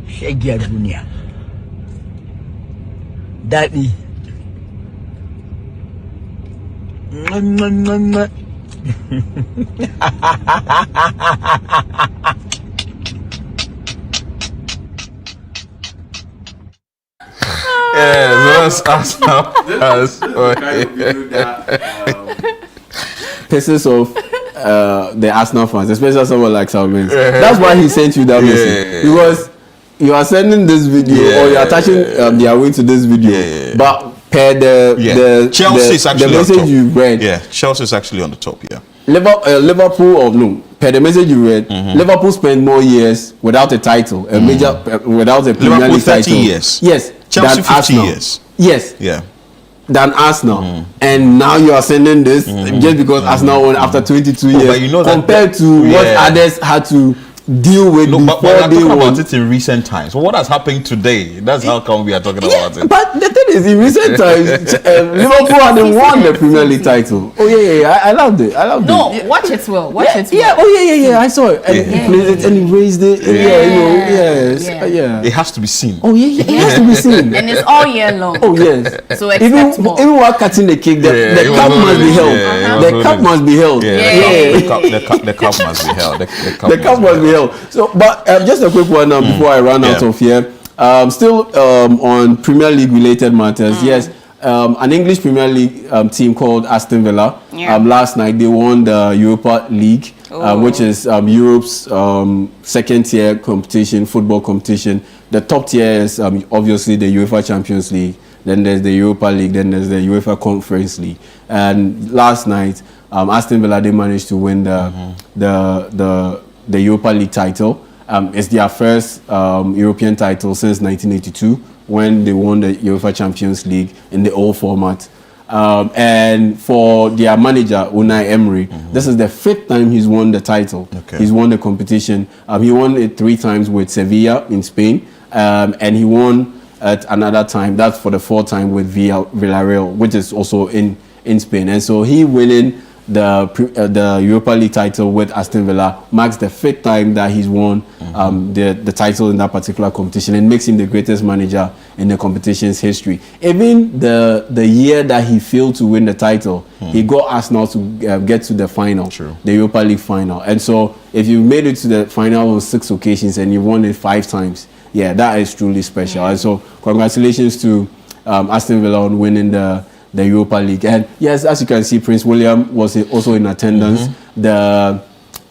Shegia Dunia. Daddy. That's Arsenal. Pieces of the Arsenal fans, especially someone like Salman. That's why he sent you that message. Because you are sending this video or you are attaching their way to this video. But per the Chelsea is actually the message on top. you read. Chelsea is actually on the top. Liverpool or no, per the message you read, Liverpool spent more years without a title, a major without a Premier League title. 30 years. Yes. Chelsea 50 Arsenal. years. Yes. Than Arsenal. And now you are sending this just because Arsenal won after 22 years. But you know compared to what others had to deal with no, but we before are they talking won. about it in recent times. So what has happened today? That's how come we are talking about it. But the thing is, in recent times, Liverpool hadn't won the Premier League title. Oh yeah. I loved it. No, watch it well. Watch it well. Yeah. Oh yeah. I saw it. And he played it and he raised it. Yeah. It has to be seen. Oh yeah. It has to be seen. And it's all year long. Oh yes. So expect more. Even while cutting the cake, the cup must be held. The cup must be held. The cup must be held. The cup must be held. So, but just a quick one before I run out of here. Still on Premier League related matters. Yes, an English Premier League team called Aston Villa. Last night they won the Europa League, which is Europe's second tier competition, football competition. The top tier is obviously the UEFA Champions League. Then there's the Europa League. Then there's the UEFA Conference League. And last night, Aston Villa, they managed to win the Europa League title. It's their first European title since 1982 when they won the UEFA Champions League in the old format. And for their manager, Unai Emery, this is the 5th time he's won the title. He's won the competition. He won it 3 times with Sevilla in Spain. And he won at another time, that's for the 4th time with Villarreal, which is also in Spain. And so he winning the Europa League title with Aston Villa marks the 5th time that he's won the title in that particular competition, and makes him the greatest manager in the competition's history. Even the year that he failed to win the title, he got Arsenal to get to the final, the Europa League final. And so if you made it to the final on 6 occasions and you won it 5 times, that is truly special. And so congratulations to Aston Villa on winning the Europa League. And yes, as you can see, Prince William was also in attendance. The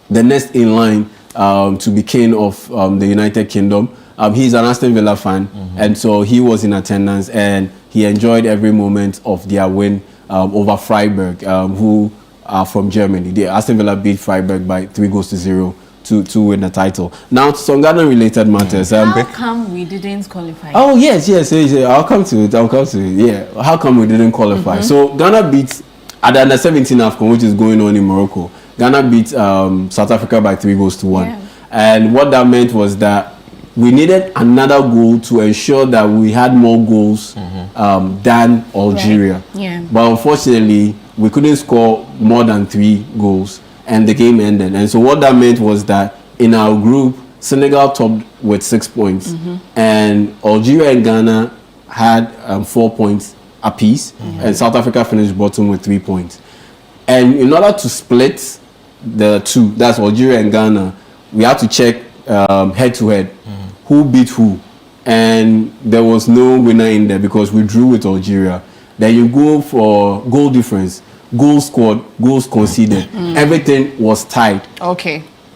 next in line to be king of the United Kingdom. He's an Aston Villa fan, and so he was in attendance and he enjoyed every moment of their win over Freiburg, who are from Germany. The Aston Villa beat Freiburg by 3-0 to win the title. Now, to some Ghana-related matters. How come we didn't qualify? Oh yes. I'll come to it. Yeah. How come we didn't qualify? So Ghana beat at the under-17 AFCON, which is going on in Morocco. Ghana beat South Africa by 3-1. And what that meant was that we needed another goal to ensure that we had more goals than Algeria. But unfortunately, we couldn't score more than 3 goals. And the game ended. And so what that meant was that in our group, Senegal topped with 6 points. And Algeria and Ghana had 4 points apiece. And South Africa finished bottom with 3 points. And in order to split the two, that's Algeria and Ghana, we had to check head-to-head who beat who. And there was no winner in there because we drew with Algeria. Then you go for goal difference. Goals scored, goals conceded. Everything was tied.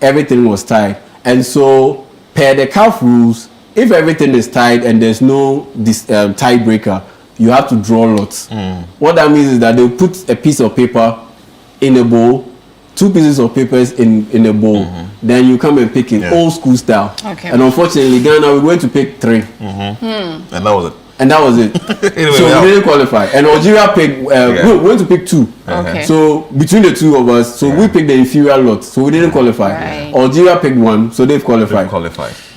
Everything was tied. And so, per the CAF rules, if everything is tied and there's no tiebreaker, you have to draw lots. What that means is that they'll put a piece of paper in a bowl, 2 pieces of papers in a bowl. Then you come and pick it, old school style. And unfortunately, Ghana, we went to pick 3. And that was it. And that was it. Anyway, so we didn't qualify. And Algeria picked, we went to pick 2. So between the 2 of us, so we picked the inferior lot. So we didn't qualify. Algeria picked 1, so they've qualified.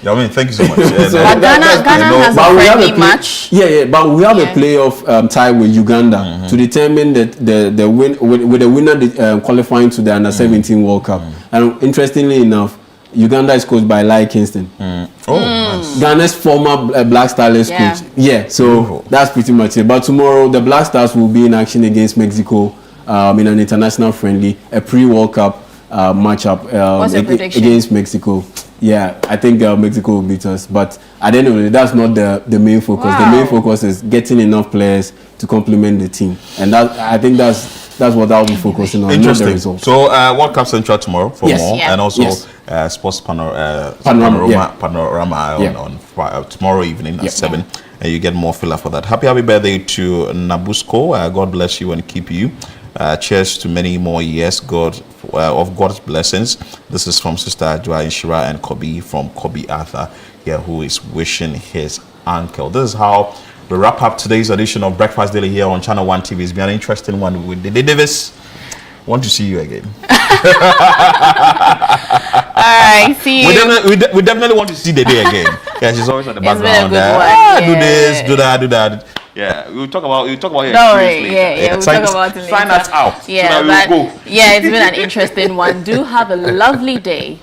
Yeah, I mean, thank you so much. So Ghana has a friendly match. But we have a playoff tie with Uganda to determine that the win with the winner qualifying to the Under-17 World Cup. And interestingly enough, Uganda is coached by Lai Kingston. Nice. Ghana's former Black Stars coach. So that's pretty much it. But tomorrow, the Black Stars will be in action against Mexico in an international friendly, a pre-World Cup matchup against Mexico. I think Mexico will beat us. But at the end of the day, that's not the main focus. The main focus is getting enough players to complement the team. And I think that's what I'll be focusing on. Interesting. Not the results. So World Cup Central tomorrow for more, and also Sports Panorama on tomorrow evening at 7. And you get more filler for that. Happy birthday to Nabusco. God bless you and keep you. Cheers to many more years, of God's blessings. This is from Sister Adwa Inshira and Kobe from Kobe Arthur here, who is wishing his uncle. This is how we wrap up today's edition of Breakfast Daily here on Channel 1 TV. It's been an interesting one with Dede Davis. Want to see you again. right, see you. We definitely want to see the day again. Yeah, she's always on the background. It's been a good one. Do this, do that. Yeah, we'll talk about your Don't experience worry. later. Yeah, we'll talk about it later. Sign us out. Yeah, so but yeah, it's been an interesting one. Do have a lovely day.